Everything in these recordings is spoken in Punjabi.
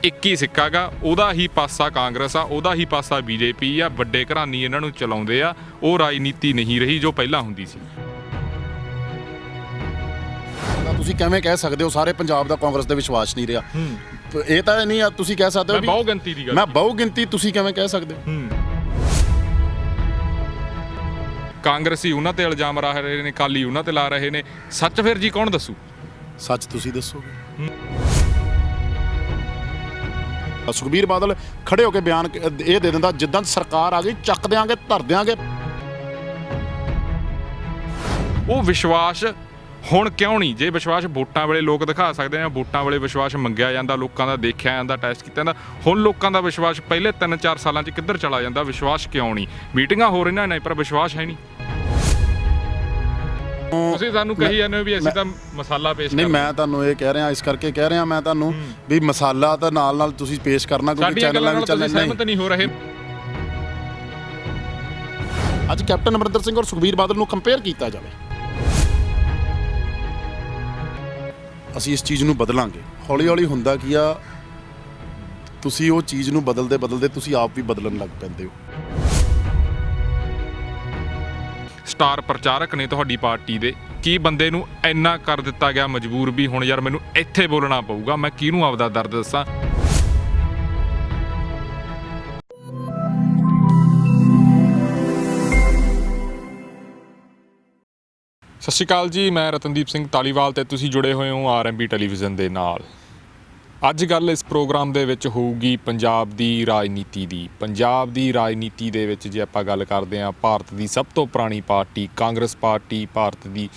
ਇੱਕ ਹੀ ਸਿੱਕਾ ਗਾ, ਉਹਦਾ ਹੀ ਪਾਸਾ ਕਾਂਗਰਸ ਆ, ਉਹਦਾ ਹੀ ਪਾਸਾ BJP ਆ। ਵੱਡੇ ਘਰਾਨੀ ਇਹਨਾਂ ਨੂੰ ਚਲਾਉਂਦੇ ਆ। ਉਹ ਰਾਜਨੀਤੀ ਨਹੀਂ ਰਹੀ ਜੋ ਪਹਿਲਾਂ ਹੁੰਦੀ ਸੀ। ਤੁਸੀਂ ਕਿਵੇਂ ਕਹਿ ਸਕਦੇ ਹੋ ਸਾਰੇ ਪੰਜਾਬ ਦਾ ਕਾਂਗਰਸ ਦੇ ਵਿਸ਼ਵਾਸ ਨਹੀਂ ਰਿਹਾ? ਇਹ ਤਾਂ ਨਹੀਂ ਤੁਸੀਂ ਕਹਿ ਸਕਦੇ ਹੋ ਮੈਂ ਬਹੁ ਗਿਣਤੀ ਦੀ ਗੱਲ, ਮੈਂ ਬਹੁ ਗਿਣਤੀ ਤੁਸੀਂ ਕਿਵੇਂ ਕਹਿ ਸਕਦੇ ਹੋ? ਕਾਂਗਰਸੀ ਉਹਨਾਂ ਤੇ ਇਲਜ਼ਾਮ ਲਾ ਰਹੇ ਨੇ, ਅਕਾਲੀ ਉਹਨਾਂ ਤੇ ਲਾ ਰਹੇ ਨੇ। ਸੱਚ ਫਿਰ ਜੀ ਕੌਣ ਦੱਸੂ? ਸੱਚ ਤੁਸੀਂ ਦੱਸੋਗੇ। ਸੁਖਬੀਰ ਬਾਦਲ ਖੜੇ ਹੋ ਕੇ ਬਿਆਨ ਇਹ ਦੇ ਦਿੰਦਾ, ਜਿੱਦਾਂ ਸਰਕਾਰ ਆ ਗਈ ਚੱਕ ਦਿਆਂਗੇ, ਧਰ ਦਿਆਂਗੇ। ਉਹ ਵਿਸ਼ਵਾਸ ਹੁਣ ਕਿਉਂ ਨਹੀਂ? ਜੇ ਵਿਸ਼ਵਾਸ ਵੋਟਾਂ ਵੇਲੇ ਲੋਕ ਦਿਖਾ ਸਕਦੇ ਆ, ਵੋਟਾਂ ਵੇਲੇ ਵਿਸ਼ਵਾਸ ਮੰਗਿਆ ਜਾਂਦਾ, ਲੋਕਾਂ ਦਾ ਦੇਖਿਆ ਜਾਂਦਾ, ਟੈਸਟ ਕੀਤਾ ਜਾਂਦਾ। ਹੁਣ ਲੋਕਾਂ ਦਾ ਵਿਸ਼ਵਾਸ ਪਹਿਲੇ 3-4 ਸਾਲਾਂ 'ਚ ਕਿੱਧਰ ਚਲਾ ਜਾਂਦਾ? ਵਿਸ਼ਵਾਸ ਕਿਉਂ ਨਹੀਂ? ਮੀਟਿੰਗਾਂ ਹੋ ਰਹੀਆਂ ਨੇ ਪਰ ਵਿਸ਼ਵਾਸ ਹੈ ਨਹੀਂ। ਤੁਸੀਂ ਸਾਨੂੰ ਕਹੀ ਜਾਂਦੇ ਹੋ ਵੀ ਅਸੀਂ ਤਾਂ ਮਸਾਲਾ ਪੇਸ਼ ਨਹੀਂ, ਮੈਂ ਤੁਹਾਨੂੰ ਇਹ ਕਹਿ ਰਿਹਾ, ਇਸ ਕਰਕੇ ਕਹਿ ਰਿਹਾ ਮੈਂ ਤੁਹਾਨੂੰ ਵੀ ਮਸਾਲਾ ਤਾਂ ਨਾਲ ਤੁਸੀਂ ਪੇਸ਼ ਕਰਨਾ, ਕਿਉਂਕਿ ਚੈਨਲਾਂ ਵੀ ਚੱਲਣੇ ਸਹਿਮਤ ਨਹੀਂ ਹੋ ਰਹੇ। ਅੱਜ ਕੈਪਟਨ ਅਮਰਿੰਦਰ ਸਿੰਘ ਔਰ ਸੁਖਬੀਰ ਬਾਦਲ ਨੂੰ ਕੰਪੇਅਰ ਕੀਤਾ ਜਾਵੇ। ਅਸੀਂ ਇਸ ਚੀਜ਼ ਨੂੰ ਬਦਲਾਂਗੇ। ਹੌਲੀ ਹੌਲੀ ਹੁੰਦਾ ਕੀ ਆ, ਤੁਸੀਂ ਉਹ ਚੀਜ਼ ਨੂੰ ਬਦਲਦੇ ਬਦਲਦੇ ਤੁਸੀਂ ਆਪ ਵੀ ਬਦਲਣ ਲੱਗ ਪੈਂਦੇ ਹੋ। ਸਟਾਰ ਪ੍ਰਚਾਰਕ ਨੇ ਤੁਹਾਡੀ ਪਾਰਟੀ ਦੇ, ਕੀ ਬੰਦੇ ਨੂੰ ਇੰਨਾ ਕਰ ਦਿੱਤਾ ਗਿਆ ਮਜਬੂਰ ਵੀ ਹੁਣ ਯਾਰ ਮੈਨੂੰ ਇੱਥੇ ਬੋਲਣਾ ਪਊਗਾ, ਮੈਂ ਕਿਹਨੂੰ ਆਪਦਾ ਦਰਦ ਦੱਸਾਂ? ਸਤਿ ਸ਼੍ਰੀ ਅਕਾਲ ਜੀ, ਮੈਂ ਰਤਨਦੀਪ ਸਿੰਘ ਧਾਲੀਵਾਲ ਤੇ ਤੁਸੀਂ ਜੁੜੇ ਹੋਏ ਹੋ RMB ਟੈਲੀਵਿਜ਼ਨ ਦੇ ਨਾਲ। ਅੱਜ ਗੱਲ ਇਸ ਪ੍ਰੋਗਰਾਮ ਦੇ ਵਿੱਚ ਹੋਊਗੀ ਪੰਜਾਬ ਦੀ ਰਾਜਨੀਤੀ ਦੀ। ਪੰਜਾਬ ਦੀ ਰਾਜਨੀਤੀ ਦੇ ਵਿੱਚ ਜੇ ਆਪਾਂ ਗੱਲ ਕਰਦੇ ਹਾਂ, ਭਾਰਤ ਦੀ ਸਭ ਤੋਂ ਪੁਰਾਣੀ ਪਾਰਟੀ ਕਾਂਗਰਸ ਪਾਰਟੀ, ਭਾਰਤ ਦੀ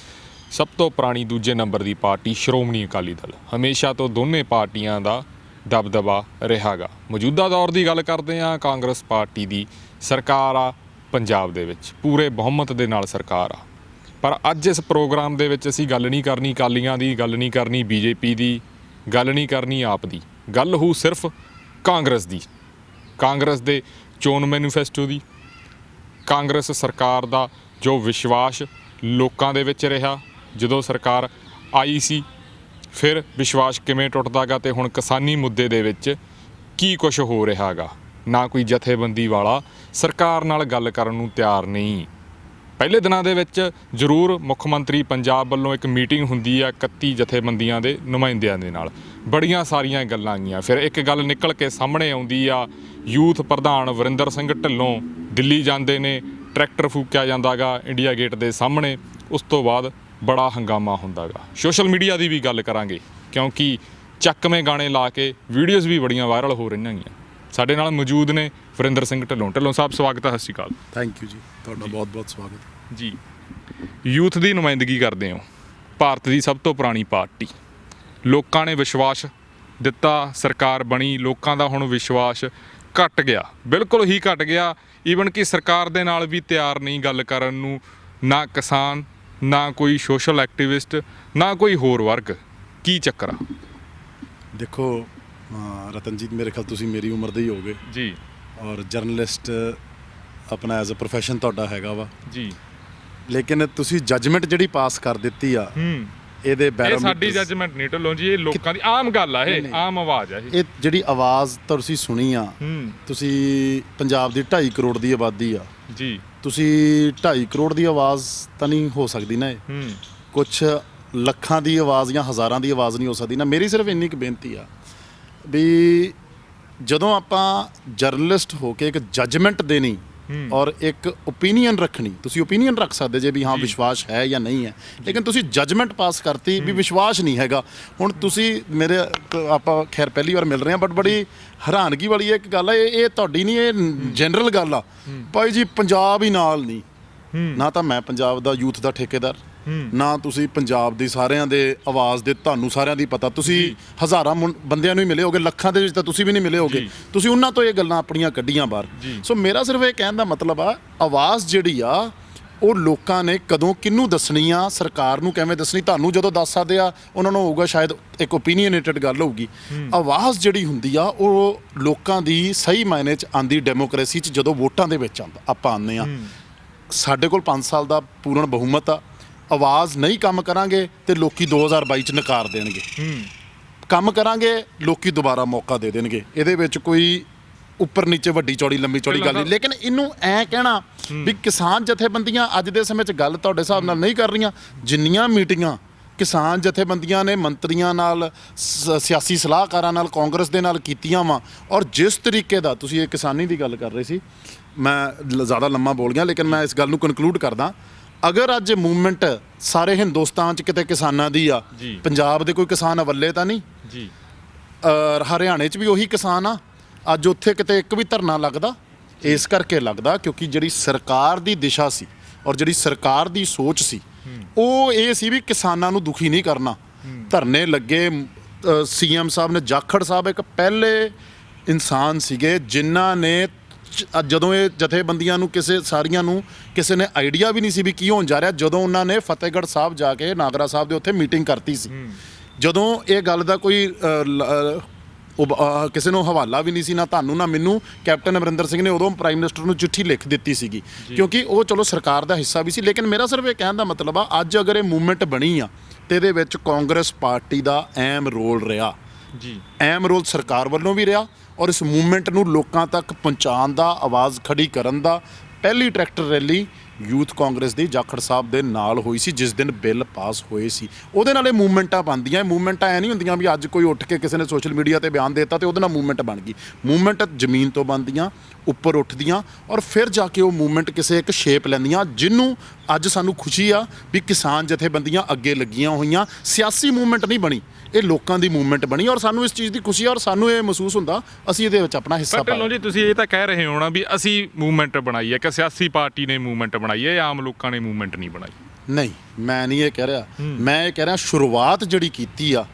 ਸਭ ਤੋਂ ਪੁਰਾਣੀ ਦੂਜੇ ਨੰਬਰ ਦੀ ਪਾਰਟੀ ਸ਼੍ਰੋਮਣੀ ਅਕਾਲੀ ਦਲ, ਹਮੇਸ਼ਾ ਤੋਂ ਦੋਨੇ ਪਾਰਟੀਆਂ ਦਾ ਦਬਦਬਾ ਰਿਹਾ ਗਾ। ਮੌਜੂਦਾ ਦੌਰ ਦੀ ਗੱਲ ਕਰਦੇ ਹਾਂ, ਕਾਂਗਰਸ ਪਾਰਟੀ ਦੀ ਸਰਕਾਰ ਆ ਪੰਜਾਬ ਦੇ ਵਿੱਚ, ਪੂਰੇ ਬਹੁਮਤ ਦੇ ਨਾਲ ਸਰਕਾਰ ਆ। ਪਰ ਅੱਜ ਇਸ ਪ੍ਰੋਗਰਾਮ ਦੇ ਵਿੱਚ ਅਸੀਂ ਗੱਲ ਨਹੀਂ ਕਰਨੀ ਅਕਾਲੀਆਂ ਦੀ, ਗੱਲ ਨਹੀਂ ਕਰਨੀ BJP ਦੀ, ਗੱਲ ਨਹੀਂ ਕਰਨੀ ਆਪ ਦੀ। ਗੱਲ ਹੋ ਸਿਰਫ ਕਾਂਗਰਸ ਦੀ, ਕਾਂਗਰਸ ਦੇ ਚੋਣ ਮੈਨੀਫੈਸਟੋ ਦੀ, ਕਾਂਗਰਸ ਸਰਕਾਰ ਦਾ ਜੋ ਵਿਸ਼ਵਾਸ ਲੋਕਾਂ ਦੇ ਵਿੱਚ ਰਿਹਾ ਜਦੋਂ ਸਰਕਾਰ ਆਈ ਸੀ, ਫਿਰ ਵਿਸ਼ਵਾਸ ਕਿਵੇਂ ਟੁੱਟਦਾ ਗਾ ਤੇ ਹੁਣ ਕਿਸਾਨੀ ਮੁੱਦੇ ਦੇ ਵਿੱਚ ਕੀ ਕੁਛ ਹੋ ਰਿਹਾ ਗਾ। ਨਾ ਕੋਈ ਜਥੇਬੰਦੀ ਵਾਲਾ ਸਰਕਾਰ ਨਾਲ ਗੱਲ ਕਰਨ ਨੂੰ ਤਿਆਰ ਨਹੀਂ। ਪਹਿਲੇ ਦਿਨਾਂ ਦੇ ਵਿੱਚ ਜ਼ਰੂਰ ਮੁੱਖ ਮੰਤਰੀ ਪੰਜਾਬ ਵੱਲੋਂ ਇੱਕ ਮੀਟਿੰਗ ਹੁੰਦੀ ਆ 31 ਜਥੇਬੰਦੀਆਂ ਦੇ ਨੁਮਾਇੰਦਿਆਂ ਦੇ ਨਾਲ, ਬੜੀਆਂ ਸਾਰੀਆਂ ਗੱਲਾਂ ਗਈਆਂ। ਫਿਰ ਇੱਕ ਗੱਲ ਨਿਕਲ ਕੇ ਸਾਹਮਣੇ ਆਉਂਦੀ ਆ, ਯੂਥ ਪ੍ਰਧਾਨ ਵਰਿੰਦਰ ਸਿੰਘ ਢਿੱਲੋਂ ਦਿੱਲੀ ਜਾਂਦੇ ਨੇ, ਟਰੈਕਟਰ ਫੂਕਿਆ ਜਾਂਦਾ ਗਾ ਇੰਡੀਆ ਗੇਟ ਦੇ ਸਾਹਮਣੇ। ਉਸ ਤੋਂ ਬਾਅਦ ਬੜਾ ਹੰਗਾਮਾ ਹੁੰਦਾ ਗਾ। ਸੋਸ਼ਲ ਮੀਡੀਆ ਦੀ ਵੀ ਗੱਲ ਕਰਾਂਗੇ ਕਿਉਂਕਿ ਚੱਕਵੇਂ ਗਾਣੇ ਲਾ ਕੇ ਵੀਡੀਓਜ਼ ਵੀ ਬੜੀਆਂ ਵਾਇਰਲ ਹੋ ਰਹੀਆਂ ਗਈਆਂ। ਸਾਡੇ ਨਾਲ ਮੌਜੂਦ ਨੇ ਵਰਿੰਦਰ ਸਿੰਘ ਢਿੱਲੋਂ। ਢਿੱਲੋਂ ਸਾਹਿਬ ਸਵਾਗਤ ਹੈ। ਸਤਿ ਸ਼੍ਰੀ ਅਕਾਲ। ਥੈਂਕ ਯੂ ਜੀ, ਤੁਹਾਡਾ ਬਹੁਤ ਬਹੁਤ ਸਵਾਗਤ ਜੀ। ਯੂਥ ਦੀ ਨੁਮਾਇੰਦਗੀ ਕਰਦੇ ਹੋ, ਭਾਰਤ ਦੀ ਸਭ ਤੋਂ ਪੁਰਾਣੀ ਪਾਰਟੀ, ਲੋਕਾਂ ਨੇ ਵਿਸ਼ਵਾਸ ਦਿੱਤਾ, ਸਰਕਾਰ ਬਣੀ, ਲੋਕਾਂ ਦਾ ਹੁਣ ਵਿਸ਼ਵਾਸ ਘਟ ਗਿਆ, ਬਿਲਕੁਲ ਹੀ ਘਟ ਗਿਆ। ਈਵਨ ਕਿ ਸਰਕਾਰ ਦੇ ਨਾਲ ਵੀ ਤਿਆਰ ਨਹੀਂ ਗੱਲ ਕਰਨ ਨੂੰ, ਨਾ ਕਿਸਾਨ, ਨਾ ਕੋਈ ਸੋਸ਼ਲ ਐਕਟਿਵਿਸਟ, ਨਾ ਕੋਈ ਹੋਰ ਵਰਗ। ਕੀ ਚੱਕਰ ਆ? ਦੇਖੋ ਰਤਨਜੀਤ, ਮੇਰੇ ਖਿਆਲ ਤੁਸੀਂ ਮੇਰੀ ਉਮਰ ਦੇ ਹੀ ਹੋਗੇ ਜੀ, ਔਰ ਜਰਨਲਿਸਟ ਆਪਣਾ ਐਜ਼ ਅ ਪ੍ਰੋਫੈਸ਼ਨ ਤੁਹਾਡਾ ਹੈਗਾ ਵਾ ਜੀ, ਲੇਕਿਨ ਤੁਸੀਂ ਜੱਜਮੈਂਟ ਜਿਹੜੀ ਪਾਸ ਕਰ ਦਿੱਤੀ ਆ, ਇਹਦੇ ਇਹ ਸਾਡੀ ਜੱਜਮੈਂਟ ਨਹੀਂ ਢਿੱਲੋਂ ਜੀ, ਇਹ ਲੋਕਾਂ ਦੀ ਆਮ ਗੱਲ ਆ, ਇਹ ਆਮ ਆਵਾਜ਼ ਆ। ਇਹ ਜਿਹੜੀ ਆਵਾਜ਼ ਤੁਸੀਂ ਸੁਣੀ ਆ, ਤੁਸੀਂ ਪੰਜਾਬ ਦੀ 2.5 ਕਰੋੜ ਦੀ ਆਬਾਦੀ ਆ ਜੀ, ਤੁਸੀਂ 2.5 ਕਰੋੜ ਦੀ ਆਵਾਜ਼ ਤਾਂ ਨਹੀਂ ਹੋ ਸਕਦੀ ਨਾ, ਇਹ ਕੁਛ ਲੱਖਾਂ ਦੀ ਆਵਾਜ਼ ਜਾਂ ਹਜ਼ਾਰਾਂ ਦੀ ਆਵਾਜ਼ ਨਹੀਂ ਹੋ ਸਕਦੀ ਨਾ। ਮੇਰੀ ਸਿਰਫ ਇੰਨੀ ਕੁ ਬੇਨਤੀ ਆ ਵੀ ਜਦੋਂ ਆਪਾਂ ਜਰਨਲਿਸਟ ਹੋ ਕੇ ਇੱਕ ਜੱਜਮੈਂਟ ਦੇਣੀ ਔਰ ਇੱਕ ਓਪੀਨੀਅਨ ਰੱਖਣੀ, ਤੁਸੀਂ ਓਪੀਨੀਅਨ ਰੱਖ ਸਕਦੇ ਜੇ ਵੀ ਹਾਂ ਵਿਸ਼ਵਾਸ ਹੈ ਜਾਂ ਨਹੀਂ ਹੈ, ਲੇਕਿਨ ਤੁਸੀਂ ਜੱਜਮੈਂਟ ਪਾਸ ਕਰਤੀ ਵੀ ਵਿਸ਼ਵਾਸ ਨਹੀਂ ਹੈਗਾ। ਹੁਣ ਤੁਸੀਂ ਮੇਰੇ ਆਪਾਂ ਖੈਰ ਪਹਿਲੀ ਵਾਰ ਮਿਲ ਰਹੇ ਹਾਂ, ਬਟ ਬੜੀ ਹੈਰਾਨਗੀ ਵਾਲੀ ਇੱਕ ਗੱਲ ਹੈ, ਇਹ ਤੁਹਾਡੀ ਨਹੀਂ, ਇਹ ਜਨਰਲ ਗੱਲ ਆ ਭਾਈ ਜੀ। ਪੰਜਾਬ ਹੀ ਨਾਲ ਨਹੀਂ, ਨਾ ਤਾਂ ਮੈਂ ਪੰਜਾਬ ਦਾ ਯੂਥ ਦਾ ਠੇਕੇਦਾਰ, ਨਾ ਤੁਸੀਂ ਪੰਜਾਬ ਦੀ ਸਾਰਿਆਂ ਦੇ ਆਵਾਜ਼ ਦੇ, ਤੁਹਾਨੂੰ ਸਾਰਿਆਂ ਦੀ ਪਤਾ, ਤੁਸੀਂ ਹਜ਼ਾਰਾਂ ਬੰਦਿਆਂ ਨੂੰ ਹੀ ਮਿਲੇ ਹੋਗੇ, ਲੱਖਾਂ ਦੇ ਵਿੱਚ ਤਾਂ ਤੁਸੀਂ ਵੀ ਨਹੀਂ ਮਿਲੇ ਹੋਗੇ। ਤੁਸੀਂ ਉਹਨਾਂ ਤੋਂ ਇਹ ਗੱਲਾਂ ਆਪਣੀਆਂ ਕੱਢੀਆਂ ਬਾਹਰ। ਸੋ ਮੇਰਾ ਸਿਰਫ ਇਹ ਕਹਿਣ ਦਾ ਮਤਲਬ ਆ, ਆਵਾਜ਼ ਜਿਹੜੀ ਆ ਉਹ ਲੋਕਾਂ ਨੇ ਕਦੋਂ ਕਿਹਨੂੰ ਦੱਸਣੀ ਆ, ਸਰਕਾਰ ਨੂੰ ਕਿਵੇਂ ਦੱਸਣੀ, ਤੁਹਾਨੂੰ ਜਦੋਂ ਦੱਸ ਸਕਦੇ ਆ ਉਹਨਾਂ ਨੂੰ ਹੋਊਗਾ ਸ਼ਾਇਦ ਇੱਕ ਓਪੀਨੀਅਨੇਟਡ ਗੱਲ ਹੋਊਗੀ। ਆਵਾਜ਼ ਜਿਹੜੀ ਹੁੰਦੀ ਆ ਉਹ ਲੋਕਾਂ ਦੀ ਸਹੀ ਮਾਇਨੇ 'ਚ ਆਉਂਦੀ ਡੈਮੋਕ੍ਰੇਸੀ 'ਚ ਜਦੋਂ ਵੋਟਾਂ ਦੇ ਵਿੱਚ ਆਪਾਂ ਆਉਂਦੇ ਆ। ਸਾਡੇ ਕੋਲ 5 ਸਾਲ ਦਾ ਪੂਰਨ ਬਹੁਮਤ ਆ, ਆਵਾਜ਼ ਨਹੀਂ ਕੰਮ ਕਰਾਂਗੇ ਤੇ ਲੋਕੀ 2022 'ਚ ਨਕਾਰ ਦੇਣਗੇ। ਕੰਮ ਕਰਾਂਗੇ ਲੋਕੀ ਦੁਬਾਰਾ ਮੌਕਾ ਦੇ ਦੇਣਗੇ। ਇਹਦੇ ਵਿੱਚ ਕੋਈ ਉੱਪਰ ਨੀਚੇ ਵੱਡੀ ਚੌੜੀ ਲੰਮੀ ਚੌੜੀ ਗੱਲ ਨਹੀਂ। ਲੇਕਿਨ ਇਹਨੂੰ ਐ ਕਹਿਣਾ ਵੀ ਕਿਸਾਨ ਜਥੇਬੰਦੀਆਂ ਅੱਜ ਦੇ ਸਮੇਂ 'ਚ ਗੱਲ ਤੁਹਾਡੇ ਹਿਸਾਬ ਨਾਲ ਨਹੀਂ ਕਰ ਰਹੀਆਂ। ਜਿੰਨੀਆਂ ਮੀਟਿੰਗਾਂ ਕਿਸਾਨ ਜਥੇਬੰਦੀਆਂ ਨੇ ਮੰਤਰੀਆਂ ਨਾਲ ਸਿਆਸੀ ਸਲਾਹਕਾਰਾਂ ਨਾਲ ਕਾਂਗਰਸ ਦੇ ਨਾਲ ਕੀਤੀਆਂ ਵਾ, ਔਰ ਜਿਸ ਤਰੀਕੇ ਦਾ ਤੁਸੀਂ ਇਹ ਕਿਸਾਨੀ ਦੀ ਗੱਲ ਕਰ ਰਹੇ ਸੀ, ਮੈਂ ਜ਼ਿਆਦਾ ਲੰਮਾ ਬੋਲ ਗਿਆ ਲੇਕਿਨ ਮੈਂ ਇਸ ਗੱਲ ਨੂੰ ਕਨਕਲੂਡ ਕਰਦਾ। ਅਗਰ ਅੱਜ ਮੂਵਮੈਂਟ ਸਾਰੇ ਹਿੰਦੁਸਤਾਨ 'ਚ ਕਿਤੇ ਕਿਸਾਨਾਂ ਦੀ ਆ, ਪੰਜਾਬ ਦੇ ਕੋਈ ਕਿਸਾਨ ਅਵੱਲੇ ਤਾਂ ਨਹੀਂ ਜੀ, ਹਰਿਆਣੇ 'ਚ ਵੀ ਉਹੀ ਕਿਸਾਨ ਆ। ਅੱਜ ਉੱਥੇ ਕਿਤੇ ਇੱਕ ਵੀ ਧਰਨਾ ਲੱਗਦਾ, ਇਸ ਕਰਕੇ ਲੱਗਦਾ ਕਿਉਂਕਿ ਜਿਹੜੀ ਸਰਕਾਰ ਦੀ ਦਿਸ਼ਾ ਸੀ ਔਰ ਜਿਹੜੀ ਸਰਕਾਰ ਦੀ ਸੋਚ ਸੀ ਉਹ ਇਹ ਸੀ ਵੀ ਕਿਸਾਨਾਂ ਨੂੰ ਦੁਖੀ ਨਹੀਂ ਕਰਨਾ। ਧਰਨੇ ਲੱਗੇ, ਸੀਐਮ ਸਾਹਿਬ ਨੇ, ਜਾਖੜ ਸਾਹਿਬ ਇੱਕ ਪਹਿਲੇ ਇਨਸਾਨ ਸੀਗੇ ਜਿਨ੍ਹਾਂ ਨੇ ਜਦੋਂ ਇਹ ਜਥੇਬੰਦੀਆਂ ਨੂੰ ਸਾਰੀਆਂ ਨੂੰ ਕਿਸੇ ਨੇ ਆਈਡੀਆ ਵੀ ਨਹੀਂ ਸੀ ਵੀ ਕੀ ਹੋਣ ਜਾ ਰਿਹਾ, ਜਦੋਂ ਉਹਨਾਂ ਨੇ ਫਤਿਹਗੜ੍ਹ ਸਾਹਿਬ ਜਾ ਕੇ ਨਾਗਰਾ ਸਾਹਿਬ ਦੇ ਉੱਥੇ ਮੀਟਿੰਗ ਕਰਤੀ ਸੀ, ਜਦੋਂ ਇਹ ਗੱਲ ਦਾ ਕੋਈ ਕਿਸੇ ਨੂੰ ਹਵਾਲਾ ਵੀ ਨਹੀਂ ਸੀ, ਨਾ ਤੁਹਾਨੂੰ ਨਾ ਮੈਨੂੰ, ਕੈਪਟਨ ਅਮਰਿੰਦਰ ਸਿੰਘ ਨੇ ਉਦੋਂ ਪ੍ਰਾਈਮ ਮਿਨਿਸਟਰ ਨੂੰ ਚਿੱਠੀ ਲਿਖ ਦਿੱਤੀ ਸੀਗੀ ਕਿਉਂਕਿ ਉਹ ਚਲੋ ਸਰਕਾਰ ਦਾ ਹਿੱਸਾ ਵੀ ਸੀ। ਲੇਕਿਨ ਮੇਰਾ ਸਿਰਫ ਇਹ ਕਹਿਣ ਦਾ ਮਤਲਬ ਆ ਅੱਜ ਅਗਰ ਇਹ ਮੂਵਮੈਂਟ ਬਣੀ ਆ ਤੇ ਇਹਦੇ ਵਿੱਚ ਕਾਂਗਰਸ ਪਾਰਟੀ ਦਾ ਅਹਿਮ ਰੋਲ ਰਿਹਾ ਜੀ, ਅਹਿਮ ਰੋਲ ਸਰਕਾਰ ਵੱਲੋਂ ਵੀ ਰਿਹਾ ਔਰ ਇਸ ਮੂਵਮੈਂਟ ਨੂੰ ਲੋਕਾਂ ਤੱਕ ਪਹੁੰਚਾਉਣ ਦਾ, ਆਵਾਜ਼ ਖੜੀ ਕਰਨ ਦਾ। ਪਹਿਲੀ ਟਰੈਕਟਰ ਰੈਲੀ ਯੂਥ ਕਾਂਗਰਸ ਦੀ ਜਾਖੜ ਸਾਹਿਬ ਦੇ ਨਾਲ ਹੋਈ ਸੀ ਜਿਸ ਦਿਨ ਬਿੱਲ ਪਾਸ ਹੋਏ ਸੀ। ਉਹਦੇ ਨਾਲ ਇਹ ਮੂਵਮੈਂਟਾਂ ਬਣਦੀਆਂ। ਮੂਵਮੈਂਟਾਂ ਐ ਨਹੀਂ ਹੁੰਦੀਆਂ ਵੀ ਅੱਜ ਕੋਈ ਉੱਠ ਕੇ ਕਿਸੇ ਨੇ ਸੋਸ਼ਲ ਮੀਡੀਆ ਤੇ ਬਿਆਨ ਦੇਤਾ ਤੇ ਉਹਦੇ ਨਾਲ ਮੂਵਮੈਂਟ ਬਣ ਗਈ। ਮੂਵਮੈਂਟ ਜ਼ਮੀਨ ਤੋਂ ਬਣਦੀਆਂ, ਉੱਪਰ ਉੱਠਦੀਆਂ ਔਰ ਫਿਰ ਜਾ ਕੇ ਉਹ ਮੂਵਮੈਂਟ ਕਿਸੇ ਇੱਕ ਸ਼ੇਪ ਲੈਂਦੀਆਂ, ਜਿਹਨੂੰ ਅੱਜ ਸਾਨੂੰ ਖੁਸ਼ੀ ਆ ਵੀ ਕਿਸਾਨ ਜਥੇਬੰਦੀਆਂ ਅੱਗੇ ਲੱਗੀਆਂ ਹੋਈਆਂ। ਸਿਆਸੀ ਮੂਵਮੈਂਟ ਨਹੀਂ ਬਣੀ, ਇਹ ਲੋਕਾਂ ਦੀ ਮੂਵਮੈਂਟ ਬਣੀ ਔਰ ਸਾਨੂੰ ਇਸ ਚੀਜ਼ ਦੀ ਖੁਸ਼ੀ ਆ ਔਰ ਸਾਨੂੰ ਇਹ ਮਹਿਸੂਸ ਹੁੰਦਾ ਅਸੀਂ ਇਹਦੇ ਵਿੱਚ ਆਪਣਾ ਹਿੱਸਾ ਪਾਇਆ। ਜੀ ਤੁਸੀਂ ਇਹ ਤਾਂ ਕਹਿ ਰਹੇ ਹੋ ਨਾ ਵੀ ਅਸੀਂ ਮੂਵਮੈਂਟ ਬਣਾਈ ਹੈ ਕਿ ਸਿਆਸੀ ਪਾਰਟੀ ਨੇ ਮੂਵਮੈਂਟ ਬਣਾਈ ਹੈ, ਆਮ ਲੋਕਾਂ ਨੇ ਮੂਵਮੈਂਟ ਨਹੀਂ ਬਣਾਈ। ਨਹੀਂ, ਮੈਂ ਨਹੀਂ ਇਹ ਕਹਿ ਰਿਹਾ, ਮੈਂ ਇਹ ਕਹਿ ਰਿਹਾ ਸ਼ੁਰੂਆਤ ਜਿਹੜੀ ਕੀਤੀ ਆ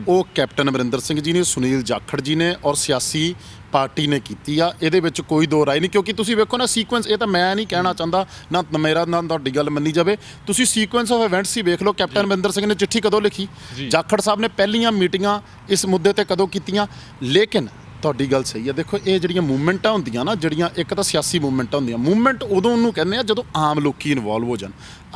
ਉਹ ਕੈਪਟਨ ਅਮਰਿੰਦਰ ਸਿੰਘ ਜੀ ਨੇ, ਸੁਨੀਲ ਜਾਖੜ ਜੀ ਨੇ ਔਰ ਸਿਆਸੀ ਪਾਰਟੀ ਨੇ ਕੀਤੀ ਆ। ਇਹਦੇ ਵਿੱਚ ਕੋਈ ਦੋ ਰਾਏ ਨਹੀਂ ਕਿਉਂਕਿ ਤੁਸੀਂ ਵੇਖੋ ਨਾ ਸੀਕੁਐਂਸ, ਇਹ ਤਾਂ ਮੈਂ ਨਹੀਂ ਕਹਿਣਾ ਚਾਹੁੰਦਾ ਨਾ ਮੇਰਾ ਨਾ ਤੁਹਾਡੀ ਗੱਲ ਮੰਨੀ ਜਾਵੇ, ਤੁਸੀਂ ਸੀਕੁਐਂਸ ਆਫ ਇਵੈਂਟਸ ਹੀ ਵੇਖ ਲਓ। ਕੈਪਟਨ ਅਮਰਿੰਦਰ ਸਿੰਘ ਨੇ ਚਿੱਠੀ ਕਦੋਂ ਲਿਖੀ, ਜਾਖੜ ਸਾਹਿਬ ਨੇ ਪਹਿਲੀਆਂ ਮੀਟਿੰਗਾਂ ਇਸ ਮੁੱਦੇ ਤੇ ਕਦੋਂ ਕੀਤੀਆਂ। ਲੇਕਿਨ ਤੁਹਾਡੀ ਗੱਲ ਸਹੀ ਹੈ, ਦੇਖੋ ਇਹ ਜਿਹੜੀਆਂ ਮੂਵਮੈਂਟਾਂ ਹੁੰਦੀਆਂ ਨਾ, ਜਿਹੜੀਆਂ ਇੱਕ ਤਾਂ ਸਿਆਸੀ ਮੂਵਮੈਂਟਾਂ ਹੁੰਦੀਆਂ, ਮੂਵਮੈਂਟ ਉਦੋਂ ਉਹਨੂੰ ਕਹਿੰਦੇ ਆ ਜਦੋਂ ਆਮ ਲੋਕੀ ਇਨਵੋਲਵ ਹੋ ਜਾਣ।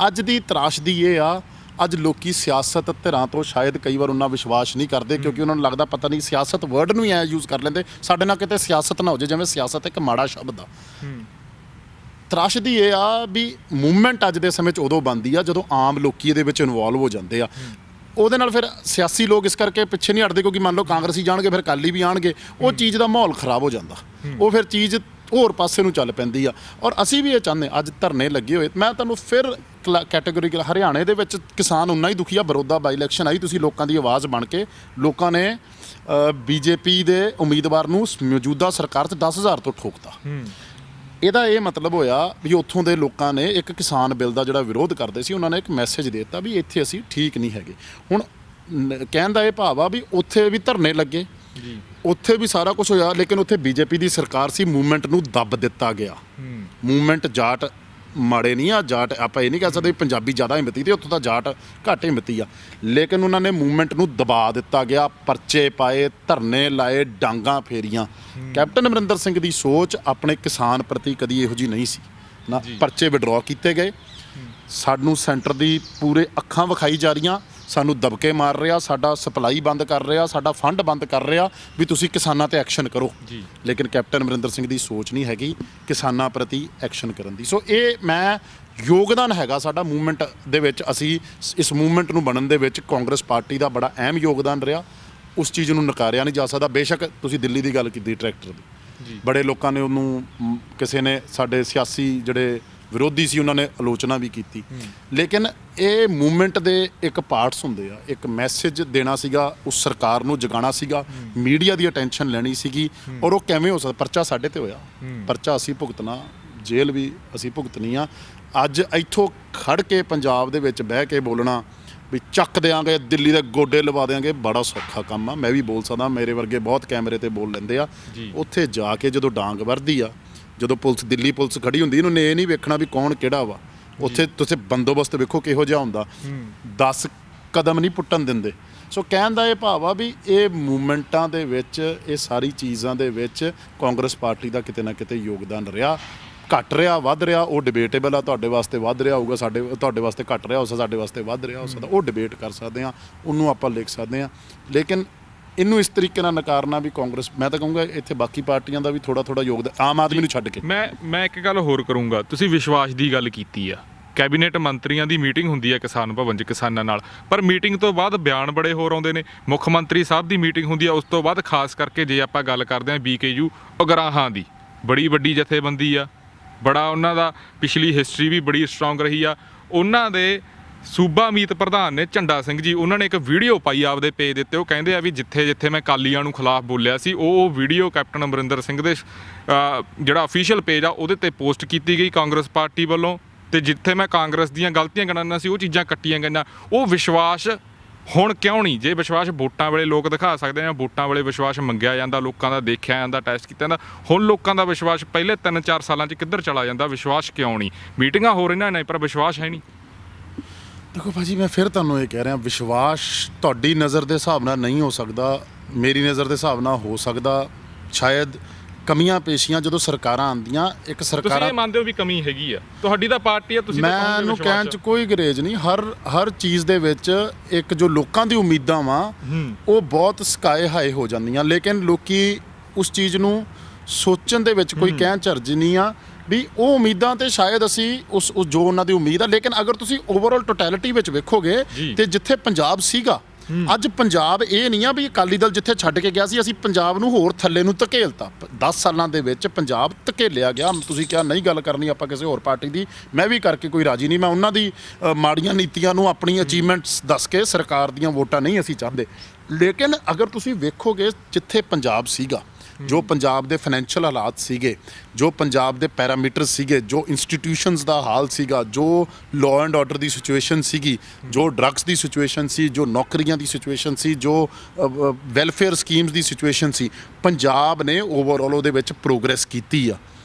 ਅੱਜ ਦੀ ਤਰਾਸ਼ਦੀ ਇਹ ਆ, ਅੱਜ ਲੋਕੀ ਸਿਆਸਤ ਧਿਰਾਂ ਤੋਂ ਸ਼ਾਇਦ ਕਈ ਵਾਰ ਉਹਨਾਂ ਵਿਸ਼ਵਾਸ ਨਹੀਂ ਕਰਦੇ ਕਿਉਂਕਿ ਉਹਨਾਂ ਨੂੰ ਲੱਗਦਾ ਪਤਾ ਨਹੀਂ, ਸਿਆਸਤ ਵਰਡ ਨੂੰ ਹੀ ਐ ਯੂਜ਼ ਕਰ ਲੈਂਦੇ, ਸਾਡੇ ਨਾਲ ਕਿਤੇ ਸਿਆਸਤ ਨਾ ਹੋ ਜਾਏ, ਜਿਵੇਂ ਸਿਆਸਤ ਇੱਕ ਮਾੜਾ ਸ਼ਬਦ ਆ। ਤਰਾਸ਼ਦੀ ਇਹ ਆ ਵੀ ਮੂਵਮੈਂਟ ਅੱਜ ਦੇ ਸਮੇਂ 'ਚ ਉਦੋਂ ਬਣਦੀ ਆ ਜਦੋਂ ਆਮ ਲੋਕੀ ਇਹਦੇ ਵਿੱਚ ਇਨਵੋਲਵ ਹੋ ਜਾਂਦੇ ਆ। ਉਹਦੇ ਨਾਲ ਫਿਰ ਸਿਆਸੀ ਲੋਕ ਇਸ ਕਰਕੇ ਪਿੱਛੇ ਨਹੀਂ ਹਟਦੇ ਕਿਉਂਕਿ ਮੰਨ ਲਓ ਕਾਂਗਰਸੀ ਜਾਣਗੇ ਫਿਰ ਅਕਾਲੀ ਵੀ ਆਉਣਗੇ, ਉਹ ਚੀਜ਼ ਦਾ ਮਾਹੌਲ ਖਰਾਬ ਹੋ ਜਾਂਦਾ, ਉਹ ਫਿਰ ਚੀਜ਼ ਹੋਰ ਪਾਸੇ ਨੂੰ ਚੱਲ ਪੈਂਦੀ ਆ। ਔਰ ਅਸੀਂ ਵੀ ਇਹ ਚਾਹੁੰਦੇ ਅੱਜ ਧਰਨੇ ਲੱਗੇ ਹੋਏ, ਮੈਂ ਤੁਹਾਨੂੰ ਫਿਰ ਕੈਟੇਗੋਰੀਕਲ ਹਰਿਆਣੇ ਦੇ ਵਿੱਚ ਕਿਸਾਨ ਉਨਾ ਹੀ ਦੁਖੀ ਆ। ਬਰੋਦਾ ਬਾਈ ਇਲੈਕਸ਼ਨ ਆਈ, ਤੁਸੀਂ ਲੋਕਾਂ ਦੀ ਆਵਾਜ਼ ਬਣ ਕੇ ਲੋਕਾਂ ਨੇ ਬੀਜੇਪੀ ਦੇ ਉਮੀਦਵਾਰ ਨੂੰ ਮੌਜੂਦਾ ਸਰਕਾਰ 'ਚ 10,000 ਤੋਂ ਠੋਕਤਾ। ਇਹਦਾ ਇਹ ਮਤਲਬ ਹੋਇਆ ਵੀ ਉੱਥੋਂ ਦੇ ਲੋਕਾਂ ਨੇ ਇੱਕ ਕਿਸਾਨ ਬਿੱਲ ਦਾ ਜਿਹੜਾ ਵਿਰੋਧ ਕਰਦੇ ਸੀ, ਉਹਨਾਂ ਨੇ ਇੱਕ ਮੈਸੇਜ ਦੇ ਦਿੱਤਾ ਵੀ ਇੱਥੇ ਅਸੀਂ ਠੀਕ ਨਹੀਂ ਹੈਗੇ। ਹੁਣ ਕਹਿਣ ਦਾ ਇਹ ਭਾਵ ਆ ਵੀ ਉੱਥੇ ਵੀ ਧਰਨੇ ਲੱਗੇ, ਉੱਥੇ ਵੀ ਸਾਰਾ ਕੁਝ ਹੋਇਆ, ਲੇਕਿਨ ਉੱਥੇ ਬੀਜੇਪੀ ਦੀ ਸਰਕਾਰ ਸੀ, ਮੂਵਮੈਂਟ ਨੂੰ ਦੱਬ ਦਿੱਤਾ ਗਿਆ। ਮੂਵਮੈਂਟ ਜਾਟ ਮਾੜੇ ਨਹੀਂ ਆ, ਜਾਟ ਆਪਾਂ ਇਹ ਨਹੀਂ ਕਹਿ ਸਕਦੇ ਪੰਜਾਬੀ ਜ਼ਿਆਦਾ ਹਿੰਮਤੀ ਤੇ ਉੱਥੋਂ ਦਾ ਜਾਟ ਘੱਟ ਹਿੰਮਤੀ ਆ, ਲੇਕਿਨ ਉਹਨਾਂ ਨੇ ਮੂਵਮੈਂਟ ਨੂੰ ਦਬਾ ਦਿੱਤਾ ਗਿਆ। ਪਰਚੇ ਪਾਏ, ਧਰਨੇ ਲਾਏ, ਡਾਂਗਾਂ ਫੇਰੀਆਂ। ਕੈਪਟਨ ਅਮਰਿੰਦਰ ਸਿੰਘ ਦੀ ਸੋਚ ਆਪਣੇ ਕਿਸਾਨ ਪ੍ਰਤੀ ਕਦੀ ਇਹੋ ਜਿਹੀ ਨਹੀਂ ਸੀ ਨਾ। ਪਰਚੇ ਵਿਡਰਾਅ ਕੀਤੇ ਗਏ, ਸਾਨੂੰ ਸੈਂਟਰ ਦੀ ਪੂਰੇ ਅੱਖਾਂ ਵਿਖਾਈ ਜਾ ਰਹੀਆਂ, ਸਾਨੂੰ ਦਬਕੇ ਮਾਰ ਰਿਹਾ, ਸਾਡਾ ਸਪਲਾਈ ਬੰਦ ਕਰ ਰਿਹਾ, ਸਾਡਾ ਫੰਡ ਬੰਦ ਕਰ ਰਿਹਾ ਵੀ ਤੁਸੀਂ ਕਿਸਾਨਾਂ ਤੇ ਐਕਸ਼ਨ ਕਰੋ। ਲੇਕਿਨ ਕੈਪਟਨ ਅਮਰਿੰਦਰ ਸਿੰਘ ਦੀ ਸੋਚ ਨਹੀਂ ਹੈਗੀ ਕਿਸਾਨਾਂ ਪ੍ਰਤੀ ਐਕਸ਼ਨ ਕਰਨ ਦੀ। ਸੋ ਇਹ ਮੈਂ ਯੋਗਦਾਨ ਹੈਗਾ ਸਾਡਾ ਮੂਵਮੈਂਟ ਦੇ ਵਿੱਚ, ਅਸੀਂ ਇਸ ਮੂਵਮੈਂਟ ਨੂੰ ਬਣਨ ਦੇ ਵਿੱਚ ਕਾਂਗਰਸ ਪਾਰਟੀ ਦਾ ਬੜਾ ਅਹਿਮ ਯੋਗਦਾਨ ਰਿਹਾ। ਉਸ ਚੀਜ਼ ਨੂੰ ਨਕਾਰਿਆ ਨਹੀਂ ਜਾ ਸਕਦਾ। ਬੇਸ਼ੱਕ ਤੁਸੀਂ ਦਿੱਲੀ ਦੀ ਗੱਲ ਕੀਤੀ ਟਰੈਕਟਰ ਦੀ, ਬੜੇ ਲੋਕਾਂ ਨੇ ਉਹਨੂੰ, ਕਿਸੇ ਨੇ ਸਾਡੇ ਸਿਆਸੀ ਜਿਹੜੇ ਵਿਰੋਧੀ ਸੀ ਉਹਨਾਂ ਨੇ ਆਲੋਚਨਾ ਵੀ ਕੀਤੀ, ਲੇਕਿਨ ਇਹ ਮੂਵਮੈਂਟ ਦੇ ਇੱਕ ਪਾਰਟਸ ਹੁੰਦੇ ਆ। ਇੱਕ ਮੈਸੇਜ ਦੇਣਾ ਸੀਗਾ, ਉਸ ਸਰਕਾਰ ਨੂੰ ਜਗਾਉਣਾ ਸੀਗਾ, ਮੀਡੀਆ ਦੀ ਅਟੈਂਸ਼ਨ ਲੈਣੀ ਸੀਗੀ। ਔਰ ਉਹ ਕਿਵੇਂ ਹੋ ਸਕਦਾ? ਪਰਚਾ ਸਾਡੇ ਤੇ ਹੋਇਆ, ਪਰਚਾ ਅਸੀਂ ਭੁਗਤਣਾ, ਜੇਲ੍ਹ ਵੀ ਅਸੀਂ ਭੁਗਤਣੀ ਆ। ਅੱਜ ਇੱਥੋਂ ਖੜ ਕੇ ਪੰਜਾਬ ਦੇ ਵਿੱਚ ਬਹਿ ਕੇ ਬੋਲਣਾ ਵੀ ਚੱਕ ਦਿਆਂਗੇ, ਦਿੱਲੀ ਦੇ ਗੋਡੇ ਲਵਾ ਦਿਆਂਗੇ, ਬੜਾ ਸੌਖਾ ਕੰਮ ਆ। ਮੈਂ ਵੀ ਬੋਲ ਸਕਦਾ, ਮੇਰੇ ਵਰਗੇ ਬਹੁਤ ਕੈਮਰੇ ਤੇ ਬੋਲ ਲੈਂਦੇ ਆ। ਉੱਥੇ ਜਾ ਕੇ ਜਦੋਂ ਡਾਂਗ ਵਰਦੀ ਆ, ਜਦੋਂ ਪੁਲਿਸ, ਦਿੱਲੀ ਪੁਲਿਸ ਖੜੀ ਹੁੰਦੀ, ਇਹਨੂੰ ਇਹ ਨਹੀਂ ਵੇਖਣਾ ਵੀ ਕੌਣ ਕਿਹੜਾ ਵਾ। ਉੱਥੇ ਤੁਸੀਂ ਬੰਦੋਬਸਤ ਵੇਖੋ ਕਿਹੋ ਜਿਹਾ ਹੁੰਦਾ, 10 ਕਦਮ ਨਹੀਂ ਪੁੱਟਣ ਦਿੰਦੇ। ਸੋ ਕਹਿਣ ਦਾ ਇਹ ਭਾਵ ਆ ਵੀ ਇਹ ਮੂਵਮੈਂਟਾਂ ਦੇ ਵਿੱਚ, ਇਹ ਸਾਰੀ ਚੀਜ਼ਾਂ ਦੇ ਵਿੱਚ ਕਾਂਗਰਸ ਪਾਰਟੀ ਦਾ ਕਿਤੇ ਨਾ ਕਿਤੇ ਯੋਗਦਾਨ ਰਿਹਾ। ਘੱਟ ਰਿਹਾ, ਵੱਧ ਰਿਹਾ, ਉਹ ਡਿਬੇਟੇਬਲ ਆ। ਤੁਹਾਡੇ ਵਾਸਤੇ ਵੱਧ ਰਿਹਾ ਹੋਊਗਾ, ਤੁਹਾਡੇ ਵਾਸਤੇ ਘੱਟ ਰਿਹਾ ਹੋ ਸਕਦਾ, ਸਾਡੇ ਵਾਸਤੇ ਵੱਧ ਰਿਹਾ ਹੋ ਸਕਦਾ, ਉਹ ਡਿਬੇਟ ਕਰ ਸਕਦੇ ਹਾਂ, ਉਹਨੂੰ ਆਪਾਂ ਲਿਖ ਸਕਦੇ ਹਾਂ। ਲੇਕਿਨ ਇਹਨੂੰ ਇਸ ਤਰੀਕੇ ਨਾਲ ਨਕਾਰਨਾ ਵੀ ਕਾਂਗਰਸ, ਮੈਂ ਤਾਂ ਕਹੂੰਗਾ ਇੱਥੇ ਬਾਕੀ ਪਾਰਟੀਆਂ ਦਾ ਵੀ ਥੋੜਾ ਥੋੜਾ ਯੋਗਦਾਨ, ਆਮ ਆਦਮੀ ਨੂੰ ਛੱਡ ਕੇ। ਮੈਂ ਇੱਕ ਗੱਲ ਹੋਰ ਕਰੂੰਗਾ, ਤੁਸੀਂ ਵਿਸ਼ਵਾਸ ਦੀ ਗੱਲ ਕੀਤੀ ਆ, ਕੈਬਨਿਟ ਮੰਤਰੀਆਂ ਦੀ ਮੀਟਿੰਗ ਹੁੰਦੀ ਹੈ ਕਿਸਾਨ ਭਵਨ 'ਚ ਕਿਸਾਨਾਂ ਨਾਲ, ਪਰ ਮੀਟਿੰਗ ਤੋਂ ਬਾਅਦ ਬਿਆਨ ਬੜੇ ਹੋਰ ਆਉਂਦੇ ਨੇ। ਮੁੱਖ ਮੰਤਰੀ ਸਾਹਿਬ ਦੀ ਮੀਟਿੰਗ ਹੁੰਦੀ ਆ, ਉਸ ਤੋਂ ਬਾਅਦ ਖਾਸ ਕਰਕੇ ਜੇ ਆਪਾਂ ਗੱਲ ਕਰਦੇ ਹਾਂ BKU ਉਗਰਾਹਾਂ ਦੀ, ਬੜੀ ਵੱਡੀ ਜਥੇਬੰਦੀ ਆ, ਬੜਾ ਉਹਨਾਂ ਦਾ ਪਿਛਲੀ ਹਿਸਟਰੀ ਵੀ ਬੜੀ ਸਟਰੋਂਗ ਰਹੀ ਆ। ਉਹਨਾਂ ਦੇ ਸੂਬਾ ਮੀਤ ਪ੍ਰਧਾਨ ਨੇ ਝੰਡਾ ਸਿੰਘ ਜੀ, ਉਹਨਾਂ ਨੇ ਇੱਕ ਵੀਡੀਓ ਪਾਈ ਆਪਦੇ ਪੇਜ ਦੇ ਉੱਤੇ। ਉਹ ਕਹਿੰਦੇ ਆ ਵੀ ਜਿੱਥੇ ਜਿੱਥੇ ਮੈਂ ਕਾਲੀਆਂ ਨੂੰ ਖਿਲਾਫ ਬੋਲਿਆ ਸੀ, ਉਹ ਵੀਡੀਓ ਕੈਪਟਨ ਅਮਰਿੰਦਰ ਸਿੰਘ ਦੇ ਜਿਹੜਾ ਅਫੀਸ਼ੀਅਲ ਪੇਜ ਆ ਉਹਦੇ ਤੇ ਪੋਸਟ ਕੀਤੀ ਗਈ ਕਾਂਗਰਸ ਪਾਰਟੀ ਵੱਲੋਂ, ਤੇ ਜਿੱਥੇ ਮੈਂ ਕਾਂਗਰਸ ਦੀਆਂ ਗਲਤੀਆਂ ਗਿਣਾਉਂਦਾ ਸੀ ਉਹ ਚੀਜ਼ਾਂ ਕੱਟੀਆਂ ਗਈਆਂ। ਉਹ ਵਿਸ਼ਵਾਸ ਹੁਣ ਕਿਉਂ ਨਹੀਂ? ਜੇ ਵਿਸ਼ਵਾਸ ਵੋਟਾਂ ਵੇਲੇ ਲੋਕ ਦਿਖਾ ਸਕਦੇ ਆ, ਵੋਟਾਂ ਵੇਲੇ ਵਿਸ਼ਵਾਸ ਮੰਗਿਆ ਜਾਂਦਾ, ਲੋਕਾਂ ਦਾ ਦੇਖਿਆ ਜਾਂਦਾ, ਟੈਸਟ ਕੀਤਾ ਜਾਂਦਾ, ਹੁਣ ਲੋਕਾਂ ਦਾ ਵਿਸ਼ਵਾਸ ਪਹਿਲੇ 3-4 ਸਾਲਾਂ 'ਚ ਕਿੱਧਰ ਚਲਾ ਜਾਂਦਾ? ਵਿਸ਼ਵਾਸ ਕਿਉਂ ਨਹੀਂ? ਮੀਟਿੰਗਾਂ ਹੋ ਰਹੀਆਂ ਨੇ ਪਰ ਵਿਸ਼ਵਾਸ ਹੈ ਨਹੀਂ। ਦੇਖੋ ਭਾਜੀ, ਮੈਂ ਫਿਰ ਤੁਹਾਨੂੰ ਇਹ ਕਹਿ ਰਿਹਾ, ਵਿਸ਼ਵਾਸ ਤੁਹਾਡੀ ਨਜ਼ਰ ਦੇ ਹਿਸਾਬ ਨਾਲ ਨਹੀਂ ਹੋ ਸਕਦਾ, ਮੇਰੀ ਨਜ਼ਰ ਦੇ ਹਿਸਾਬ ਨਾਲ ਹੋ ਸਕਦਾ। ਸ਼ਾਇਦ ਕਮੀਆਂ ਪੇਸ਼ੀਆਂ ਜਦੋਂ ਸਰਕਾਰਾਂ ਆਉਂਦੀਆਂ, ਇੱਕ ਸਰਕਾਰਾਂ, ਤੁਸੀਂ ਇਹ ਮੰਨਦੇ ਹੋ ਵੀ ਕਮੀ ਹੈਗੀ ਆ? ਤੁਹਾਡੀ ਤਾਂ ਪਾਰਟੀ ਆ, ਤੁਸੀਂ ਤਾਂ ਕਹੋਗੇ ਮੈਨੂੰ ਵਿਸ਼ਵਾਸ ਕਹਿਣ 'ਚ ਕੋਈ ਗਰੇਜ ਨਹੀਂ। ਹਰ ਚੀਜ਼ ਦੇ ਵਿੱਚ ਇੱਕ ਜੋ ਲੋਕਾਂ ਦੀ ਉਮੀਦਾਂ ਵਾ ਉਹ ਬਹੁਤ ਸਕਾਏ ਹਾਈ ਹੋ ਜਾਂਦੀਆਂ, ਲੇਕਿਨ ਲੋਕੀ ਉਸ ਚੀਜ਼ ਨੂੰ ਸੋਚਣ ਦੇ ਵਿੱਚ ਕੋਈ ਕਹਿਣ ਝਰਜ ਨਹੀਂ ਆ ਵੀ ਉਹ ਉਮੀਦਾਂ ਤੇ ਸ਼ਾਇਦ ਅਸੀਂ ਉਸ ਜੋ ਉਹਨਾਂ ਦੀ ਉਮੀਦ ਆ। ਲੇਕਿਨ ਅਗਰ ਤੁਸੀਂ ਓਵਰਆਲ ਟੋਟੈਲਿਟੀ ਵਿੱਚ ਵੇਖੋਗੇ ਤੇ ਜਿੱਥੇ ਪੰਜਾਬ ਸੀਗਾ, ਅੱਜ ਪੰਜਾਬ ਇਹ ਨਹੀਂ ਆ ਵੀ ਅਕਾਲੀ ਦਲ ਜਿੱਥੇ ਛੱਡ ਕੇ ਗਿਆ ਸੀ ਅਸੀਂ ਪੰਜਾਬ ਨੂੰ ਹੋਰ ਥੱਲੇ ਨੂੰ ਧਕੇਲਤਾ। 10 ਸਾਲਾਂ ਦੇ ਵਿੱਚ ਪੰਜਾਬ ਧਕੇਲਿਆ ਗਿਆ। ਤੁਸੀਂ ਕਿਹਾ ਨਹੀਂ ਗੱਲ ਕਰਨੀ ਆਪਾਂ ਕਿਸੇ ਹੋਰ ਪਾਰਟੀ ਦੀ, ਮੈਂ ਵੀ ਕਰਕੇ ਕੋਈ ਰਾਜੀ ਨਹੀਂ। ਮੈਂ ਉਹਨਾਂ ਦੀ ਮਾੜੀਆਂ ਨੀਤੀਆਂ ਨੂੰ ਆਪਣੀ ਅਚੀਵਮੈਂਟਸ ਦੱਸ ਕੇ ਸਰਕਾਰ ਦੀਆਂ ਵੋਟਾਂ ਨਹੀਂ ਅਸੀਂ ਚਾਹੁੰਦੇ। ਲੇਕਿਨ ਅਗਰ ਤੁਸੀਂ ਵੇਖੋਗੇ ਜਿੱਥੇ ਪੰਜਾਬ ਸੀਗਾ, ਜੋ ਪੰਜਾਬ ਦੇ ਫਾਈਨੈਂਸ਼ੀਅਲ ਹਾਲਾਤ ਸੀਗੇ, ਜੋ ਪੰਜਾਬ ਦੇ ਪੈਰਾਮੀਟਰ ਸੀਗੇ, ਜੋ ਇੰਸਟੀਟਿਊਸ਼ਨਸ ਦਾ ਹਾਲ ਸੀਗਾ, ਜੋ law and order the situation ਸੀਗੀ, ਜੋ ਡਰੱਗਸ ਦੀ ਸਿਚੁਏਸ਼ਨ ਸੀ, ਜੋ ਨੌਕਰੀਆਂ ਦੀ ਸਿਚੁਏਸ਼ਨ ਸੀ, ਜੋ ਵੈਲਫੇਅਰ ਸਕੀਮਸ ਦੀ ਸਿਚੁਏਸ਼ਨ ਸੀ, ਪੰਜਾਬ ਨੇ ਓਵਰਆਲ ਉਹਦੇ ਵਿੱਚ ਪ੍ਰੋਗਰੈਸ ਕੀਤੀ ਆ।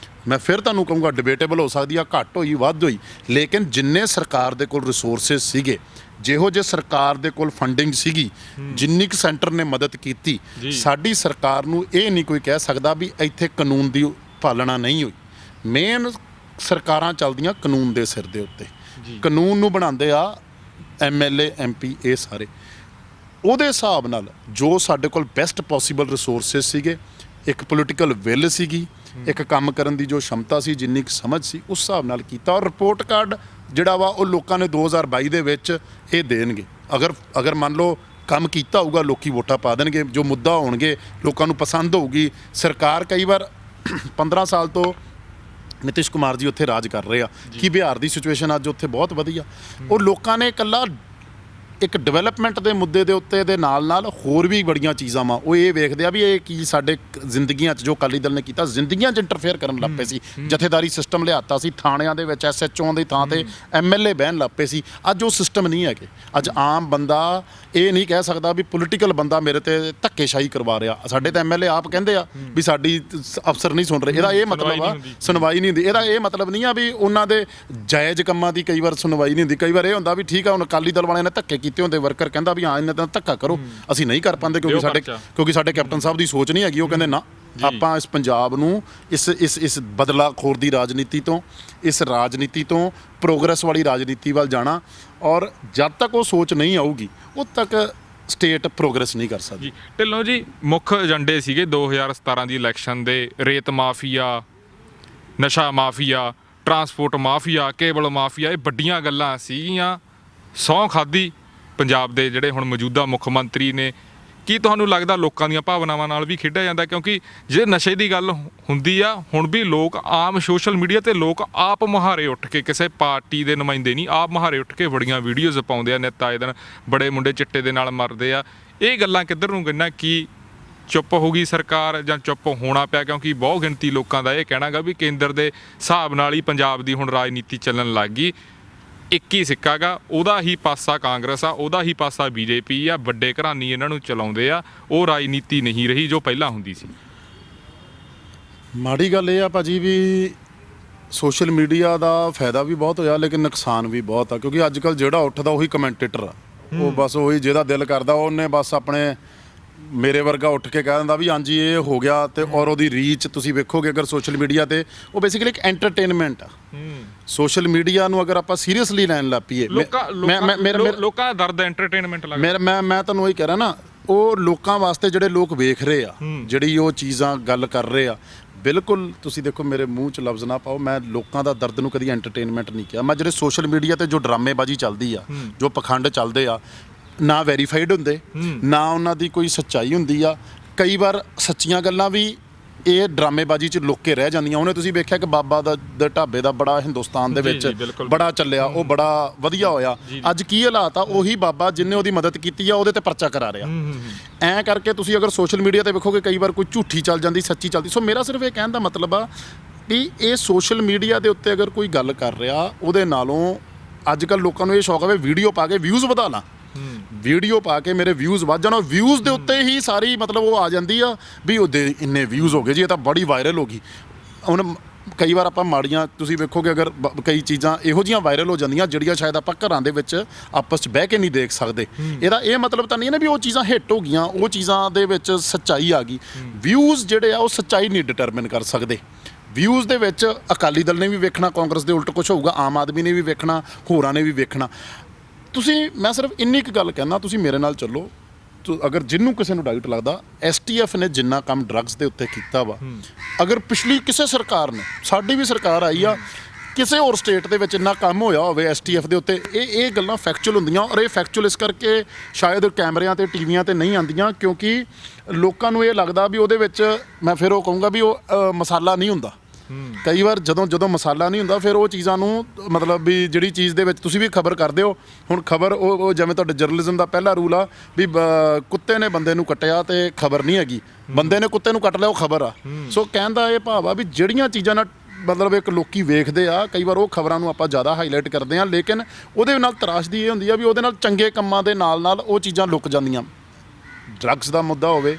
ਮੈਂ ਫਿਰ ਤੁਹਾਨੂੰ ਕਹੂੰਗਾ ਡਿਬੇਟੇਬਲ ਹੋ ਸਕਦੀ ਆ, ਘੱਟ ਹੋਈ ਵੱਧ ਹੋਈ, ਲੇਕਿਨ ਜਿੰਨੇ ਸਰਕਾਰ ਦੇ ਕੋਲ ਰਿਸੋਰਸਿਸ ਸੀਗੇ, ਜਿਹੋ ਜੇ ਸਰਕਾਰ ਦੇ ਕੋਲ ਫੰਡਿੰਗ ਸੀਗੀ, ਜਿੰਨੀ ਕੁ ਸੈਂਟਰ ਨੇ ਮਦਦ ਕੀਤੀ, ਸਾਡੀ ਸਰਕਾਰ ਨੂੰ ਇਹ ਨਹੀਂ ਕੋਈ ਕਹਿ ਸਕਦਾ ਵੀ ਇੱਥੇ ਕਾਨੂੰਨ ਦੀ ਪਾਲਣਾ ਨਹੀਂ ਹੋਈ। ਮੇਨ ਸਰਕਾਰਾਂ ਚੱਲਦੀਆਂ ਕਾਨੂੰਨ ਦੇ ਸਿਰ ਦੇ ਉੱਤੇ, ਕਾਨੂੰਨ ਨੂੰ ਬਣਾਉਂਦੇ ਆ MLA MP, ਇਹ ਸਾਰੇ ਉਹਦੇ ਹਿਸਾਬ ਨਾਲ ਜੋ ਸਾਡੇ ਕੋਲ ਬੈਸਟ ਪੋਸੀਬਲ ਰਿਸੋਰਸਿਸ ਸੀਗੇ, ਇੱਕ ਪੋਲੀਟੀਕਲ ਵਿਲ ਸੀਗੀ, ਇੱਕ ਕੰਮ ਕਰਨ ਦੀ ਜੋ ਸ਼ਮਤਾ ਸੀ, ਜਿੰਨੀ ਕੁ ਸਮਝ ਸੀ, ਉਸ ਹਿਸਾਬ ਨਾਲ ਕੀਤਾ। ਔਰ ਰਿਪੋਰਟ ਕਾਰਡ ਜਿਹੜਾ ਵਾ ਉਹ ਲੋਕਾਂ ਨੇ 2022 ਦੇ ਵਿੱਚ ਇਹ ਦੇਣਗੇ। ਅਗਰ ਮੰਨ ਲਓ ਕੰਮ ਕੀਤਾ ਹੋਊਗਾ, ਲੋਕੀ ਵੋਟਾਂ ਪਾ ਦੇਣਗੇ, ਜੋ ਮੁੱਦਾ ਹੋਣਗੇ ਲੋਕਾਂ ਨੂੰ ਪਸੰਦ ਹੋਊਗੀ। ਸਰਕਾਰ ਕਈ ਵਾਰ 15 ਸਾਲ ਤੋਂ ਨਿਤਿਸ਼ ਕੁਮਾਰ ਜੀ ਉੱਥੇ ਰਾਜ ਕਰ ਰਹੇ ਆ, ਕਿ ਬਿਹਾਰ ਦੀ ਸਿਚੁਏਸ਼ਨ ਅੱਜ ਉੱਥੇ ਬਹੁਤ ਵਧੀਆ। ਉਹ ਲੋਕਾਂ ਨੇ ਇਕੱਲਾ ਇੱਕ ਡਿਵੈਲਪਮੈਂਟ ਦੇ ਮੁੱਦੇ ਦੇ ਉੱਤੇ ਦੇ ਨਾਲ ਹੋਰ ਵੀ ਬੜੀਆਂ ਚੀਜ਼ਾਂ ਵਾ, ਉਹ ਇਹ ਵੇਖਦੇ ਆ ਵੀ ਇਹ ਕੀ ਸਾਡੇ ਜ਼ਿੰਦਗੀਆਂ 'ਚ ਜੋ ਅਕਾਲੀ ਦਲ ਨੇ ਕੀਤਾ, ਜ਼ਿੰਦਗੀਆਂ 'ਚ ਇੰਟਰਫੇਅਰ ਕਰਨ ਲੱਗ ਪਏ ਸੀ। ਜਥੇਦਾਰੀ ਸਿਸਟਮ ਲਿਆਤਾ ਸੀ, ਥਾਣਿਆਂ ਦੇ ਵਿੱਚ SHOਆਂ ਦੀ ਥਾਂ ਤੇ MLA ਬਹਿਣ ਲੱਗ ਪਏ ਸੀ। ਅੱਜ ਉਹ ਸਿਸਟਮ ਨਹੀਂ ਹੈਗੇ। ਅੱਜ ਆਮ ਬੰਦਾ ਇਹ ਨਹੀਂ ਕਹਿ ਸਕਦਾ ਵੀ ਪੋਲੀਟੀਕਲ ਬੰਦਾ ਮੇਰੇ ਤੇ ਧੱਕੇਸ਼ਾਹੀ ਕਰਵਾ ਰਿਹਾ। ਸਾਡੇ ਤਾਂ MLA ਆਪ ਕਹਿੰਦੇ ਆ ਵੀ ਸਾਡੀ ਅਫਸਰ ਨਹੀਂ ਸੁਣ ਰਹੇ। ਇਹਦਾ ਇਹ ਮਤਲਬ ਆ ਸੁਣਵਾਈ ਨਹੀਂ ਹੁੰਦੀ। ਇਹਦਾ ਇਹ ਮਤਲਬ ਨਹੀਂ ਆ ਵੀ ਉਹਨਾਂ ਦੇ ਜਾਇਜ਼ ਕੰਮਾਂ ਦੀ ਕਈ ਵਾਰ ਸੁਣਵਾਈ ਨਹੀਂ ਹੁੰਦੀ। ਕਈ ਵਾਰ ਇਹ ਹੁੰਦਾ ਵੀ ਠੀਕ ਆ, ਹੁਣ ਅਕਾਲੀ ਦਲ ਵਾਲਿਆਂ ਨੇ ਧੱਕੇ ਕੀਤੇ ਹੁੰਦੇ, ਵਰਕਰ ਕਹਿੰਦਾ ਵੀ ਹਾਂ ਇਹਨਾਂ ਦਾ ਧੱਕਾ ਕਰੋ, ਅਸੀਂ ਨਹੀਂ ਕਰ ਪਾਉਂਦੇ ਕਿਉਂਕਿ ਸਾਡੇ ਕੈਪਟਨ ਸਾਹਿਬ ਦੀ ਸੋਚ ਨਹੀਂ ਹੈਗੀ। ਉਹ ਕਹਿੰਦੇ ਨਾ, ਆਪਾਂ ਇਸ ਪੰਜਾਬ ਨੂੰ ਇਸ ਬਦਲਾਖੋਰ ਦੀ ਰਾਜਨੀਤੀ ਤੋਂ, ਇਸ ਰਾਜਨੀਤੀ ਤੋਂ ਪ੍ਰੋਗਰੈਸ ਵਾਲੀ ਰਾਜਨੀਤੀ ਵੱਲ ਜਾਣਾ, ਔਰ ਜਦ ਤੱਕ ਉਹ ਸੋਚ ਨਹੀਂ ਆਊਗੀ ਉਦ ਤੱਕ ਸਟੇਟ ਪ੍ਰੋਗਰੈਸ ਨਹੀਂ ਕਰ ਸਕਦੀ। ਢਿੱਲੋਂ ਜੀ, ਮੁੱਖ ਏਜੰਡੇ ਸੀਗੇ 2017 ਦੀ ਇਲੈਕਸ਼ਨ ਦੇ, ਰੇਤ ਮਾਫੀਆ, ਨਸ਼ਾ mafia, transport mafia, cable mafia, ਇਹ ਵੱਡੀਆਂ ਗੱਲਾਂ ਸੀਗੀਆਂ। ਸਹੁੰ ਖਾਧੀ ਪੰਜਾਬ ਦੇ ਜਿਹੜੇ ਹੁਣ ਮੌਜੂਦਾ ਮੁੱਖ ਮੰਤਰੀ ਨੇ। ਕੀ ਤੁਹਾਨੂੰ ਲੱਗਦਾ ਲੋਕਾਂ ਦੀਆਂ ਭਾਵਨਾਵਾਂ ਨਾਲ ਵੀ ਖੇਡਿਆ ਜਾਂਦਾ? ਕਿਉਂਕਿ ਜੇ ਨਸ਼ੇ ਦੀ ਗੱਲ ਹੁੰਦੀ ਆ, ਹੁਣ ਵੀ ਲੋਕ ਆਮ ਸੋਸ਼ਲ ਮੀਡੀਆ ਤੇ ਲੋਕ ਆਪ ਮੁਹਾਰੇ ਉੱਠ ਕੇ, ਕਿਸੇ ਪਾਰਟੀ ਦੇ ਨੁਮਾਇੰਦੇ ਨਹੀਂ, ਆਪ ਮੁਹਾਰੇ ਉੱਠ ਕੇ ਬੜੀਆਂ ਵੀਡੀਓਜ਼ ਪਾਉਂਦੇ ਆ, ਨਿੱਤ ਆਏ ਦਿਨ ਬੜੇ ਮੁੰਡੇ ਚਿੱਟੇ ਦੇ ਨਾਲ ਮਰਦੇ ਆ। ਇਹ ਗੱਲਾਂ ਕਿੱਧਰ ਨੂੰ ਗਈਆਂ? ਕੀ ਚੁੱਪ ਹੋ ਗਈ ਸਰਕਾਰ ਜਾਂ ਚੁੱਪ ਹੋਣਾ ਪਿਆ? ਕਿਉਂਕਿ ਬਹੁਤ ਗਿਣਤੀ ਲੋਕਾਂ ਦਾ ਇਹ ਕਹਿਣਾ ਗਾ ਵੀ ਕੇਂਦਰ ਦੇ ਹਿਸਾਬ ਨਾਲ ਹੀ ਪੰਜਾਬ ਦੀ ਹੁਣ ਰਾਜਨੀਤੀ ਚੱਲਣ ਲੱਗ ਗਈ। ਇੱਕ ਹੀ ਸਿੱਕਾ ਗਾ, ਉਹਦਾ ਹੀ ਪਾਸਾ ਕਾਂਗਰਸ ਆ, ਉਹਦਾ ਹੀ ਪਾਸਾ BJP ਆ। ਵੱਡੇ ਘਰਾਨੀ ਇਹਨਾਂ ਨੂੰ ਚਲਾਉਂਦੇ ਆ। ਉਹ ਰਾਜਨੀਤੀ ਨਹੀਂ ਰਹੀ ਜੋ ਪਹਿਲਾਂ ਹੁੰਦੀ ਸੀ। ਮਾੜੀ ਗੱਲ ਇਹ ਆ ਭਾਜੀ ਵੀ ਸੋਸ਼ਲ ਮੀਡੀਆ ਦਾ ਫਾਇਦਾ ਵੀ ਬਹੁਤ ਹੋਇਆ, ਲੇਕਿਨ ਨੁਕਸਾਨ ਵੀ ਬਹੁਤ ਆ। ਕਿਉਂਕਿ ਅੱਜ ਕੱਲ੍ਹ ਜਿਹੜਾ ਉੱਠਦਾ ਉਹੀ ਕਮੈਂਟੇਟਰ ਆ। ਉਹ ਬਸ ਉਹੀ ਜਿਹਦਾ ਦਿਲ ਕਰਦਾ ਉਹਨੇ ਬਸ ਆਪਣੇ ਮੇਰੇ ਵਰਗਾ ਉੱਠ ਕੇ ਕਹਿ ਦਿੰਦਾ ਵੀ ਹਾਂਜੀ ਇਹ ਹੋ ਗਿਆ। ਤੇ ਔਰ ਉਹਦੀ ਰੀਚ ਤੁਸੀਂ ਵੇਖੋਗੇ ਅਗਰ ਸੋਸ਼ਲ ਮੀਡੀਆ ਤੇ, ਉਹ ਬੇਸਿਕਲੀ ਇੱਕ ਐਂਟਰਟੇਨਮੈਂਟ ਆ। ਸੋਸ਼ਲ ਮੀਡੀਆ ਨੂੰ ਅਗਰ ਆਪਾਂ ਸੀਰੀਅਸਲੀ ਲੈਣ ਲੱਗ ਪਈਏ, ਲੋਕਾਂ ਦਾ ਦਰਦ ਐਂਟਰਟੇਨਮੈਂਟ ਲੱਗਦਾ। ਮੈਂ ਤੁਹਾਨੂੰ ਇਹ ਕਹਿ ਰਿਹਾ ਨਾ, ਉਹ ਲੋਕਾਂ ਵਾਸਤੇ ਜਿਹੜੇ ਲੋਕ ਵੇਖ ਰਹੇ ਆ, ਜਿਹੜੀ ਉਹ ਚੀਜ਼ਾਂ ਗੱਲ ਕਰ ਰਹੇ ਆ, ਬਿਲਕੁਲ ਤੁਸੀਂ ਦੇਖੋ ਮੇਰੇ ਮੂੰਹ 'ਚ ਲਫ਼ਜ਼ ਨਾ ਪਾਓ, ਮੈਂ ਲੋਕਾਂ ਦਾ ਦਰਦ ਨੂੰ ਕਦੀ ਐਂਟਰਟੇਨਮੈਂਟ ਨਹੀਂ ਕਿਹਾ। ਮੈਂ ਜਿਹੜੇ ਸੋਸ਼ਲ ਮੀਡੀਆ ਤੇ ਜੋ ਡਰਾਮੇਬਾਜ਼ੀ ਚੱਲਦੀ ਆ, ਜੋ ਪਖੰਡ ਚੱਲਦੇ ਆ, ਨਾ ਵੈਰੀਫਾਈਡ ਹੁੰਦੇ, ਨਾ ਉਹਨਾਂ ਦੀ ਕੋਈ ਸੱਚਾਈ ਹੁੰਦੀ ਆ। ਕਈ ਵਾਰ ਸੱਚੀਆਂ ਗੱਲਾਂ ਵੀ ਇਹ ਡਰਾਮੇਬਾਜ਼ੀ 'ਚ ਲੁੱਕ ਕੇ ਰਹਿ ਜਾਂਦੀਆਂ। ਉਹਨੇ ਤੁਸੀਂ ਵੇਖਿਆ ਕਿ ਬਾਬਾ ਦਾ ਢਾਬੇ ਦਾ ਬੜਾ ਹਿੰਦੁਸਤਾਨ ਦੇ ਵਿੱਚ ਬੜਾ ਚੱਲਿਆ, ਉਹ ਬੜਾ ਵਧੀਆ ਹੋਇਆ। ਅੱਜ ਕੀ ਹਾਲਾਤ ਆ, ਉਹੀ ਬਾਬਾ ਜਿਹਨੇ ਉਹਦੀ ਮਦਦ ਕੀਤੀ ਆ ਉਹਦੇ ਤੇ ਪਰਚਾ ਕਰਾ ਰਿਹਾ। ਐਂ ਕਰਕੇ ਤੁਸੀਂ ਅਗਰ ਸੋਸ਼ਲ ਮੀਡੀਆ ਤੇ ਵੇਖੋਗੇ ਕਈ ਵਾਰ ਕੋਈ ਝੂਠੀ ਚੱਲ ਜਾਂਦੀ, ਸੱਚੀ ਚੱਲਦੀ। ਸੋ ਮੇਰਾ ਸਿਰਫ ਇਹ ਕਹਿਣ ਦਾ ਮਤਲਬ ਆ ਵੀ ਇਹ ਸੋਸ਼ਲ ਮੀਡੀਆ ਦੇ ਉੱਤੇ ਅਗਰ ਕੋਈ ਗੱਲ ਕਰ ਰਿਹਾ, ਉਹਦੇ ਨਾਲੋਂ ਅੱਜ ਕੱਲ੍ਹ ਲੋਕਾਂ ਨੂੰ ਇਹ ਸ਼ੌਕ ਹੈ ਵੀਡੀਓ ਪਾ ਕੇ ਵਿਊਜ਼ ਵਧਾ ਲਾਂ, ਵੀਡੀਓ ਪਾ ਕੇ ਮੇਰੇ ਵਿਊਜ਼ ਵੱਧ ਜਾਣ। ਵਿਊਜ਼ ਦੇ ਉੱਤੇ ਹੀ ਸਾਰੀ ਮਤਲਬ ਉਹ ਆ ਜਾਂਦੀ ਆ ਵੀ ਉਹਦੇ ਇੰਨੇ ਵਿਊਜ਼ ਹੋ ਗਏ ਜੀ, ਇਹ ਤਾਂ ਬੜੀ ਵਾਇਰਲ ਹੋ ਗਈ। ਹੁਣ ਕਈ ਵਾਰ ਆਪਾਂ ਮਾੜੀਆਂ ਤੁਸੀਂ ਵੇਖੋਗੇ ਅਗਰ ਕਈ ਚੀਜ਼ਾਂ ਇਹੋ ਜਿਹੀਆਂ ਵਾਇਰਲ ਹੋ ਜਾਂਦੀਆਂ ਜਿਹੜੀਆਂ ਸ਼ਾਇਦ ਆਪਾਂ ਘਰਾਂ ਦੇ ਵਿੱਚ ਆਪਸ 'ਚ ਬਹਿ ਕੇ ਨਹੀਂ ਦੇਖ ਸਕਦੇ। ਇਹਦਾ ਇਹ ਮਤਲਬ ਤਾਂ ਨਹੀਂ ਨਾ ਵੀ ਉਹ ਚੀਜ਼ਾਂ ਹਿੱਟ ਹੋ ਗਈਆਂ, ਉਹ ਚੀਜ਼ਾਂ ਦੇ ਵਿੱਚ ਸੱਚਾਈ ਆ ਗਈ। ਵਿਊਜ਼ ਜਿਹੜੇ ਆ ਉਹ ਸੱਚਾਈ ਨਹੀਂ ਡਿਟਰਮਿਨ ਕਰ ਸਕਦੇ। ਵਿਊਜ਼ ਦੇ ਵਿੱਚ ਅਕਾਲੀ ਦਲ ਨੇ ਵੀ ਵੇਖਣਾ, ਕਾਂਗਰਸ ਦੇ ਉਲਟ ਕੁਛ ਹੋਊਗਾ, ਆਮ ਆਦਮੀ ਨੇ ਵੀ ਵੇਖਣਾ, ਹੋਰਾਂ ਨੇ ਵੀ ਵੇਖਣਾ। ਮੈਂ ਸਿਰਫ ਇੰਨੀ ਕੁ ਗੱਲ ਕਹਿਣਾ, ਤੁਸੀਂ ਮੇਰੇ ਨਾਲ ਚੱਲੋ। ਅਗਰ ਜਿਹਨੂੰ ਕਿਸੇ ਨੂੰ ਡਾਊਟ ਲੱਗਦਾ, STF ਨੇ ਜਿੰਨਾ ਕੰਮ ਡਰੱਗਸ ਦੇ ਉੱਤੇ ਕੀਤਾ ਵਾ, ਅਗਰ ਪਿਛਲੀ ਕਿਸੇ ਸਰਕਾਰ ਨੇ, ਸਾਡੀ ਵੀ ਸਰਕਾਰ ਆਈ ਆ, ਕਿਸੇ ਹੋਰ ਸਟੇਟ ਦੇ ਵਿੱਚ ਇੰਨਾ ਕੰਮ ਹੋਇਆ ਹੋਵੇ STF ਦੇ ਉੱਤੇ, ਇਹ ਗੱਲਾਂ ਫੈਕਚੁਅਲ ਹੁੰਦੀਆਂ। ਔਰ ਇਹ ਫੈਕਚੁਅਲ ਇਸ ਕਰਕੇ ਸ਼ਾਇਦ ਕੈਮਰਿਆਂ ਤੇ ਟੀਵੀਆਂ ਤੇ ਨਹੀਂ ਆਉਂਦੀਆਂ ਕਿਉਂਕਿ ਲੋਕਾਂ ਨੂੰ ਇਹ ਲੱਗਦਾ ਵੀ ਉਹਦੇ ਵਿੱਚ, ਮੈਂ ਫਿਰ ਉਹ ਕਹੂੰਗਾ ਵੀ ਉਹ ਮਸਾਲਾ ਨਹੀਂ ਹੁੰਦਾ। ਕਈ ਵਾਰ ਜਦੋਂ ਮਸਾਲਾ ਨਹੀਂ ਹੁੰਦਾ ਫਿਰ ਉਹ ਚੀਜ਼ਾਂ ਨੂੰ ਮਤਲਬ ਵੀ ਜਿਹੜੀ ਚੀਜ਼ ਦੇ ਵਿੱਚ ਤੁਸੀਂ ਵੀ ਖਬਰ ਕਰਦੇ ਹੋ। ਹੁਣ ਖਬਰ ਉਹ ਜਿਵੇਂ ਤੁਹਾਡੇ ਜਰਨਲਿਜ਼ਮ ਦਾ ਪਹਿਲਾ ਰੂਲ ਆ ਵੀ ਕੁੱਤੇ ਨੇ ਬੰਦੇ ਨੂੰ ਕੱਟਿਆ ਤੇ ਖਬਰ ਨਹੀਂ ਹੈਗੀ, ਬੰਦੇ ਨੇ ਕੁੱਤੇ ਨੂੰ ਕੱਟ ਲਿਆ ਉਹ ਖਬਰ ਆ। ਸੋ ਕਹਿਣ ਦਾ ਇਹ ਭਾਵ ਆ ਵੀ ਜਿਹੜੀਆਂ ਚੀਜ਼ਾਂ ਨਾਲ ਮਤਲਬ ਇੱਕ ਲੋਕੀ ਵੇਖਦੇ ਆ, ਕਈ ਵਾਰ ਉਹ ਖਬਰਾਂ ਨੂੰ ਆਪਾਂ ਜ਼ਿਆਦਾ ਹਾਈਲਾਈਟ ਕਰਦੇ ਆ, ਲੇਕਿਨ ਉਹਦੇ ਨਾਲ ਤਰਾਸ਼ਦੀ ਇਹ ਹੁੰਦੀ ਆ ਵੀ ਉਹਦੇ ਨਾਲ ਚੰਗੇ ਕੰਮਾਂ ਦੇ ਨਾਲ ਉਹ ਚੀਜ਼ਾਂ ਲੁਕ ਜਾਂਦੀਆਂ। ਡਰੱਗਸ ਦਾ ਮੁੱਦਾ ਹੋਵੇ,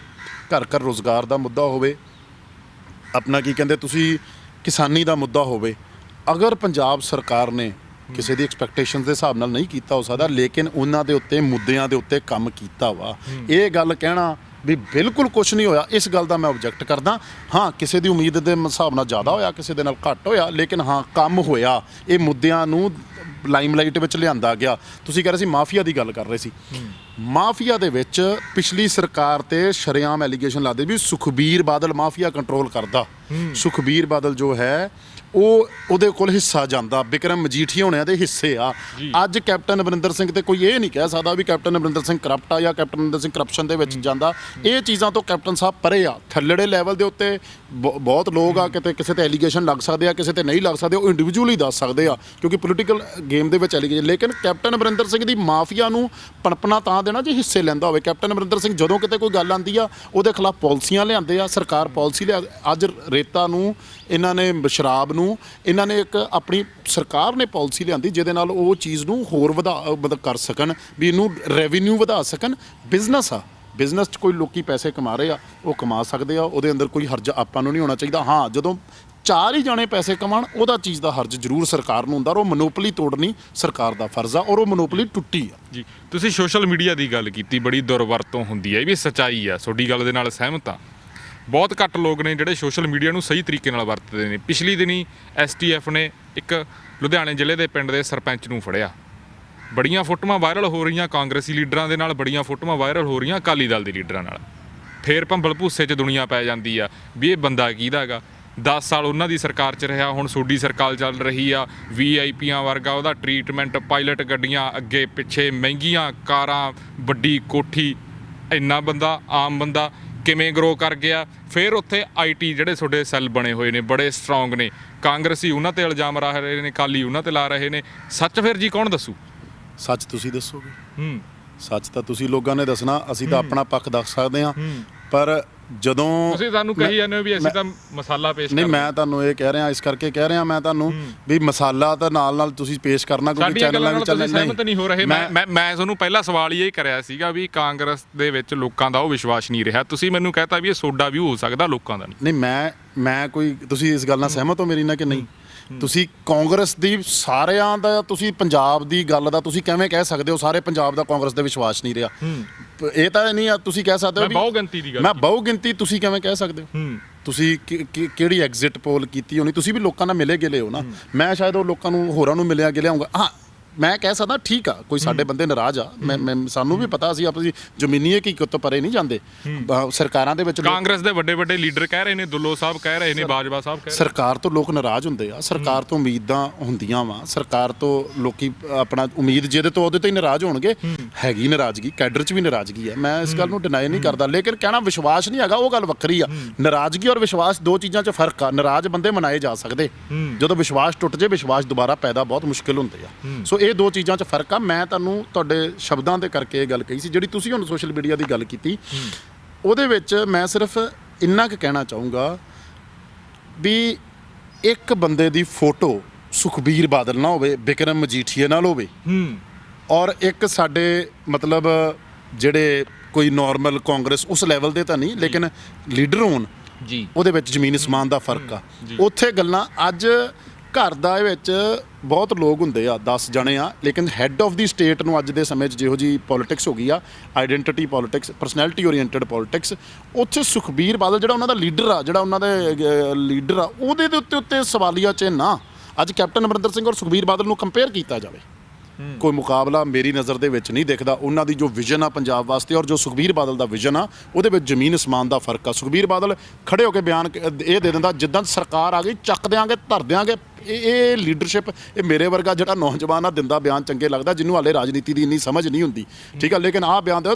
ਘਰ ਰੁਜ਼ਗਾਰ ਦਾ ਮੁੱਦਾ ਹੋਵੇ, ਆਪਣਾ ਕੀ ਕਹਿੰਦੇ ਤੁਸੀਂ ਕਿਸਾਨੀ ਦਾ ਮੁੱਦਾ ਹੋਵੇ, ਅਗਰ ਪੰਜਾਬ ਸਰਕਾਰ ਨੇ ਕਿਸੇ ਦੀ ਐਕਸਪੈਕਟੇਸ਼ਨਸ ਦੇ ਹਿਸਾਬ ਨਾਲ ਨਹੀਂ ਕੀਤਾ ਹੋ ਸਕਦਾ, ਲੇਕਿਨ ਉਹਨਾਂ ਦੇ ਉੱਤੇ ਮੁੱਦਿਆਂ ਦੇ ਉੱਤੇ ਕੰਮ ਕੀਤਾ ਵਾ। ਇਹ ਗੱਲ ਕਹਿਣਾ ਵੀ ਬਿਲਕੁਲ ਕੁਝ ਨਹੀਂ ਹੋਇਆ, ਇਸ ਗੱਲ ਦਾ ਮੈਂ ਆਬਜੈਕਟ ਕਰਦਾ। ਹਾਂ, ਕਿਸੇ ਦੀ ਉਮੀਦ ਦੇ ਹਿਸਾਬ ਨਾਲ ਜ਼ਿਆਦਾ ਹੋਇਆ, ਕਿਸੇ ਦੇ ਨਾਲ ਘੱਟ ਹੋਇਆ, ਲੇਕਿਨ ਹਾਂ ਕੰਮ ਹੋਇਆ। ਇਹ ਮੁੱਦਿਆਂ ਨੂੰ ਲਾਈਮਲਾਈਟ ਵਿੱਚ ਲਿਆਂਦਾ ਗਿਆ। ਤੁਸੀਂ ਕਹਿ ਰਹੇ ਸੀ ਮਾਫੀਆ ਦੀ ਗੱਲ ਕਰ ਰਹੇ ਸੀ। ਮਾਫੀਆ ਦੇ ਵਿੱਚ ਪਿਛਲੀ ਸਰਕਾਰ ਤੇ ਸ਼ਰੇਆਮ ਐਲੀਗੇਸ਼ਨ ਲਾਦੇ ਵੀ ਸੁਖਬੀਰ ਬਾਦਲ ਮਾਫੀਆ ਕੰਟਰੋਲ ਕਰਦਾ। ਸੁਖਬੀਰ ਬਾਦਲ ਜੋ ਹੈ ਉਹਦੇ ਕੋਲ ਹਿੱਸਾ ਜਾਂਦਾ, ਬਿਕਰਮ ਮਜੀਠੀਆ ਹੋਣਿਆਂ ਦੇ ਹਿੱਸੇ ਆ। ਅੱਜ ਕੈਪਟਨ ਅਮਰਿੰਦਰ ਸਿੰਘ ਤੇ ਕੋਈ ਇਹ ਨਹੀਂ ਕਹਿ ਸਕਦਾ ਵੀ ਕੈਪਟਨ ਅਮਰਿੰਦਰ ਸਿੰਘ ਕਰਪਟ ਆ ਜਾਂ ਕੈਪਟਨ ਅਮਰਿੰਦਰ ਸਿੰਘ ਕਰਪਸ਼ਨ ਦੇ ਵਿੱਚ ਜਾਂਦਾ। ਇਹ ਚੀਜ਼ਾਂ ਤੋਂ ਕੈਪਟਨ ਸਾਹਿਬ ਪਰੇ ਆ। ਥੱਲੜੇ ਲੈਵਲ ਦੇ ਉੱਤੇ ਬਹੁਤ ਲੋਕ ਆ, ਕਿਤੇ ਕਿਸੇ ਤੇ ਐਲੀਗੇਸ਼ਨ ਲੱਗ ਸਕਦੇ ਆ, ਕਿਸੇ ਤੇ ਨਹੀਂ ਲੱਗ ਸਕਦੇ, ਉਹ ਇੰਡੀਵਿਜੂਅਲੀ ਦੱਸ ਸਕਦੇ ਆ ਕਿਉਂਕਿ ਪੋਲੀਟੀਕਲ ਗੇਮ ਦੇ ਵਿੱਚ ਐਲੀਗੇਸ਼ਨ। ਲੇਕਿਨ ਕੈਪਟਨ ਅਮਰਿੰਦਰ ਸਿੰਘ ਦੀ ਮਾਫੀਆ ਨੂੰ ਪਣਪਣਾ ਤਾਂ ਦੇਣਾ ਜੇ ਹਿੱਸੇ ਲੈਂਦਾ ਹੋਵੇ। ਕੈਪਟਨ ਅਮਰਿੰਦਰ ਸਿੰਘ ਜਦੋਂ ਕਿਤੇ ਕੋਈ ਗੱਲ ਆਉਂਦੀ ਆ ਉਹਦੇ ਖਿਲਾਫ ਪਾਲਿਸੀਆਂ ਲਿਆਉਂਦੇ ਆ, ਸਰਕਾਰ ਪਾਲਿਸੀ ਲਿਆ। ਅੱਜ ਰੇਤਾ ਨੂੰ ਇਹਨਾਂ ਨੇ, ਸ਼ਰਾਬ ਨੂੰ ਇਹਨਾਂ ਨੇ ਇੱਕ ਆਪਣੀ ਸਰਕਾਰ ਨੇ ਪਾਲਿਸੀ ਲਿਆਂਦੀ ਜਿਹਦੇ ਨਾਲ ਉਹ ਚੀਜ਼ ਨੂੰ ਹੋਰ ਵਧਾ ਕਰ ਸਕਣ, ਵੀ ਇਹਨੂੰ ਰੈਵਨਿਊ ਵਧਾ ਸਕਣ। ਬਿਜ਼ਨਸ ਆ, ਬਿਜ਼ਨਸ 'ਚ ਕੋਈ ਲੋਕੀ ਪੈਸੇ ਕਮਾ ਰਹੇ ਆ, ਉਹ ਕਮਾ ਸਕਦੇ ਆ, ਉਹਦੇ ਅੰਦਰ ਕੋਈ ਹਰਜ ਆਪਾਂ ਨੂੰ ਨਹੀਂ ਹੋਣਾ ਚਾਹੀਦਾ। ਹਾਂ, ਜਦੋਂ ਚਾਰ ਹੀ ਜਾਣੇ ਪੈਸੇ ਕਮਾਉਣ ਉਹਦਾ ਚੀਜ਼ ਦਾ ਹਰਜ ਜ਼ਰੂਰ ਸਰਕਾਰ ਨੂੰ ਹੁੰਦਾ। ਉਹ ਮੋਨੋਪਲੀ ਤੋੜਨੀ ਸਰਕਾਰ ਦਾ ਫਰਜ਼ ਆ ਔਰ ਉਹ ਮੋਨੋਪਲੀ ਟੁੱਟੀ ਆ। ਜੀ, ਤੁਸੀਂ ਸੋਸ਼ਲ ਮੀਡੀਆ ਦੀ ਗੱਲ ਕੀਤੀ, ਬੜੀ ਦੁਰਵਰਤੋਂ ਹੁੰਦੀ ਹੈ, ਇਹ ਵੀ ਸੱਚਾਈ ਆ, ਤੁਹਾਡੀ ਗੱਲ ਦੇ ਨਾਲ ਸਹਿਮਤ ਆ। ਬਹੁਤ ਘੱਟ ਲੋਕ ਨੇ ਜਿਹੜੇ ਸੋਸ਼ਲ ਮੀਡੀਆ ਨੂੰ ਸਹੀ ਤਰੀਕੇ ਨਾਲ ਵਰਤਦੇ ਨੇ। ਪਿਛਲੀ ਦਿਨੀ STF ਨੇ ਇੱਕ ਲੁਧਿਆਣੇ ਜ਼ਿਲ੍ਹੇ ਦੇ ਪਿੰਡ ਦੇ ਸਰਪੰਚ ਨੂੰ ਫੜਿਆ। ਬੜੀਆਂ ਫੋਟੋਆਂ ਵਾਇਰਲ ਹੋ ਰਹੀਆਂ ਕਾਂਗਰਸੀ ਲੀਡਰਾਂ ਦੇ ਨਾਲ, ਬੜੀਆਂ ਫੋਟੋਆਂ ਵਾਇਰਲ ਹੋ ਰਹੀਆਂ ਅਕਾਲੀ ਦਲ ਦੇ ਲੀਡਰਾਂ ਨਾਲ। ਫੇਰ ਭੰਬਲ ਭੂਸੇ 'ਚ ਦੁਨੀਆ ਪੈ ਜਾਂਦੀ ਆ ਵੀ ਇਹ ਬੰਦਾ ਕਿਹਦਾ ਹੈਗਾ। 10 ਸਾਲ ਉਹਨਾਂ ਦੀ ਸਰਕਾਰ 'ਚ ਰਿਹਾ, ਹੁਣ ਤੁਹਾਡੀ ਸਰਕਾਰ ਚੱਲ ਰਹੀ ਆ। VIPਆਂ ਵਰਗਾ ਉਹਦਾ ਟਰੀਟਮੈਂਟ, ਪਾਇਲਟ ਗੱਡੀਆਂ ਅੱਗੇ ਪਿੱਛੇ, ਮਹਿੰਗੀਆਂ ਕਾਰਾਂ, ਵੱਡੀ ਕੋਠੀ। ਇੰਨਾ ਬੰਦਾ, ਆਮ ਬੰਦਾ ਕਿਵੇਂ ਗਰੋ ਕਰ ਗਿਆ। ਫਿਰ ਉੱਥੇ IT ਜਿਹੜੇ ਤੁਹਾਡੇ ਸੈੱਲ ਬਣੇ ਹੋਏ ਨੇ ਬੜੇ ਸਟਰੋਂਗ ਨੇ, ਕਾਂਗਰਸੀ ਉਹਨਾਂ ਤੇ ਇਲਜ਼ਾਮ ਲਾ ਰਹੇ ਨੇ, ਅਕਾਲੀ ਉਹਨਾਂ ਤੇ ਲਾ ਰਹੇ ਨੇ। ਸੱਚ ਫਿਰ ਜੀ ਕੌਣ ਦੱਸੂ? ਸੱਚ ਤੁਸੀਂ ਦੱਸੋਗੇ। ਸੱਚ ਤਾਂ ਤੁਸੀਂ ਲੋਕਾਂ ਨੇ ਦੱਸਣਾ, ਅਸੀਂ ਤਾਂ ਆਪਣਾ ਪੱਖ ਦੱਸ ਸਕਦੇ ਹਾਂ। ਪਰ ਜਦੋਂ ਤੁਸੀਂ ਸਾਨੂੰ ਕਹੀ ਜਾਂਦੇ ਹੋ ਵੀ ਅਸੀਂ ਤਾਂ ਮਸਾਲਾ ਪੇਸ਼ ਨਹੀਂ, ਮੈਂ ਤੁਹਾਨੂੰ ਇਹ ਕਹਿ ਰਿਹਾ, ਇਸ ਕਰਕੇ ਕਹਿ ਰਿਹਾ ਮੈਂ ਤੁਹਾਨੂੰ ਵੀ ਮਸਾਲਾ ਤਾਂ ਨਾਲ ਤੁਸੀਂ ਪੇਸ਼ ਕਰਨਾ, ਕਿਉਂਕਿ ਚੈਨਲਾਂ ਵਿੱਚ ਸਹਿਮਤ ਨਹੀਂ ਹੋ ਰਹੇ। ਮੈਂ ਤੁਹਾਨੂੰ ਪਹਿਲਾ ਸਵਾਲ ਹੀ ਇਹ ਕਰਿਆ ਸੀਗਾ ਵੀ ਕਾਂਗਰਸ ਦੇ ਵਿੱਚ ਲੋਕਾਂ ਦਾ ਉਹ ਵਿਸ਼ਵਾਸ ਨਹੀਂ ਰਿਹਾ। ਤੁਸੀਂ ਮੈਨੂੰ ਕਹਿਤਾ ਵੀ ਇਹ ਸੋਡਾ ਵੀ ਹੋ ਸਕਦਾ, ਲੋਕਾਂ ਦਾ ਨਹੀਂ। ਮੈਂ ਕੋਈ, ਤੁਸੀਂ ਇਸ ਗੱਲ ਨਾਲ ਸਹਿਮਤ ਹੋ ਮੇਰੀ ਨਾਲ ਕਿ ਨਹੀਂ? ਤੁਸੀਂ ਕਾਂਗਰਸ ਦੀ ਸਾਰਿਆਂ ਦਾ, ਤੁਸੀਂ ਪੰਜਾਬ ਦੀ ਗੱਲ ਦਾ ਤੁਸੀਂ ਕਿਵੇਂ ਕਹਿ ਸਕਦੇ ਹੋ ਸਾਰੇ ਪੰਜਾਬ ਦਾ ਕਾਂਗਰਸ ਦੇ ਵਿਸ਼ਵਾਸ ਨਹੀਂ ਰਿਹਾ? ਇਹ ਤਾਂ ਨਹੀਂ ਤੁਸੀਂ ਕਹਿ ਸਕਦੇ ਹੋ ਮੈਂ ਬਹੁ ਗਿਣਤੀ ਦੀ ਗੱਲ, ਮੈਂ ਬਹੁ ਗਿਣਤੀ ਤੁਸੀਂ ਕਿਵੇਂ ਕਹਿ ਸਕਦੇ ਹੋ? ਤੁਸੀਂ ਕਿਹੜੀ ਐਗਜ਼ਿਟ ਪੋਲ ਕੀਤੀ ਹੋਣੀ? ਤੁਸੀਂ ਵੀ ਲੋਕਾਂ ਨਾਲ ਮਿਲੇ ਗਿਲੇ ਹੋ ਨਾ। ਮੈਂ ਸ਼ਾਇਦ ਉਹ ਲੋਕਾਂ ਨੂੰ, ਹੋਰਾਂ ਨੂੰ ਮਿਲਿਆ ਗਿਲਿਆ ਹੋਊਗਾ। ਹਾਂ, ਮੈਂ ਕਹਿ ਸਕਦਾ ਠੀਕ ਆ, ਕੋਈ ਸਾਡੇ ਬੰਦੇ ਨਾਰਾਜ਼ ਆ, ਮੈਂ ਸਾਨੂੰ ਵੀ ਪਤਾ ਅਸੀਂ ਆਪਣੀ ਜ਼ਮੀਨੀ ਹਕੀਕਤ ਤੋਂ ਪਰੇ ਨਹੀਂ ਜਾਂਦੇ। ਸਰਕਾਰਾਂ ਦੇ ਵਿੱਚ ਕਾਂਗਰਸ ਦੇ ਵੱਡੇ ਵੱਡੇ ਲੀਡਰ ਕਹਿ ਰਹੇ ਨੇ, ਦੁੱਲੋ ਸਾਹਿਬ ਕਹਿ ਰਹੇ ਨੇ, ਬਾਜਵਾ ਸਾਹਿਬ ਕਹਿ ਰਹੇ ਸਰਕਾਰ ਤੋਂ ਲੋਕ ਨਾਰਾਜ਼ ਹੁੰਦੇ ਆ, ਸਰਕਾਰ ਤੋਂ ਉਮੀਦਾਂ ਹੁੰਦੀਆਂ ਵਾ, ਸਰਕਾਰ ਤੋਂ ਲੋਕੀ ਆਪਣਾ ਉਮੀਦ ਜਿਹਦੇ ਤੋਂ ਉਹਦੇ ਤੋਂ ਹੀ ਨਾਰਾਜ਼ ਹੋਣਗੇ। ਹੈਗੀ ਨਾਰਾਜ਼ਗੀ, ਕੈਡਰ 'ਚ ਵੀ ਨਾਰਾਜ਼ਗੀ ਹੈ, ਮੈਂ ਇਸ ਗੱਲ ਨੂੰ ਡਿਨਾਈ ਨਹੀਂ ਕਰਦਾ, ਲੇਕਿਨ ਕਹਿਣਾ ਵਿਸ਼ਵਾਸ ਨਹੀਂ ਹੈਗਾ ਉਹ ਗੱਲ ਵੱਖਰੀ ਆ। ਨਾਰਾਜ਼ਗੀ ਔਰ ਵਿਸ਼ਵਾਸ ਦੋ ਚੀਜ਼ਾਂ 'ਚ ਫਰਕ ਆ। ਨਾਰਾਜ਼ ਬੰਦੇ ਮਨਾਏ ਜਾ ਸਕਦੇ, ਜਦੋਂ ਵਿਸ਼ਵਾਸ ਟੁੱਟ ਜੇ ਵਿਸ਼ਵਾਸ ਦੁਬਾਰਾ ਪੈਦਾ ਬਹੁਤ ਮੁਸ਼ਕਿਲ ਹੁੰਦੇ ਆ। ਸੋ ਇਹ ਦੋ ਚੀਜ਼ਾਂ 'ਚ ਫਰਕ ਆ। ਮੈਂ ਤੁਹਾਨੂੰ ਤੁਹਾਡੇ ਸ਼ਬਦਾਂ ਦੇ ਕਰਕੇ ਇਹ ਗੱਲ ਕਹੀ ਸੀ। ਜਿਹੜੀ ਤੁਸੀਂ ਹੁਣ ਸੋਸ਼ਲ ਮੀਡੀਆ ਦੀ ਗੱਲ ਕੀਤੀ, ਉਹਦੇ ਵਿੱਚ ਮੈਂ ਸਿਰਫ ਇੰਨਾ ਕੁ ਕਹਿਣਾ ਚਾਹੂੰਗਾ ਵੀ ਇੱਕ ਬੰਦੇ ਦੀ ਫੋਟੋ ਸੁਖਬੀਰ ਬਾਦਲ ਨਾਲ ਹੋਵੇ, ਬਿਕਰਮ ਮਜੀਠੀਆ ਨਾਲ ਹੋਵੇ, ਔਰ ਇੱਕ ਸਾਡੇ ਮਤਲਬ ਜਿਹੜੇ ਕੋਈ ਨਾਰਮਲ ਕਾਂਗਰਸ ਉਸ ਲੈਵਲ ਦੇ ਤਾਂ ਨਹੀਂ ਲੇਕਿਨ ਲੀਡਰ ਹੋਣ ਜੀ, ਉਹਦੇ ਵਿੱਚ ਜ਼ਮੀਨ ਅਸਮਾਨ ਦਾ ਫਰਕ ਆ। ਉੱਥੇ ਗੱਲਾਂ ਅੱਜ ਘਰ ਦਾ ਵਿੱਚ ਬਹੁਤ ਲੋਕ ਹੁੰਦੇ ਆ, 10 ਜਣੇ ਆ, ਲੇਕਿਨ ਹੈੱਡ ਆਫ ਦੀ ਸਟੇਟ ਨੂੰ ਅੱਜ ਦੇ ਸਮੇਂ 'ਚ ਜਿਹੋ ਜੀ ਪੋਲਿਟਿਕਸ ਹੋ ਗਈ ਆ, identity politics, personality oriented politics, ਉੱਥੇ ਸੁਖਬੀਰ ਬਾਦਲ ਜਿਹੜਾ ਉਹਨਾਂ ਦਾ ਲੀਡਰ ਆ, ਜਿਹੜਾ ਉਹਨਾਂ ਦੇ ਲੀਡਰ ਆ, ਉਹਦੇ ਦੇ ਉੱਤੇ ਸਵਾਲੀਆ ਚਿੰਨ੍ਹ ਆ। ਅੱਜ ਕੈਪਟਨ ਅਮਰਿੰਦਰ ਸਿੰਘ ਔਰ ਸੁਖਬੀਰ ਬਾਦਲ ਨੂੰ ਕੰਪੇਅਰ ਕੀਤਾ ਜਾਵੇ, ਕੋਈ ਮੁਕਾਬਲਾ ਮੇਰੀ ਨਜ਼ਰ ਦੇ ਵਿੱਚ ਨਹੀਂ ਦਿਖਦਾ। ਉਹਨਾਂ ਦੀ ਜੋ ਵਿਜ਼ਨ ਆ ਪੰਜਾਬ ਵਾਸਤੇ ਔਰ ਜੋ ਸੁਖਬੀਰ ਬਾਦਲ ਦਾ ਵਿਜ਼ਨ ਆ, ਉਹਦੇ ਵਿੱਚ ਜ਼ਮੀਨ ਅਸਮਾਨ ਦਾ ਫਰਕ ਆ। ਸੁਖਬੀਰ ਬਾਦਲ ਖੜੇ ਹੋ ਕੇ ਬਿਆਨ ਇਹ ਦੇ ਦਿੰਦਾ, ਜਿੱਦਾਂ ਸਰਕਾਰ ਆ ਗਈ ਚੱਕ ਦਿਆਂਗੇ, ਧਰ ਦਿਆਂਗੇ। ਇਹ ਲੀਡਰਸ਼ਿਪ, ਇਹ ਮੇਰੇ ਵਰਗਾ ਜਿਹੜਾ ਨੌਜਵਾਨ ਆ ਦਿੰਦਾ ਬਿਆਨ ਚੰਗੇ ਲੱਗਦਾ, ਜਿਹਨੂੰ ਹਾਲੇ ਰਾਜਨੀਤੀ ਦੀ ਇੰਨੀ ਸਮਝ ਨਹੀਂ ਹੁੰਦੀ, ਠੀਕ ਆ। ਲੇਕਿਨ ਆਹ ਬਿਆਨ ਦੇ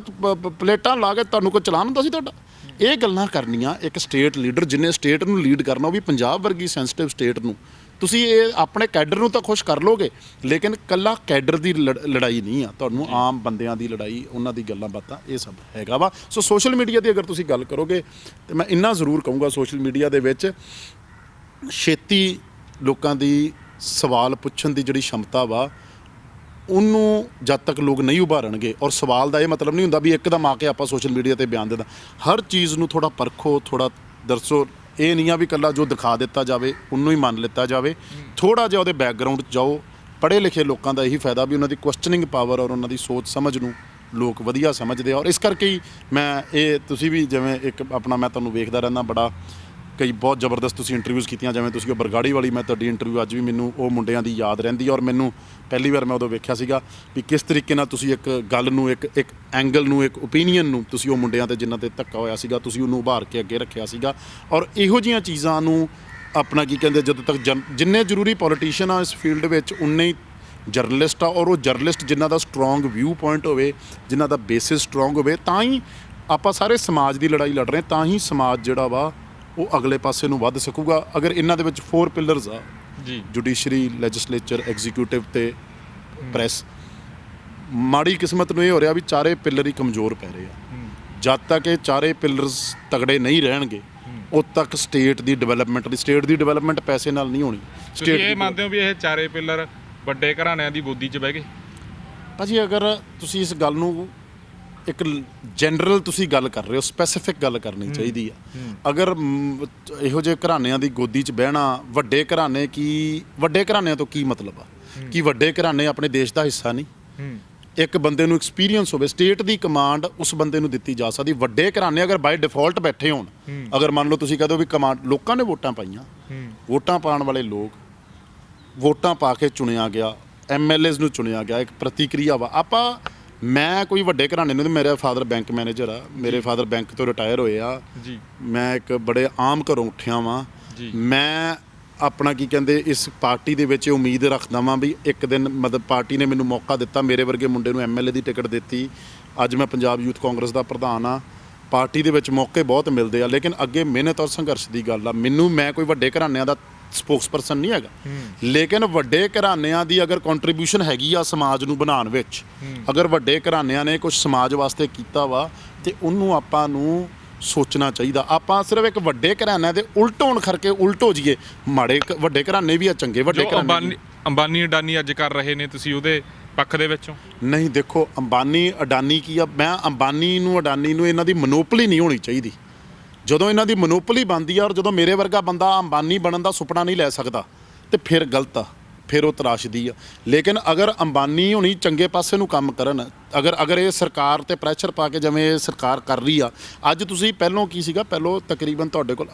ਪਲੇਟਾਂ ਲਾ ਕੇ ਤੁਹਾਨੂੰ ਕੋਈ ਚਲਾਨ ਹੁੰਦਾ ਸੀ ਤੁਹਾਡਾ? ਇਹ ਗੱਲਾਂ ਕਰਨੀਆਂ ਇੱਕ ਸਟੇਟ ਲੀਡਰ ਜਿਹਨੇ ਸਟੇਟ ਨੂੰ ਲੀਡ ਕਰਨਾ, ਉਹ ਵੀ ਪੰਜਾਬ ਵਰਗੀ ਸੈਂਸਿਟਿਵ ਸਟੇਟ ਨੂੰ, ਤੁਸੀਂ ਇਹ ਆਪਣੇ ਕੈਡਰ ਨੂੰ ਤਾਂ ਖੁਸ਼ ਕਰ ਲੋਗੇ, ਲੇਕਿਨ ਕੱਲਾ ਕੈਡਰ ਦੀ ਲੜਾਈ ਨਹੀਂ ਆ, ਤੁਹਾਨੂੰ ਆਮ ਬੰਦਿਆਂ ਦੀ ਲੜਾਈ, ਉਹਨਾਂ ਦੀ ਗੱਲਾਂ ਬਾਤਾਂ, ਇਹ ਸਭ ਹੈਗਾ ਵਾ। ਸੋ ਸੋਸ਼ਲ ਮੀਡੀਆ ਦੀ ਅਗਰ ਤੁਸੀਂ ਗੱਲ ਕਰੋਗੇ ਤਾਂ ਮੈਂ ਇੰਨਾ ਜ਼ਰੂਰ ਕਹੂੰਗਾ, ਸੋਸ਼ਲ ਮੀਡੀਆ ਦੇ ਵਿੱਚ ਛੇਤੀ ਲੋਕਾਂ ਦੀ ਸਵਾਲ ਪੁੱਛਣ ਦੀ ਜਿਹੜੀ ਸ਼ਮਤਾ ਵਾ, ਉਹਨੂੰ ਜਦ ਤੱਕ ਲੋਕ ਨਹੀਂ ਉਭਾਰਨਗੇ, ਔਰ ਸਵਾਲ ਦਾ ਇਹ ਮਤਲਬ ਨਹੀਂ ਹੁੰਦਾ ਵੀ ਇੱਕਦਮ ਆ ਕੇ ਆਪਾਂ ਸੋਸ਼ਲ ਮੀਡੀਆ 'ਤੇ ਬਿਆਨ ਦੇਣਾ। ਹਰ ਚੀਜ਼ ਨੂੰ ਥੋੜ੍ਹਾ ਪਰਖੋ, ਥੋੜ੍ਹਾ ਦਰਸੋ। ਇਹ ਨਹੀਂ ਆ ਵੀ ਇਕੱਲਾ ਜੋ ਦਿਖਾ ਦਿੱਤਾ ਜਾਵੇ ਉਹਨੂੰ ਹੀ ਮੰਨ ਲਿੱਤਾ ਜਾਵੇ। ਥੋੜ੍ਹਾ ਜਿਹਾ ਉਹਦੇ ਬੈਕਗਰਾਊਂਡ 'ਚ ਜਾਓ। ਪੜ੍ਹੇ ਲਿਖੇ ਲੋਕਾਂ ਦਾ ਇਹੀ ਫਾਇਦਾ ਵੀ ਉਹਨਾਂ ਦੀ ਕੁਐਸਚਨਿੰਗ ਪਾਵਰ ਔਰ ਉਹਨਾਂ ਦੀ ਸੋਚ ਸਮਝ ਨੂੰ ਲੋਕ ਵਧੀਆ ਸਮਝਦੇ ਆ, ਔਰ ਇਸ ਕਰਕੇ ਹੀ ਮੈਂ ਇਹ, ਤੁਸੀਂ ਵੀ ਜਿਵੇਂ ਇੱਕ ਆਪਣਾ, ਮੈਂ ਤੁਹਾਨੂੰ ਵੇਖਦਾ ਰਹਿੰਦਾ, ਬੜਾ ਕਈ ਬਹੁਤ ਜ਼ਬਰਦਸਤ ਤੁਸੀਂ ਇੰਟਰਵਿਊਜ਼ ਕੀਤੀਆਂ, ਜਿਵੇਂ ਤੁਸੀਂ ਉਹ ਬਰਗਾੜੀ ਵਾਲੀ, ਮੈਂ ਤੁਹਾਡੀ ਇੰਟਰਵਿਊ ਅੱਜ ਵੀ ਮੈਨੂੰ ਉਹ ਮੁੰਡਿਆਂ ਦੀ ਯਾਦ ਰਹਿੰਦੀ, ਔਰ ਮੈਨੂੰ ਪਹਿਲੀ ਵਾਰ ਮੈਂ ਉਦੋਂ ਵੇਖਿਆ ਸੀਗਾ ਵੀ ਕਿਸ ਤਰੀਕੇ ਨਾਲ ਤੁਸੀਂ ਇੱਕ ਗੱਲ ਨੂੰ, ਇੱਕ ਐਂਗਲ ਨੂੰ, ਇੱਕ ਓਪੀਨੀਅਨ ਨੂੰ, ਤੁਸੀਂ ਉਹ ਮੁੰਡਿਆਂ 'ਤੇ ਜਿਨ੍ਹਾਂ 'ਤੇ ਧੱਕਾ ਹੋਇਆ ਸੀਗਾ, ਤੁਸੀਂ ਉਹਨੂੰ ਉਭਾਰ ਕੇ ਅੱਗੇ ਰੱਖਿਆ ਸੀਗਾ। ਔਰ ਇਹੋ ਜਿਹੀਆਂ ਚੀਜ਼ਾਂ ਨੂੰ ਆਪਣਾ ਕੀ ਕਹਿੰਦੇ, ਜਦੋਂ ਤੱਕ ਜਿੰਨੇ ਜ਼ਰੂਰੀ ਪੋਲੀਟੀਸ਼ੀਅਨ ਆ ਇਸ ਫੀਲਡ ਵਿੱਚ, ਉਨੇ ਹੀ ਜਰਨਲਿਸਟ ਆ, ਔਰ ਉਹ ਜਰਨਲਿਸਟ ਜਿਨ੍ਹਾਂ ਦਾ ਸਟਰੋਂਗ ਵਿਊ ਪੁਆਇੰਟ ਹੋਵੇ, ਜਿਨ੍ਹਾਂ ਦਾ ਬੇਸਿਸ ਸਟਰੋਂਗ ਹੋਵੇ, ਤਾਂ ਹੀ ਆਪਾਂ ਸਾਰੇ ਸਮਾਜ ਦੀ ਲੜਾਈ ਲੜ ਰਹੇ, ਤਾਂ ਹੀ ਸਮਾਜ ਜਿਹੜਾ ਵਾ ਉਹ ਅਗਲੇ ਪਾਸੇ ਨੂੰ ਵੱਧ ਸਕੂਗਾ। ਅਗਰ ਇਹਨਾਂ ਦੇ ਵਿੱਚ 4 ਪਿਲਰਸ ਆ ਜੀ, ਜੁਡੀਸ਼ਰੀ, ਲੈਜਿਸਲੇਚਰ, ਐਗਜ਼ੀਕਿਊਟਿਵ ਤੇ ਪ੍ਰੈਸ, ਮਾੜੀ ਕਿਸਮਤ ਨੂੰ ਇਹ ਹੋ ਰਿਹਾ ਵੀ ਚਾਰੇ ਪਿਲਰ ਹੀ ਕਮਜ਼ੋਰ ਪੈ ਰਹੇ ਆ। ਜਦ ਤੱਕ ਇਹ ਚਾਰੇ ਪਿਲਰਸ ਤਗੜੇ ਨਹੀਂ ਰਹਿਣਗੇ, ਉਦ ਤੱਕ ਸਟੇਟ ਦੀ ਡਿਵੈਲਪਮੈਂਟ ਪੈਸੇ ਨਾਲ ਨਹੀਂ ਹੋਣੀ। ਤੁਸੀਂ ਇਹ ਮੰਨਦੇ ਹੋ ਵੀ ਇਹ ਚਾਰੇ ਪਿਲਰ ਵੱਡੇ ਘਰਾਣਿਆਂ ਦੀ ਗੋਦੀ 'ਚ ਬਹਿ ਗਏ? ਭਾਜੀ ਅਗਰ ਤੁਸੀਂ ਇਸ ਗੱਲ ਨੂੰ ਇੱਕ ਜਨਰਲ ਤੁਸੀਂ ਗੱਲ ਕਰ ਰਹੇ ਹੋ, ਸਪੈਸੀਫਿਕ ਗੱਲ ਕਰਨੀ ਚਾਹੀਦੀ ਆ। ਅਗਰ ਇਹੋ ਜਿਹੇ ਘਰਾਣਿਆਂ ਦੀ ਗੋਦੀ 'ਚ ਬਹਿਣਾ, ਵੱਡੇ ਘਰਾਣਿਆਂ ਤੋਂ ਕੀ ਮਤਲਬ ਆ? ਕਿ ਵੱਡੇ ਘਰਾਣੇ ਆਪਣੇ ਦੇਸ਼ ਦਾ ਹਿੱਸਾ ਨਹੀਂ? ਇੱਕ ਬੰਦੇ ਨੂੰ ਐਕਸਪੀਰੀਅੰਸ ਹੋਵੇ, ਸਟੇਟ ਦੀ ਕਮਾਂਡ ਉਸ ਬੰਦੇ ਨੂੰ ਦਿੱਤੀ ਜਾ ਸਕਦੀ। ਵੱਡੇ ਘਰਾਣੇ ਅਗਰ ਬਾਈ ਡਿਫਾਲਟ ਬੈਠੇ ਹੋਣ, ਅਗਰ ਮੰਨ ਲਓ ਤੁਸੀਂ ਕਹਦੇ ਹੋ ਵੀ ਕਮਾਂਡ, ਲੋਕਾਂ ਨੇ ਵੋਟਾਂ ਪਾਈਆਂ, ਵੋਟਾਂ ਪਾਉਣ ਵਾਲੇ ਲੋਕ, ਵੋਟਾਂ ਪਾ ਕੇ ਚੁਣਿਆ ਗਿਆ, MLAs ਨੂੰ ਚੁਣਿਆ ਗਿਆ, ਇੱਕ ਪ੍ਰਤੀਕਿਰਿਆ ਵਾ। ਮੈਂ ਕੋਈ ਵੱਡੇ ਘਰਾਣੇ ਨੂੰ, ਮੇਰਾ ਫਾਦਰ ਬੈਂਕ ਮੈਨੇਜਰ ਆ, ਮੇਰੇ ਫਾਦਰ ਬੈਂਕ ਤੋਂ ਰਿਟਾਇਰ ਹੋਏ ਆ ਜੀ, ਮੈਂ ਇੱਕ ਬੜੇ ਆਮ ਘਰੋਂ ਉੱਠਿਆ ਵਾਂ। ਮੈਂ ਆਪਣਾ ਕੀ ਕਹਿੰਦੇ, ਇਸ ਪਾਰਟੀ ਦੇ ਵਿੱਚ ਉਮੀਦ ਰੱਖਦਾ ਵਾਂ ਵੀ ਇੱਕ ਦਿਨ ਮਤਲਬ ਪਾਰਟੀ ਨੇ ਮੈਨੂੰ ਮੌਕਾ ਦਿੱਤਾ, ਮੇਰੇ ਵਰਗੇ ਮੁੰਡੇ ਨੂੰ MLA ਦੀ ਟਿਕਟ ਦਿੱਤੀ, ਅੱਜ ਮੈਂ ਪੰਜਾਬ ਯੂਥ ਕਾਂਗਰਸ ਦਾ ਪ੍ਰਧਾਨ ਆ। ਪਾਰਟੀ ਦੇ ਵਿੱਚ ਮੌਕੇ ਬਹੁਤ ਮਿਲਦੇ ਆ, ਲੇਕਿਨ ਅੱਗੇ ਮਿਹਨਤ ਔਰ ਸੰਘਰਸ਼ ਦੀ ਗੱਲ ਆ। ਮੈਂ ਕੋਈ ਵੱਡੇ ਘਰਾਣਿਆਂ ਦਾ ਸਪੋਕਸਪਰਸਨ ਨਹੀਂ ਹੈਗਾ, ਲੇਕਿਨ ਵੱਡੇ ਘਰਾਣਿਆਂ ਦੀ ਅਗਰ ਕੰਟਰੀਬਿਊਸ਼ਨ ਹੈਗੀ ਆ ਸਮਾਜ ਨੂੰ ਬਣਾਉਣ ਵਿੱਚ, ਅਗਰ ਵੱਡੇ ਘਰਾਣਿਆਂ ਨੇ ਕੁਝ ਸਮਾਜ ਵਾਸਤੇ ਕੀਤਾ ਵਾ, ਤੇ ਉਹਨੂੰ ਆਪਾਂ ਨੂੰ ਸੋਚਣਾ ਚਾਹੀਦਾ। ਆਪਾਂ ਸਿਰਫ ਇੱਕ ਵੱਡੇ ਘਰਾਣਿਆਂ ਦੇ ਉਲਟ ਹੋਣ ਕਰਕੇ ਉਲਟ ਹੋ ਜਾਈਏ। ਮਾੜੇ ਵੱਡੇ ਘਰਾਣੇ ਵੀ ਆ, ਚੰਗੇ ਵੱਡੇ ਘਰਾਣੇ। ਅੰਬਾਨੀ ਅਡਾਨੀ ਅੱਜ ਕਰ ਰਹੇ ਨੇ, ਤੁਸੀਂ ਉਹਦੇ ਪੱਖ ਦੇ ਵਿੱਚੋਂ? ਨਹੀਂ, ਦੇਖੋ ਅੰਬਾਨੀ ਅਡਾਨੀ ਕੀ ਆ, ਮੈਂ ਅੰਬਾਨੀ ਨੂੰ ਅਡਾਨੀ ਨੂੰ ਇਹਨਾਂ ਦੀ ਮੋਨੋਪੋਲੀ ਨਹੀਂ ਹੋਣੀ ਚਾਹੀਦੀ। ਜਦੋਂ ਇਹਨਾਂ ਦੀ ਮੋਨੋਪੋਲੀ ਬਣਦੀ ਆ, ਔਰ ਜਦੋਂ ਮੇਰੇ ਵਰਗਾ ਬੰਦਾ ਅੰਬਾਨੀ ਬਣਨ ਦਾ ਸੁਪਨਾ ਨਹੀਂ ਲੈ ਸਕਦਾ, ਤੇ ਫਿਰ ਗਲਤ ਆ, ਫਿਰ ਉਹ ਤਰਾਸ਼ਦੀ ਆ। ਲੇਕਿਨ ਅਗਰ ਅੰਬਾਨੀ ਹੋਣੀ ਚੰਗੇ ਪਾਸੇ ਨੂੰ ਕੰਮ ਕਰਨ, ਅਗਰ ਇਹ ਸਰਕਾਰ ਤੇ ਪ੍ਰੈਸ਼ਰ ਪਾ ਕੇ ਜਿਵੇਂ ਇਹ ਸਰਕਾਰ ਕਰ ਰਹੀ ਆ। ਅੱਜ ਤੁਸੀਂ ਪਹਿਲੋਂ ਕੀ ਸੀਗਾ, ਪਹਿਲੋਂ ਤਕਰੀਬਨ ਤੁਹਾਡੇ ਕੋਲ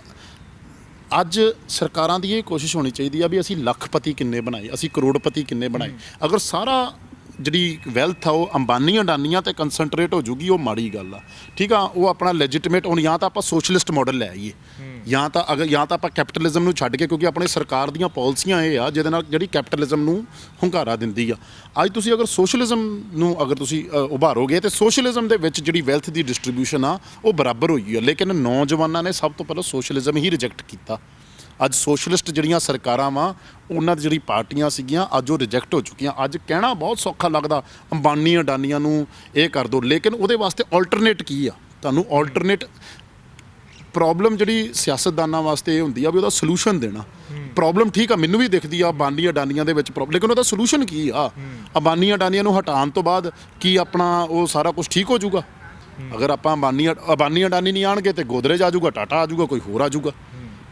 ਅੱਜ ਸਰਕਾਰਾਂ ਦੀ ਇਹ ਕੋਸ਼ਿਸ਼ ਹੋਣੀ ਚਾਹੀਦੀ ਆ ਵੀ ਅਸੀਂ ਲੱਖਪਤੀ ਕਿੰਨੇ ਬਣਾਏ, ਅਸੀਂ ਕਰੋੜਪਤੀ ਕਿੰਨੇ ਬਣਾਏ। ਅਗਰ ਸਾਰਾ ਜਿਹੜੀ ਵੈਲਥ ਆ ਉਹ ਅੰਬਾਨੀ ਅਡਾਨੀਆਂ ਤੇ ਕੰਸੈਂਟਰੇਟ ਹੋ ਜੂਗੀ, ਉਹ ਮਾੜੀ ਗੱਲ ਆ। ਠੀਕ ਆ, ਉਹ ਆਪਣਾ ਲੈਜੀਟੀਮੇਟ ਹੁਣ ਜਾਂ ਤਾਂ ਆਪਾਂ ਸੋਸ਼ਲਿਸਟ ਮਾਡਲ ਲੈ ਆਈਏ, ਜਾਂ ਤਾਂ ਆਪਾਂ ਕੈਪੀਟਲਿਜ਼ਮ ਨੂੰ ਛੱਡ ਕੇ, ਕਿਉਂਕਿ ਆਪਣੇ ਸਰਕਾਰ ਦੀਆਂ ਪਾਲਿਸੀਆਂ ਇਹ ਆ ਜਿਹਦੇ ਨਾਲ ਜਿਹੜੀ ਕੈਪੀਟਲਿਜ਼ਮ ਨੂੰ ਹੁੰਗਾਰਾ ਦਿੰਦੀ ਆ। ਅੱਜ ਤੁਸੀਂ ਅਗਰ ਸੋਸ਼ਲਿਜ਼ਮ ਨੂੰ ਅਗਰ ਤੁਸੀਂ ਉਭਾਰੋਗੇ ਤੇ ਸੋਸ਼ਲਿਜ਼ਮ ਦੇ ਵਿੱਚ ਜਿਹੜੀ ਵੈਲਥ ਦੀ ਡਿਸਟ੍ਰੀਬਿਊਸ਼ਨ ਆ ਉਹ ਬਰਾਬਰ ਹੋਈ ਆ। ਲੇਕਿਨ ਨੌਜਵਾਨਾਂ ਨੇ ਸਭ ਤੋਂ ਪਹਿਲਾਂ ਸੋਸ਼ਲਿਜ਼ਮ ਹੀ ਰਿਜੈਕਟ ਕੀਤਾ। ਅੱਜ ਸੋਸ਼ਲਿਸਟ ਜਿਹੜੀਆਂ ਸਰਕਾਰਾਂ ਵਾ, ਉਹਨਾਂ ਦੀ ਜਿਹੜੀ ਪਾਰਟੀਆਂ ਸੀਗੀਆਂ, ਅੱਜ ਉਹ ਰਿਜੈਕਟ ਹੋ ਚੁੱਕੀਆਂ। ਅੱਜ ਕਹਿਣਾ ਬਹੁਤ ਸੌਖਾ ਲੱਗਦਾ ਅੰਬਾਨੀ ਅਡਾਨੀਆਂ ਨੂੰ ਇਹ ਕਰ ਦਿਓ, ਲੇਕਿਨ ਉਹਦੇ ਵਾਸਤੇ ਆਲਟਰਨੇਟ ਕੀ ਆ? ਤੁਹਾਨੂੰ ਆਲਟਰਨੇਟ ਪ੍ਰੋਬਲਮ ਜਿਹੜੀ ਸਿਆਸਤਦਾਨਾਂ ਵਾਸਤੇ ਇਹ ਹੁੰਦੀ ਆ ਵੀ ਉਹਦਾ ਸੋਲੂਸ਼ਨ ਦੇਣਾ। ਪ੍ਰੋਬਲਮ ਠੀਕ ਆ, ਮੈਨੂੰ ਵੀ ਦਿਖਦੀ ਆ ਅੰਬਾਨੀ ਅਡਾਨੀਆਂ ਦੇ ਵਿੱਚ ਪ੍ਰੋਬਲਮ, ਲੇਕਿਨ ਉਹਦਾ ਸੋਲੂਸ਼ਨ ਕੀ ਆ? ਅੰਬਾਨੀ ਅਡਾਨੀਆਂ ਨੂੰ ਹਟਾਉਣ ਤੋਂ ਬਾਅਦ ਕੀ ਆਪਣਾ ਉਹ ਸਾਰਾ ਕੁਝ ਠੀਕ ਹੋ ਜਾਊਗਾ? ਅਗਰ ਆਪਾਂ ਅੰਬਾਨੀ ਅਡਾਨੀ ਨਹੀਂ ਆਣਗੇ ਤੇ ਗੋਦਰੇਜ ਆ ਜਾਊਗਾ, ਟਾਟਾ ਆ ਜਾਊਗਾ, ਕੋਈ ਹੋਰ ਆ ਜਾਊਗਾ।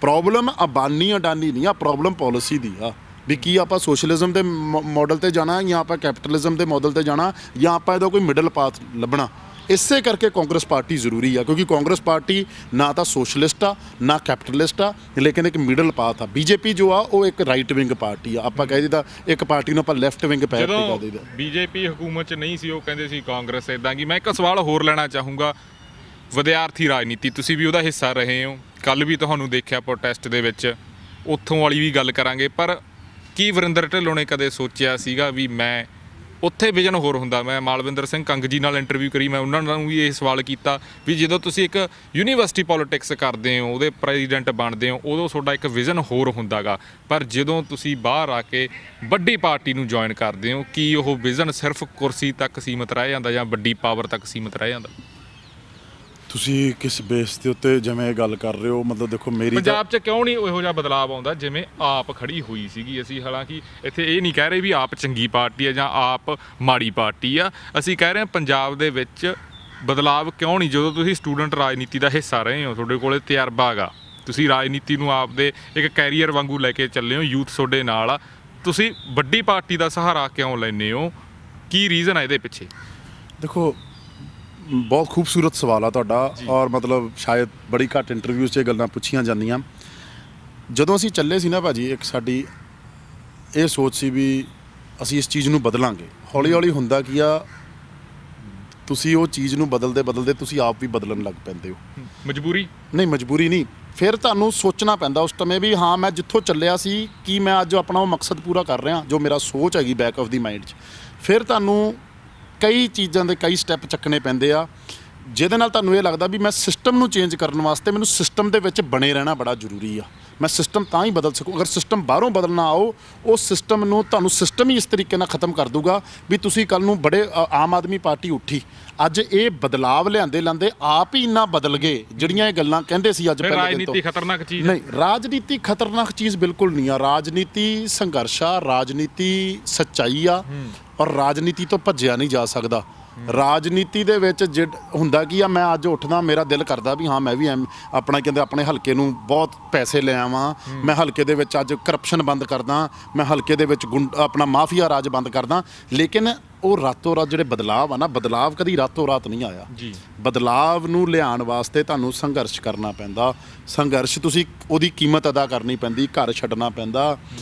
ਪ੍ਰੋਬਲਮ ਅੰਬਾਨੀ ਅਡਾਨੀ ਨਹੀਂ ਆ, ਪ੍ਰੋਬਲਮ ਪਾਲਿਸੀ ਦੀ ਆ ਵੀ ਕੀ ਆਪਾਂ ਸੋਸ਼ਲਿਜ਼ਮ ਦੇ ਮਾਡਲ ਤੇ ਜਾਣਾ ਜਾਂ ਆਪਾਂ ਕੈਪੀਟਲਿਜ਼ਮ ਦੇ ਮਾਡਲ ਤੇ ਜਾਣਾ ਜਾਂ ਆਪਾਂ ਇਹਦਾ ਕੋਈ ਮਿਡਲ ਪਾਥ ਲੱਭਣਾ। ਇਸੇ ਕਰਕੇ ਕਾਂਗਰਸ ਪਾਰਟੀ ਜ਼ਰੂਰੀ ਆ, ਕਿਉਂਕਿ ਕਾਂਗਰਸ ਪਾਰਟੀ ਨਾ ਤਾਂ ਸੋਸ਼ਲਿਸਟ ਆ ਨਾ ਕੈਪੀਟਲਿਸਟ ਆ, ਲੇਕਿਨ ਇੱਕ ਮਿਡਲ ਪਾਥ ਆ। ਬੀਜੇਪੀ ਜੋ ਆ ਉਹ ਇੱਕ ਰਾਈਟ ਵਿੰਗ ਪਾਰਟੀ ਆ। ਆਪਾਂ ਕਹਿ ਦਿੱਤਾ ਇੱਕ ਪਾਰਟੀ ਨੂੰ ਆਪਾਂ ਲੈਫਟ ਵਿੰਗ ਪੈਰ ਤੇ ਕਰ ਦਿੱਤਾ। ਬੀਜੇਪੀ ਹਕੂਮਤ 'ਚ ਨਹੀਂ ਸੀ, ਉਹ ਕਹਿੰਦੇ ਸੀ ਕਾਂਗਰਸ ਇਦਾਂ ਕੀ। ਮੈਂ ਇੱਕ ਸਵਾਲ ਹੋਰ ਲੈਣਾ ਚਾਹੂੰਗਾ, ਵਿਦਿਆਰਥੀ ਰਾਜਨੀਤੀ, ਤੁਸੀਂ ਵੀ ਉਹਦਾ ਹਿੱਸਾ ਰਹੇ ਹੋ, ਕੱਲ੍ਹ ਵੀ ਤੁਹਾਨੂੰ ਦੇਖਿਆ ਪ੍ਰੋਟੈਸਟ ਦੇ ਵਿੱਚ, ਉੱਥੋਂ ਵਾਲੀ ਵੀ ਗੱਲ ਕਰਾਂਗੇ। ਪਰ ਕੀ ਵਰਿੰਦਰ ਢਿੱਲੋਂ ਨੇ ਕਦੇ ਸੋਚਿਆ ਸੀਗਾ ਵੀ ਮੈਂ ਉੱਥੇ ਵਿਜ਼ਨ ਹੋਰ ਹੁੰਦਾ? ਮੈਂ ਮਾਲਵਿੰਦਰ ਸਿੰਘ ਕੰਗ ਜੀ ਨਾਲ ਇੰਟਰਵਿਊ ਕਰੀ, ਮੈਂ ਉਹਨਾਂ ਨੂੰ ਵੀ ਇਹ ਸਵਾਲ ਕੀਤਾ ਵੀ ਜਦੋਂ ਤੁਸੀਂ ਇੱਕ ਯੂਨੀਵਰਸਿਟੀ ਪੋਲੀਟਿਕਸ ਕਰਦੇ ਹੋ, ਉਹਦੇ ਪ੍ਰੈਜ਼ੀਡੈਂਟ ਬਣਦੇ ਹੋ, ਉਦੋਂ ਤੁਹਾਡਾ ਇੱਕ ਵਿਜ਼ਨ ਹੋਰ ਹੁੰਦਾ ਗਾ, ਪਰ ਜਦੋਂ ਤੁਸੀਂ ਬਾਹਰ ਆ ਕੇ ਵੱਡੀ ਪਾਰਟੀ ਨੂੰ ਜੁਆਇਨ ਕਰਦੇ ਹੋ, ਕੀ ਉਹ ਵਿਜ਼ਨ ਸਿਰਫ ਕੁਰਸੀ ਤੱਕ ਸੀਮਤ ਰਹਿ ਜਾਂਦਾ ਜਾਂ ਵੱਡੀ ਪਾਵਰ ਤੱਕ ਸੀਮਤ ਰਹਿ ਜਾਂਦਾ? ਤੁਸੀਂ ਕਿਸ ਬੇਸ ਦੇ ਉੱਤੇ ਜਿਵੇਂ ਗੱਲ ਕਰ ਰਹੇ ਹੋ? ਮਤਲਬ ਦੇਖੋ, ਮੇਰੀ ਪੰਜਾਬ 'ਚ ਕਿਉਂ ਨਹੀਂ ਇਹੋ ਜਿਹਾ ਬਦਲਾਅ ਆਉਂਦਾ ਜਿਵੇਂ ਆਪ ਖੜੀ ਹੋਈ ਸੀਗੀ? ਅਸੀਂ ਹਾਲਾਂਕਿ ਇੱਥੇ ਇਹ ਨਹੀਂ ਕਹਿ ਰਹੇ ਵੀ ਆਪ ਚੰਗੀ ਪਾਰਟੀ ਹੈ ਜਾਂ ਆਪ ਮਾੜੀ ਪਾਰਟੀ ਆ, ਅਸੀਂ ਕਹਿ ਰਹੇ ਹਾਂ ਪੰਜਾਬ ਦੇ ਵਿੱਚ ਬਦਲਾਅ ਕਿਉਂ ਨਹੀਂ? ਜਦੋਂ ਤੁਸੀਂ ਸਟੂਡੈਂਟ ਰਾਜਨੀਤੀ ਦਾ ਹਿੱਸਾ ਰਹੇ ਹੋ, ਤੁਹਾਡੇ ਕੋਲ ਤਜਰਬਾ ਗਾ, ਤੁਸੀਂ ਰਾਜਨੀਤੀ ਨੂੰ ਆਪਦੇ ਇੱਕ ਕੈਰੀਅਰ ਵਾਂਗੂ ਲੈ ਕੇ ਚੱਲੇ ਹੋ, ਯੂਥ ਤੁਹਾਡੇ ਨਾਲ ਆ, ਤੁਸੀਂ ਵੱਡੀ ਪਾਰਟੀ ਦਾ ਸਹਾਰਾ ਕਿਉਂ ਲੈਂਦੇ ਹੋ? ਕੀ ਰੀਜ਼ਨ ਹੈ ਇਹਦੇ ਪਿੱਛੇ? ਦੇਖੋ, ਬਹੁਤ ਖੂਬਸੂਰਤ ਸਵਾਲ ਆ ਤੁਹਾਡਾ, ਔਰ ਮਤਲਬ ਸ਼ਾਇਦ ਬੜੀ ਘੱਟ ਇੰਟਰਵਿਊ 'ਚ ਇਹ ਗੱਲਾਂ ਪੁੱਛੀਆਂ ਜਾਂਦੀਆਂ। ਜਦੋਂ ਅਸੀਂ ਚੱਲੇ ਸੀ ਨਾ ਭਾਜੀ, ਇੱਕ ਸਾਡੀ ਇਹ ਸੋਚ ਸੀ ਵੀ ਅਸੀਂ ਇਸ ਚੀਜ਼ ਨੂੰ ਬਦਲਾਂਗੇ। ਹੌਲੀ ਹੌਲੀ ਹੁੰਦਾ ਕੀ ਆ, ਤੁਸੀਂ ਉਹ ਚੀਜ਼ ਨੂੰ ਬਦਲਦੇ ਤੁਸੀਂ ਆਪ ਵੀ ਬਦਲਣ ਲੱਗ ਪੈਂਦੇ ਹੋ। ਮਜਬੂਰੀ ਨਹੀਂ, ਮਜਬੂਰੀ ਨਹੀਂ, ਫਿਰ ਤੁਹਾਨੂੰ ਸੋਚਣਾ ਪੈਂਦਾ ਉਸ ਸਮੇਂ ਵੀ ਹਾਂ, ਮੈਂ ਜਿੱਥੋਂ ਚੱਲਿਆ ਸੀ ਕੀ ਮੈਂ ਅੱਜ ਆਪਣਾ ਉਹ ਮਕਸਦ ਪੂਰਾ ਕਰ ਰਿਹਾ, ਜੋ ਮੇਰਾ ਸੋਚ ਹੈਗੀ ਬੈਕ ਆਫ ਦੀ ਮਾਈਂਡ 'ਚ। ਫਿਰ ਤੁਹਾਨੂੰ ਕਈ ਚੀਜ਼ਾਂ ਦੇ ਕਈ ਸਟੈਪ ਚੱਕਣੇ ਪੈਂਦੇ ਆ, ਜਿਹਦੇ ਨਾਲ ਤੁਹਾਨੂੰ ਇਹ ਲੱਗਦਾ ਵੀ ਮੈਂ ਸਿਸਟਮ ਨੂੰ ਚੇਂਜ ਕਰਨ ਵਾਸਤੇ ਮੈਨੂੰ ਸਿਸਟਮ ਦੇ ਵਿੱਚ ਬਣੇ ਰਹਿਣਾ ਬੜਾ ਜ਼ਰੂਰੀ ਆ। ਮੈਂ ਸਿਸਟਮ ਤਾਂ ਹੀ ਬਦਲ ਸਕੂੰ, ਅਗਰ ਸਿਸਟਮ ਬਾਹਰੋਂ ਬਦਲਣਾ ਆਓ, ਉਹ ਸਿਸਟਮ ਨੂੰ ਤੁਹਾਨੂੰ ਸਿਸਟਮ ਹੀ ਇਸ ਤਰੀਕੇ ਨਾਲ ਖ਼ਤਮ ਕਰ ਦੂਗਾ ਵੀ ਤੁਸੀਂ ਕੱਲ੍ਹ ਨੂੰ ਬੜੇ ਆਮ ਆਦਮੀ ਪਾਰਟੀ ਉੱਠੀ, ਅੱਜ ਇਹ ਬਦਲਾਵ ਲਿਆਂਦੇ ਆਪ ਹੀ ਇੰਨਾ ਬਦਲ ਗਏ, ਜਿਹੜੀਆਂ ਇਹ ਗੱਲਾਂ ਕਹਿੰਦੇ ਸੀ ਅੱਜ ਪਹਿਲੇ ਦਿਨ ਤੋਂ। ਰਾਜਨੀਤੀ ਖਤਰਨਾਕ ਚੀਜ਼ ਨਹੀਂ, ਰਾਜਨੀਤੀ ਖਤਰਨਾਕ ਚੀਜ਼ ਬਿਲਕੁਲ ਨਹੀਂ ਆ। ਰਾਜਨੀਤੀ ਸੰਘਰਸ਼ ਆ, ਰਾਜਨੀਤੀ ਸੱਚਾਈ ਆ, ਔਰ ਰਾਜਨੀਤੀ ਤੋਂ ਭੱਜਿਆ ਨਹੀਂ ਜਾ ਸਕਦਾ। ਰਾਜਨੀਤੀ ਦੇ ਵਿੱਚ ਹੁੰਦਾ ਕੀ ਆ, ਮੈਂ ਅੱਜ ਉੱਠਦਾ, ਮੇਰਾ ਦਿਲ ਕਰਦਾ ਵੀ ਹਾਂ ਮੈਂ ਵੀ ਆਪਣਾ ਕਹਿੰਦੇ ਆਪਣੇ ਹਲਕੇ ਨੂੰ ਬਹੁਤ ਪੈਸੇ ਲੈ ਆਵਾਂ, ਮੈਂ ਹਲਕੇ ਦੇ ਵਿੱਚ ਅੱਜ ਕਰਪਸ਼ਨ ਬੰਦ ਕਰਦਾ, ਮੈਂ ਹਲਕੇ ਦੇ ਵਿੱਚ ਆਪਣਾ ਮਾਫੀਆ ਰਾਜ ਬੰਦ ਕਰਦਾ। ਲੇਕਿਨ ਉਹ ਰਾਤੋਂ ਰਾਤ ਜਿਹੜੇ ਬਦਲਾਵ ਆ ਨਾ, ਬਦਲਾਵ ਕਦੀ ਰਾਤੋਂ ਰਾਤ ਨਹੀਂ ਆਇਆ ਜੀ। ਬਦਲਾਵ ਨੂੰ ਲਿਆਉਣ ਵਾਸਤੇ ਤੁਹਾਨੂੰ ਸੰਘਰਸ਼ ਕਰਨਾ ਪੈਂਦਾ। ਸੰਘਰਸ਼ ਤੁਸੀਂ ਉਹਦੀ ਕੀਮਤ ਅਦਾ ਕਰਨੀ ਪੈਂਦੀ, ਘਰ ਛੱਡਣਾ ਪੈਂਦਾ,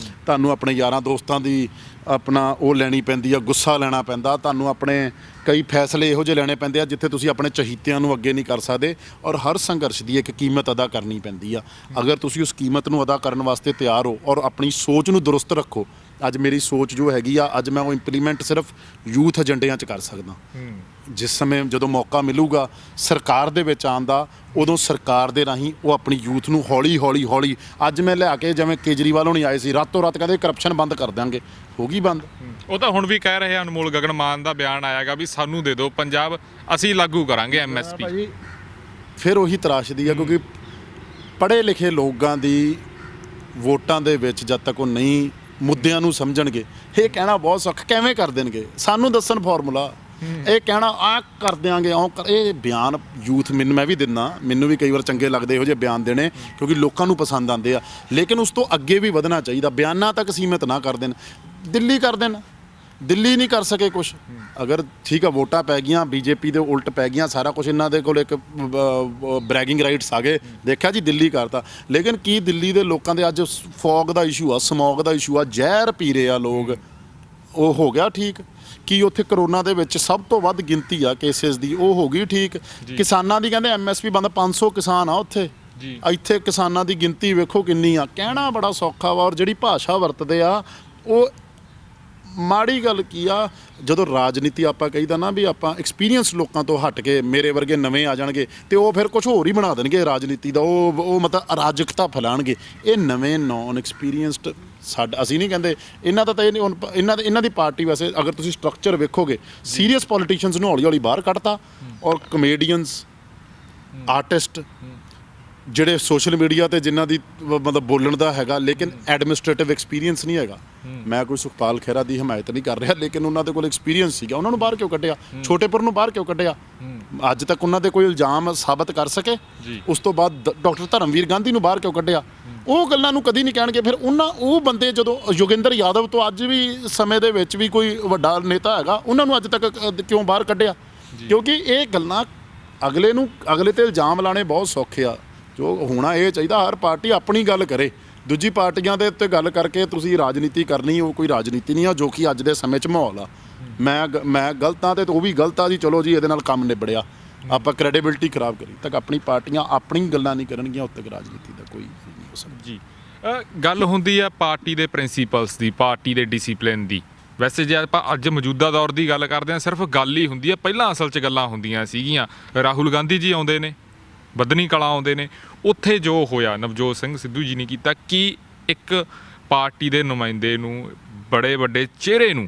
ਤੁਹਾਨੂੰ ਆਪਣੇ ਯਾਰਾਂ ਦੋਸਤਾਂ ਦੀ ਆਪਣਾ ਉਹ ਲੈਣੀ ਪੈਂਦੀ ਆ, ਗੁੱਸਾ ਲੈਣਾ ਪੈਂਦਾ, ਤੁਹਾਨੂੰ ਆਪਣੇ ਕਈ ਫੈਸਲੇ ਇਹੋ ਜਿਹੇ ਲੈਣੇ ਪੈਂਦੇ ਆ ਜਿੱਥੇ ਤੁਸੀਂ ਆਪਣੇ ਚਹੀਤਿਆਂ ਨੂੰ ਅੱਗੇ ਨਹੀਂ ਕਰ ਸਕਦੇ, ਔਰ ਹਰ ਸੰਘਰਸ਼ ਦੀ ਇੱਕ ਕੀਮਤ ਅਦਾ ਕਰਨੀ ਪੈਂਦੀ ਆ। ਅਗਰ ਤੁਸੀਂ ਉਸ ਕੀਮਤ ਨੂੰ ਅਦਾ ਕਰਨ ਵਾਸਤੇ ਤਿਆਰ ਹੋ ਔਰ ਆਪਣੀ ਸੋਚ ਨੂੰ ਦਰੁਸਤ ਰੱਖੋ। ਅੱਜ ਮੇਰੀ ਸੋਚ ਜੋ ਹੈਗੀ ਆ, ਅੱਜ ਮੈਂ ਉਹ ਇੰਪਲੀਮੈਂਟ ਸਿਰਫ ਯੂਥ ਏਜੰਡਿਆਂ 'ਚ ਕਰ ਸਕਦਾ। ਜਿਸ ਸਮੇਂ ਜਦੋਂ ਮੌਕਾ ਮਿਲੂਗਾ ਸਰਕਾਰ ਦੇ ਵਿੱਚ ਆਉਣ ਦਾ, ਉਦੋਂ ਸਰਕਾਰ ਦੇ ਰਾਹੀਂ ਉਹ ਆਪਣੀ ਯੂਥ ਨੂੰ ਹੌਲੀ ਅੱਜ ਮੈਂ ਲਿਆ ਕੇ, ਜਿਵੇਂ ਕੇਜਰੀਵਾਲ ਹੋਣੀ ਆਏ ਸੀ, ਰਾਤੋਂ ਰਾਤ ਕਹਿੰਦੇ ਕਰਪਸ਼ਨ ਬੰਦ ਕਰ ਦਿਆਂਗੇ, ਹੋ ਗਈ ਬੰਦ। ਉਹ ਤਾਂ ਹੁਣ ਵੀ ਕਹਿ ਰਹੇ ਆ, ਅਨਮੋਲ ਗਗਨ ਮਾਨ ਦਾ ਬਿਆਨ ਆਇਆਗਾ ਵੀ ਸਾਨੂੰ ਦੇ ਦਿਓ ਪੰਜਾਬ, ਅਸੀਂ ਲਾਗੂ ਕਰਾਂਗੇ MSP। ਫਿਰ ਉਹੀ ਤਰਾਸ਼ਦੀ ਆ, ਕਿਉਂਕਿ ਪੜ੍ਹੇ ਲਿਖੇ ਲੋਕਾਂ ਦੀ ਵੋਟਾਂ ਦੇ ਵਿੱਚ ਜਦ ਤੱਕ ਉਹ ਨਹੀਂ ਮੁੱਦਿਆਂ ਨੂੰ ਸਮਝਣਗੇ, ਇਹ ਕਹਿਣਾ ਬਹੁਤ ਸੌਖਾ, ਕਿਵੇਂ ਕਰ ਦੇਣਗੇ? ਸਾਨੂੰ ਦੱਸਣ ਫਾਰਮੂਲਾ। ਇਹ ਕਹਿਣਾ ਆ ਕਰ ਦਿਆਂਗੇ, ਇਹ ਬਿਆਨ ਯੂਥ ਮੈਂ ਵੀ ਦਿੰਦਾ, ਮੈਨੂੰ ਵੀ ਕਈ ਵਾਰ ਚੰਗੇ ਲੱਗਦੇ ਇਹੋ ਜਿਹੇ ਬਿਆਨ ਦੇਣੇ, ਕਿਉਂਕਿ ਲੋਕਾਂ ਨੂੰ ਪਸੰਦ ਆਉਂਦੇ ਆ। ਲੇਕਿਨ ਉਸ ਤੋਂ ਅੱਗੇ ਵੀ ਵਧਣਾ ਚਾਹੀਦਾ, ਬਿਆਨਾਂ ਤੱਕ ਸੀਮਿਤ ਨਾ ਕਰ ਦੇਣ। ਦਿੱਲੀ ਕਰ ਦੇਣ, ਦਿੱਲੀ ਨਹੀਂ ਕਰ ਸਕੇ ਕੁਛ, ਅਗਰ ਠੀਕ ਆ ਵੋਟਾਂ ਪੈ ਗਈਆਂ ਬੀਜੇਪੀ ਦੇ ਉਲਟ ਪੈ ਗਈਆਂ ਸਾਰਾ ਕੁਝ ਇਹਨਾਂ ਦੇ ਕੋਲ ਇੱਕ ਬ੍ਰੈਗਿੰਗ ਰਾਈਟਸ ਆ ਗਏ ਦੇਖਿਆ ਜੀ ਦਿੱਲੀ ਕਰਤਾ ਲੇਕਿਨ ਕੀ ਦਿੱਲੀ ਦੇ ਲੋਕਾਂ ਦੇ ਅੱਜ ਫੌਗ ਦਾ ਇਸ਼ੂ ਆ ਸਮੌਗ ਦਾ ਇਸ਼ੂ ਆ ਜ਼ਹਿਰ ਪੀ ਰਹੇ ਆ ਲੋਕ ਉਹ ਹੋ ਗਿਆ ਠੀਕ ਕੀ ਉੱਥੇ ਕਰੋਨਾ ਦੇ ਵਿੱਚ ਸਭ ਤੋਂ ਵੱਧ ਗਿਣਤੀ ਆ ਕੇਸਿਸ ਦੀ ਉਹ ਹੋ ਗਈ ਠੀਕ ਕਿਸਾਨਾਂ ਦੀ ਕਹਿੰਦੇ ਐਮਐਸਪੀ ਬੰਦਾ 500 ਕਿਸਾਨ ਆ ਉੱਥੇ ਇੱਥੇ ਕਿਸਾਨਾਂ ਦੀ ਗਿਣਤੀ ਵੇਖੋ ਕਿੰਨੀ ਆ ਕਹਿਣਾ ਬੜਾ ਸੌਖਾ ਵਾ ਔਰ ਜਿਹੜੀ ਭਾਸ਼ਾ ਵਰਤਦੇ ਆ ਉਹ ਮਾੜੀ ਗੱਲ ਕੀ ਆ ਜਦੋਂ ਰਾਜਨੀਤੀ ਆਪਾਂ ਕਹੀਦਾ ਨਾ ਵੀ ਆਪਾਂ ਐਕਸਪੀਰੀਅੰਸ ਲੋਕਾਂ ਤੋਂ ਹਟ ਕੇ ਮੇਰੇ ਵਰਗੇ ਨਵੇਂ ਆ ਜਾਣਗੇ ਤੇ ਉਹ ਫਿਰ ਕੁਝ ਹੋਰ ਹੀ ਬਣਾ ਦੇਣਗੇ ਰਾਜਨੀਤੀ ਦਾ ਉਹ ਮਤਲਬ ਅਰਾਜਕਤਾ ਫੈਲਾਣਗੇ ਇਹ ਨਵੇਂ ਨੌਨ ਐਕਸਪੀਰੀਅੰਸਡ ਅਸੀਂ ਨਹੀਂ ਕਹਿੰਦੇ ਇਹਨਾਂ ਦਾ ਤਾਂ ਇਹਨਾਂ ਦੀ ਪਾਰਟੀ ਵੈਸੇ ਅਗਰ ਤੁਸੀਂ ਸਟਰਕਚਰ ਵੇਖੋਗੇ ਸੀਰੀਅਸ ਪੋਲੀਟੀਸ਼ੀਅਨਸ ਨੂੰ ਹੌਲੀ ਹੌਲੀ ਬਾਹਰ ਕੱਢਤਾ ਔਰ ਕਮੇਡੀਅਨਸ ਆਰਟਿਸਟ ਜਿਹੜੇ ਸੋਸ਼ਲ ਮੀਡੀਆ ਤੇ ਜਿਨ੍ਹਾਂ ਦੀ ਮਤਲਬ ਬੋਲਣ ਦਾ ਹੈਗਾ ਲੇਕਿਨ ਐਡਮਿਨਿਸਟ੍ਰੇਟਿਵ ਐਕਸਪੀਰੀਅੰਸ ਨਹੀਂ ਹੈਗਾ ਮੈਂ ਕੋਈ ਸੁਖਪਾਲ ਖਹਿਰਾ ਦੀ ਹਮਾਇਤ ਨਹੀਂ ਕਰ ਰਿਹਾ ਲੇਕਿਨ ਉਹਨਾਂ ਦੇ ਕੋਲ ਐਕਸਪੀਰੀਅੰਸ ਸੀਗਾ ਉਹਨਾਂ ਨੂੰ ਬਾਹਰ ਕਿਉਂ ਕੱਢਿਆ ਛੋਟੇਪੁਰ ਨੂੰ ਬਾਹਰ ਕਿਉਂ ਕੱਢਿਆ ਅੱਜ ਤੱਕ ਉਹਨਾਂ ਦੇ ਕੋਈ ਇਲਜ਼ਾਮ ਸਾਬਤ ਕਰ ਸਕੇ ਉਸ ਤੋਂ ਬਾਅਦ ਡਾਕਟਰ ਧਰਮਵੀਰ ਗਾਂਧੀ ਨੂੰ ਬਾਹਰ ਕਿਉਂ ਕੱਢਿਆ ਉਹ ਗੱਲਾਂ ਨੂੰ ਕਦੀ ਨਹੀਂ ਕਹਿਣਗੇ ਫਿਰ ਉਹ ਬੰਦੇ ਜਦੋਂ ਯੋਗਿੰਦਰ ਯਾਦਵ ਤੋਂ ਅੱਜ ਵੀ ਸਮੇਂ ਦੇ ਵਿੱਚ ਵੀ ਕੋਈ ਵੱਡਾ ਨੇਤਾ ਹੈਗਾ ਉਹਨਾਂ ਨੂੰ ਅੱਜ ਤੱਕ ਕਿਉਂ ਬਾਹਰ ਕੱਢਿਆ ਕਿਉਂਕਿ ਇਹ ਗੱਲਾਂ ਅਗਲੇ ਤੇ ਇਲਜ਼ਾਮ ਲਾਣੇ ਬਹੁਤ ਸੌਖੇ ਆ ਜੋ ਹੋਣਾ ਇਹ ਚਾਹੀਦਾ ਹਰ ਪਾਰਟੀ ਆਪਣੀ ਗੱਲ ਕਰੇ ਦੂਜੀ ਪਾਰਟੀਆਂ ਦੇ ਉੱਤੇ ਗੱਲ ਕਰਕੇ ਤੁਸੀਂ ਰਾਜਨੀਤੀ ਕਰਨੀ ਉਹ ਕੋਈ ਰਾਜਨੀਤੀ ਨਹੀਂ ਆ ਜੋ ਕਿ ਅੱਜ ਦੇ ਸਮੇਂ 'ਚ ਮਾਹੌਲ ਆ ਮੈਂ ਗਲਤ ਆ ਤੇ ਉਹ ਵੀ ਗਲਤ ਆ ਜੀ ਚਲੋ ਜੀ ਇਹਦੇ ਨਾਲ ਕੰਮ ਨਿਬੜਿਆ ਆਪਾਂ ਕ੍ਰੈਡੀਬਿਲਿਟੀ ਖਰਾਬ ਕਰੀ ਤੱਕ ਆਪਣੀ ਪਾਰਟੀਆਂ ਆਪਣੀ ਗੱਲਾਂ ਨਹੀਂ ਕਰਨਗੀਆਂ ਉੱਤੇ ਤੱਕ ਰਾਜਨੀਤੀ ਦਾ ਕੋਈ ਨਹੀਂ ਹੋ ਸਕਦਾ ਜੀ ਗੱਲ ਹੁੰਦੀ ਆ ਪਾਰਟੀ ਦੇ ਪ੍ਰਿੰਸੀਪਲਸ ਦੀ ਪਾਰਟੀ ਦੇ ਡਿਸਿਪਲਿਨ ਦੀ ਵੈਸੇ ਜੇ ਆਪਾਂ ਅੱਜ ਮੌਜੂਦਾ ਦੌਰ ਦੀ ਗੱਲ ਕਰਦੇ ਹਾਂ ਸਿਰਫ ਗੱਲ ਹੀ ਹੁੰਦੀ ਆ ਪਹਿਲਾਂ ਅਸਲ 'ਚ ਗੱਲਾਂ ਹੁੰਦੀਆਂ ਸੀਗੀਆਂ ਰਾਹੁਲ ਗਾਂਧੀ ਜੀ ਆਉਂਦੇ ਨੇ ਬੱਧਨੀ ਕਲਾਂ ਆਉਂਦੇ ਨੇ ਉੱਥੇ ਜੋ ਹੋਇਆ ਨਵਜੋਤ ਸਿੰਘ ਸਿੱਧੂ ਜੀ ਨੇ ਕੀਤਾ ਕਿ ਇੱਕ ਪਾਰਟੀ ਦੇ ਨੁਮਾਇੰਦੇ ਨੂੰ ਬੜੇ ਵੱਡੇ ਚਿਹਰੇ ਨੂੰ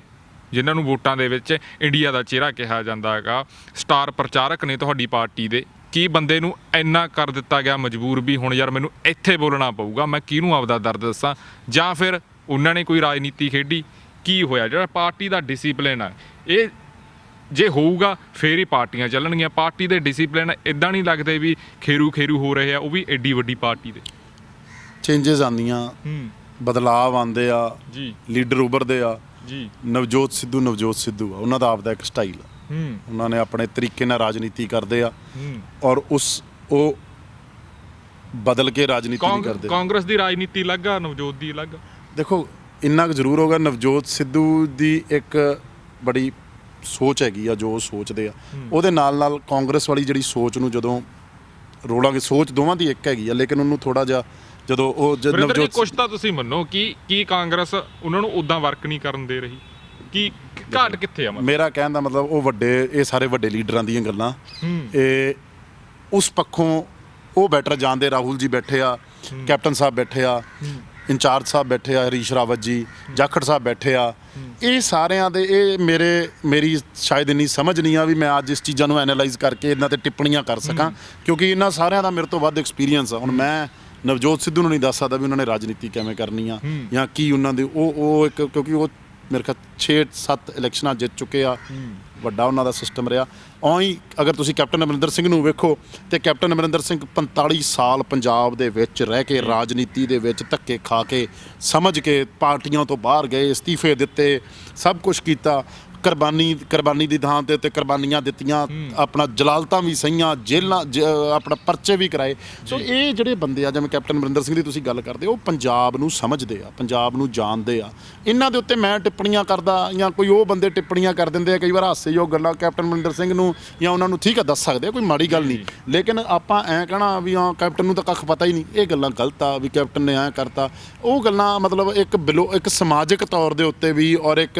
ਜਿਨ੍ਹਾਂ ਨੂੰ ਵੋਟਾਂ ਦੇ ਵਿੱਚ ਇੰਡੀਆ ਦਾ ਚਿਹਰਾ ਕਿਹਾ ਜਾਂਦਾ ਹੈਗਾ ਸਟਾਰ ਪ੍ਰਚਾਰਕ ਨੇ ਤੁਹਾਡੀ ਪਾਰਟੀ ਦੇ ਕੀ ਬੰਦੇ ਨੂੰ ਇੰਨਾ ਕਰ ਦਿੱਤਾ ਗਿਆ ਮਜਬੂਰ ਵੀ ਹੁਣ ਯਾਰ ਮੈਨੂੰ ਇੱਥੇ ਬੋਲਣਾ ਪਊਗਾ ਮੈਂ ਕਿਹਨੂੰ ਆਪਦਾ ਦਰਦ ਦੱਸਾਂ ਜਾਂ ਫਿਰ ਉਹਨਾਂ ਨੇ ਕੋਈ ਰਾਜਨੀਤੀ ਖੇਡੀ ਕੀ ਹੋਇਆ ਜਿਹੜਾ ਪਾਰਟੀ ਦਾ ਡਿਸਿਪਲਿਨ ਆ ਇਹ ਜੇ ਹੋਊਗਾ ਫੇਰ ਹੀ ਪਾਰਟੀਆਂ ਚੱਲਣਗੀਆਂ ਪਾਰਟੀ ਦੇ ਡਿਸਿਪਲਿਨ ਇੱਦਾਂ ਨਹੀਂ ਲੱਗਦੇ ਵੀ ਖੇਰੂ ਹੋ ਰਹੇ ਆ ਉਹ ਵੀ ਐਡੀ ਵੱਡੀ ਪਾਰਟੀ ਦੇ ਚੇਂਜਸ ਆਉਂਦੀਆਂ ਬਦਲਾਵ ਆਉਂਦੇ ਆ ਜੀ ਲੀਡਰ ਉੱਭਰਦੇ ਆ ਜੀ ਨਵਜੋਤ ਸਿੱਧੂ ਆ ਉਹਨਾਂ ਦਾ ਆਪਦਾ ਇੱਕ ਸਟਾਈਲ ਆ ਉਹਨਾਂ ਨੇ ਆਪਣੇ ਤਰੀਕੇ ਨਾਲ ਰਾਜਨੀਤੀ ਕਰਦੇ ਆ ਔਰ ਉਹ ਬਦਲ ਕੇ ਰਾਜਨੀਤੀ ਨਹੀਂ ਕਰਦੇ ਕਾਂਗਰਸ ਦੀ ਰਾਜਨੀਤੀ ਅਲੱਗ ਆ ਨਵਜੋਤ ਦੀ ਅਲੱਗ ਦੇਖੋ ਇੰਨਾ ਕੁ ਜ਼ਰੂਰ ਹੋਗਾ ਨਵਜੋਤ ਸਿੱਧੂ ਦੀ ਇੱਕ ਬੜੀ ਸੋਚ ਹੈਗੀ ਆ ਜੋ ਉਹ ਸੋਚਦੇ ਆ ਉਹਦੇ ਨਾਲ ਕਾਂਗਰਸ ਵਾਲੀ ਜਿਹੜੀ ਸੋਚ ਨੂੰ ਜਦੋਂ ਰੋਲਾਂਗੇ ਸੋਚ ਦੋਵਾਂ ਦੀ ਇੱਕ ਹੈਗੀ ਆ ਲੇਕਿਨ ਉਹਨੂੰ ਥੋੜਾ ਜਿਹਾ ਜਦੋਂ ਉਹ ਨਵਜੋਤ ਕੁਛ ਤਾਂ ਤੁਸੀਂ ਮੰਨੋ ਕਿ ਕਾਂਗਰਸ ਉਹਨਾਂ ਨੂੰ ਉਦਾਂ ਵਰਕ ਨਹੀਂ ਕਰਨ ਦੇ ਰਹੀ ਕੀ ਘਾਟ ਕਿੱਥੇ ਆ ਮੇਰਾ ਕਹਿਣ ਦਾ ਮਤਲਬ ਉਹ ਇਹ ਸਾਰੇ ਵੱਡੇ ਲੀਡਰਾਂ ਦੀਆਂ ਗੱਲਾਂ ਇਹ ਉਸ ਪੱਖੋਂ ਉਹ ਬੈਟਰ ਜਾਣਦੇ ਰਾਹੁਲ ਜੀ ਬੈਠੇ ਆ ਕੈਪਟਨ ਸਾਹਿਬ ਬੈਠੇ ਆ ਇੰਚਾਰਜ ਸਾਹਿਬ ਬੈਠੇ ਆ ਹਰੀਸ਼ ਰਾਵਤ ਜੀ ਜਾਖੜ ਸਾਹਿਬ ਬੈਠੇ ਆ ਇਹ ਸਾਰਿਆਂ ਦੇ ਇਹ ਮੇਰੀ ਸ਼ਾਇਦ ਇੰਨੀ ਸਮਝ ਨਹੀਂ ਆ ਵੀ ਮੈਂ ਅੱਜ ਇਸ ਚੀਜ਼ਾਂ ਨੂੰ ਐਨਾਲਾਈਜ਼ ਕਰਕੇ ਇਹਨਾਂ ਤੇ ਟਿੱਪਣੀਆਂ ਕਰ ਸਕਾਂ ਕਿਉਂਕਿ ਇਹਨਾਂ ਸਾਰਿਆਂ ਦਾ ਮੇਰੇ ਤੋਂ ਵੱਧ ਐਕਸਪੀਰੀਅੰਸ ਆ ਹੁਣ ਮੈਂ ਨਵਜੋਤ ਸਿੱਧੂ ਨੂੰ ਨਹੀਂ ਦੱਸ ਸਕਦਾ ਵੀ ਉਹਨਾਂ ਨੇ ਰਾਜਨੀਤੀ ਕਿਵੇਂ ਕਰਨੀ ਆ ਜਾਂ ਕੀ ਉਹਨਾਂ ਦੇ ਉਹ ਇੱਕ ਕਿਉਂਕਿ ਉਹ ਮੇਰੇ ਖਿਆਲ 6-7 ਇਲੈਕਸ਼ਨਾਂ ਜਿੱਤ ਚੁੱਕੇ ਆ ਵੱਡਾ ਉਹਨਾਂ ਦਾ ਸਿਸਟਮ ਰਿਹਾ ਉਹੀ ਅਗਰ ਤੁਸੀਂ ਕੈਪਟਨ ਅਮਰਿੰਦਰ ਸਿੰਘ ਨੂੰ ਵੇਖੋ ਤੇ ਕੈਪਟਨ ਅਮਰਿੰਦਰ ਸਿੰਘ 45 ਸਾਲ ਪੰਜਾਬ ਦੇ ਵਿੱਚ ਰਹਿ ਕੇ ਰਾਜਨੀਤੀ ਦੇ ਵਿੱਚ ਧੱਕੇ ਖਾ ਕੇ ਸਮਝ ਕੇ ਪਾਰਟੀਆਂ ਤੋਂ ਬਾਹਰ ਗਏ ਅਸਤੀਫੇ ਦਿੱਤੇ ਸਭ ਕੁਝ ਕੀਤਾ ਕੁਰਬਾਨੀ ਦੀ ਥਾਂ ਤੇ ਉੱਤੇ ਕੁਰਬਾਨੀਆਂ ਦਿੱਤੀਆਂ ਆਪਣਾ ਜਲਾਲਤਾਂ ਵੀ ਸਹੀਆਂ ਜੇਲਾਂ ਆਪਣਾ ਪਰਚੇ ਵੀ ਕਰਾਏ ਸੋ ਇਹ ਜਿਹੜੇ ਬੰਦੇ ਆ ਜਿਵੇਂ ਕੈਪਟਨ ਅਮਰਿੰਦਰ ਸਿੰਘ ਦੀ ਤੁਸੀਂ ਗੱਲ ਕਰਦੇ ਉਹ ਪੰਜਾਬ ਨੂੰ ਸਮਝਦੇ ਆ ਪੰਜਾਬ ਨੂੰ ਜਾਣਦੇ ਆ ਇਹਨਾਂ ਦੇ ਉੱਤੇ ਮੈਂ ਟਿੱਪਣੀਆਂ ਕਰਦਾ ਜਾਂ ਕੋਈ ਉਹ ਬੰਦੇ ਟਿੱਪਣੀਆਂ ਕਰ ਦਿੰਦੇ ਆ ਕਈ ਵਾਰ ਹਾਸੇਯੋਗ ਗੱਲਾਂ ਕੈਪਟਨ ਅਮਰਿੰਦਰ ਸਿੰਘ ਨੂੰ ਜਾਂ ਉਹਨਾਂ ਨੂੰ ਠੀਕ ਆ ਦੱਸ ਸਕਦੇ ਆ ਕੋਈ ਮਾੜੀ ਗੱਲ ਨਹੀਂ ਲੇਕਿਨ ਆਪਾਂ ਐਂ ਕਹਿਣਾ ਵੀ ਹਾਂ ਕੈਪਟਨ ਨੂੰ ਤਾਂ ਕੱਖ ਪਤਾ ਹੀ ਨਹੀਂ ਇਹ ਗੱਲਾਂ ਗਲਤ ਆ ਵੀ ਕੈਪਟਨ ਨੇ ਐਂ ਕਰਤਾ ਉਹ ਗੱਲਾਂ ਮਤਲਬ ਇੱਕ ਸਮਾਜਿਕ ਤੌਰ ਦੇ ਉੱਤੇ ਵੀ ਔਰ ਇੱਕ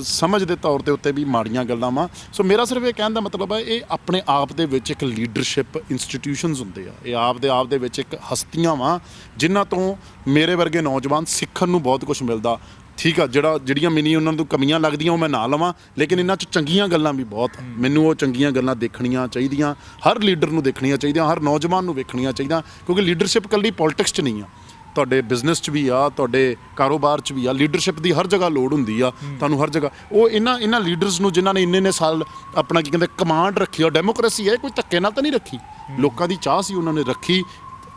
ਸਮਝ ਦੇ ਤੌਰ ਦੇ ਉੱਤੇ ਵੀ ਮਾੜੀਆਂ ਗੱਲਾਂ ਵਾ ਸੋ ਮੇਰਾ ਸਿਰਫ ਇਹ ਕਹਿਣ ਦਾ ਮਤਲਬ ਹੈ ਇਹ ਆਪਣੇ ਆਪ ਦੇ ਵਿੱਚ ਇੱਕ ਲੀਡਰਸ਼ਿਪ ਇੰਸਟੀਟਿਊਸ਼ਨਸ ਹੁੰਦੇ ਆ ਇਹ ਆਪ ਦੇ ਵਿੱਚ ਇੱਕ ਹਸਤੀਆਂ ਵਾ ਜਿਨ੍ਹਾਂ ਤੋਂ ਮੇਰੇ ਵਰਗੇ ਨੌਜਵਾਨ ਸਿੱਖਣ ਨੂੰ ਬਹੁਤ ਕੁਝ ਮਿਲਦਾ ਠੀਕ ਆ ਜਿਹੜੀਆਂ ਮੈਨੂੰ ਉਹਨਾਂ ਨੂੰ ਕਮੀਆਂ ਲੱਗਦੀਆਂ ਉਹ ਮੈਂ ਨਾ ਲਵਾਂ ਲੇਕਿਨ ਇਹਨਾਂ 'ਚ ਚੰਗੀਆਂ ਗੱਲਾਂ ਵੀ ਬਹੁਤ ਮੈਨੂੰ ਉਹ ਚੰਗੀਆਂ ਗੱਲਾਂ ਦੇਖਣੀਆਂ ਚਾਹੀਦੀਆਂ ਹਰ ਲੀਡਰ ਨੂੰ ਦੇਖਣੀਆਂ ਚਾਹੀਦੀਆਂ ਹਰ ਨੌਜਵਾਨ ਨੂੰ ਵੇਖਣੀਆਂ ਚਾਹੀਦੀਆਂ ਕਿਉਂਕਿ ਲੀਡਰਸ਼ਿਪ ਇਕੱਲੀ ਪੋਲਿਟਿਕਸ 'ਚ ਨਹੀਂ ਆ ਤੁਹਾਡੇ ਬਿਜ਼ਨਸ 'ਚ ਵੀ ਆ ਤੁਹਾਡੇ ਕਾਰੋਬਾਰ 'ਚ ਵੀ ਆ ਲੀਡਰਸ਼ਿਪ ਦੀ ਹਰ ਜਗ੍ਹਾ ਲੋੜ ਹੁੰਦੀ ਆ ਤੁਹਾਨੂੰ ਹਰ ਜਗ੍ਹਾ ਉਹ ਇਹਨਾਂ ਲੀਡਰਸ ਨੂੰ ਜਿਨ੍ਹਾਂ ਨੇ ਇੰਨੇ ਸਾਲ ਆਪਣਾ ਕੀ ਕਹਿੰਦੇ ਕਮਾਂਡ ਰੱਖੀ ਆ ਡੈਮੋਕ੍ਰੇਸੀ ਹੈ ਕੋਈ ਧੱਕੇ ਨਾਲ ਤਾਂ ਨਹੀਂ ਰੱਖੀ ਲੋਕਾਂ ਦੀ ਚਾਹ ਸੀ ਉਹਨਾਂ ਨੇ ਰੱਖੀ